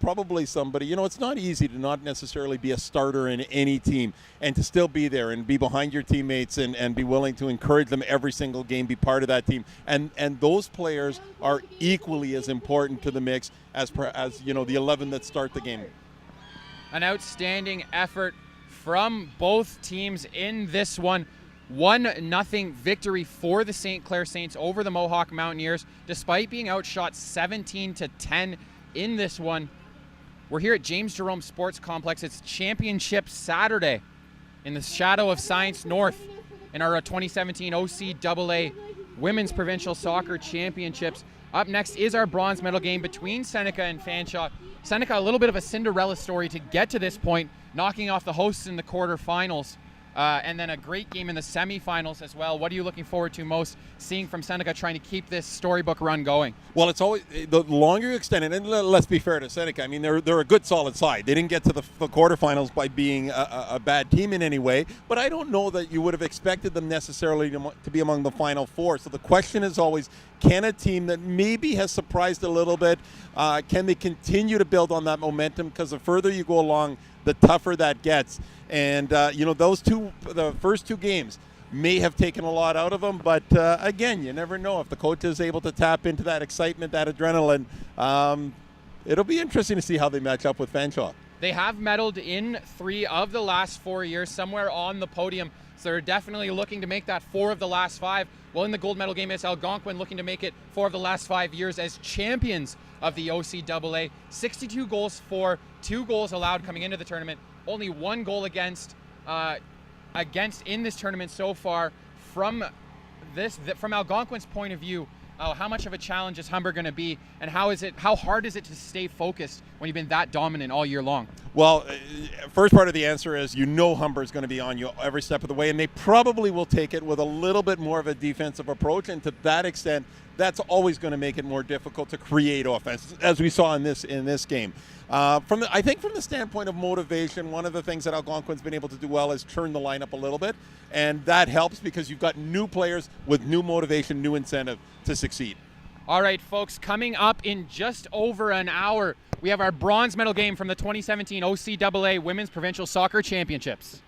Probably somebody, it's not easy to not necessarily be a starter in any team and to still be there and be behind your teammates and be willing to encourage them every single game, be part of that team. And those players are equally as important to the mix as the 11 that start the game. An outstanding effort from both teams in this one. 1-0 victory for the St. Clair Saints over the Mohawk Mountaineers, despite being outshot 17-10 in this one. We're here at James Jerome Sports Complex. It's Championship Saturday in the shadow of Science North in our 2017 OCAA Women's Provincial Soccer Championships. Up next is our bronze medal game between Seneca and Fanshawe. Seneca, a little bit of a Cinderella story to get to this point, knocking off the hosts in the quarterfinals. and then a great game in the semifinals as well. What are you looking forward to most seeing from Seneca trying to keep this storybook run going? Well, it's always the longer you extend it, and let's be fair to Seneca. I mean, they're a good solid side. They didn't get to the quarterfinals by being a bad team in any way, but I don't know that you would have expected them necessarily to be among the final four. So the question is always, can a team that maybe has surprised a little bit, can they continue to build on that momentum? Because the further you go along, the tougher that gets. And, the first two games may have taken a lot out of them. But, again, you never know. If the coach is able to tap into that excitement, that adrenaline, it'll be interesting to see how they match up with Fanshawe. They have medaled in 3 of the last 4 years, somewhere on the podium. So they're definitely looking to make that 4 of the last 5. Well, in the gold medal game, it's Algonquin looking to make it 4 of the last 5 years as champions of the OCAA. 62 goals for, 2 goals allowed coming into the tournament. Only 1 goal against in this tournament so far. From Algonquin's point of view, how much of a challenge is Humber going to be, and how hard is it to stay focused when you've been that dominant all year long? Well, first part of the answer is Humber is going to be on you every step of the way, and they probably will take it with a little bit more of a defensive approach, and to that extent, that's always going to make it more difficult to create offense, as we saw in this game. I think from the standpoint of motivation, one of the things that Algonquin's been able to do well is turn the lineup a little bit, and that helps because you've got new players with new motivation, new incentive to succeed. All right, folks, coming up in just over an hour, we have our bronze medal game from the 2017 OCAA Women's Provincial Soccer Championships.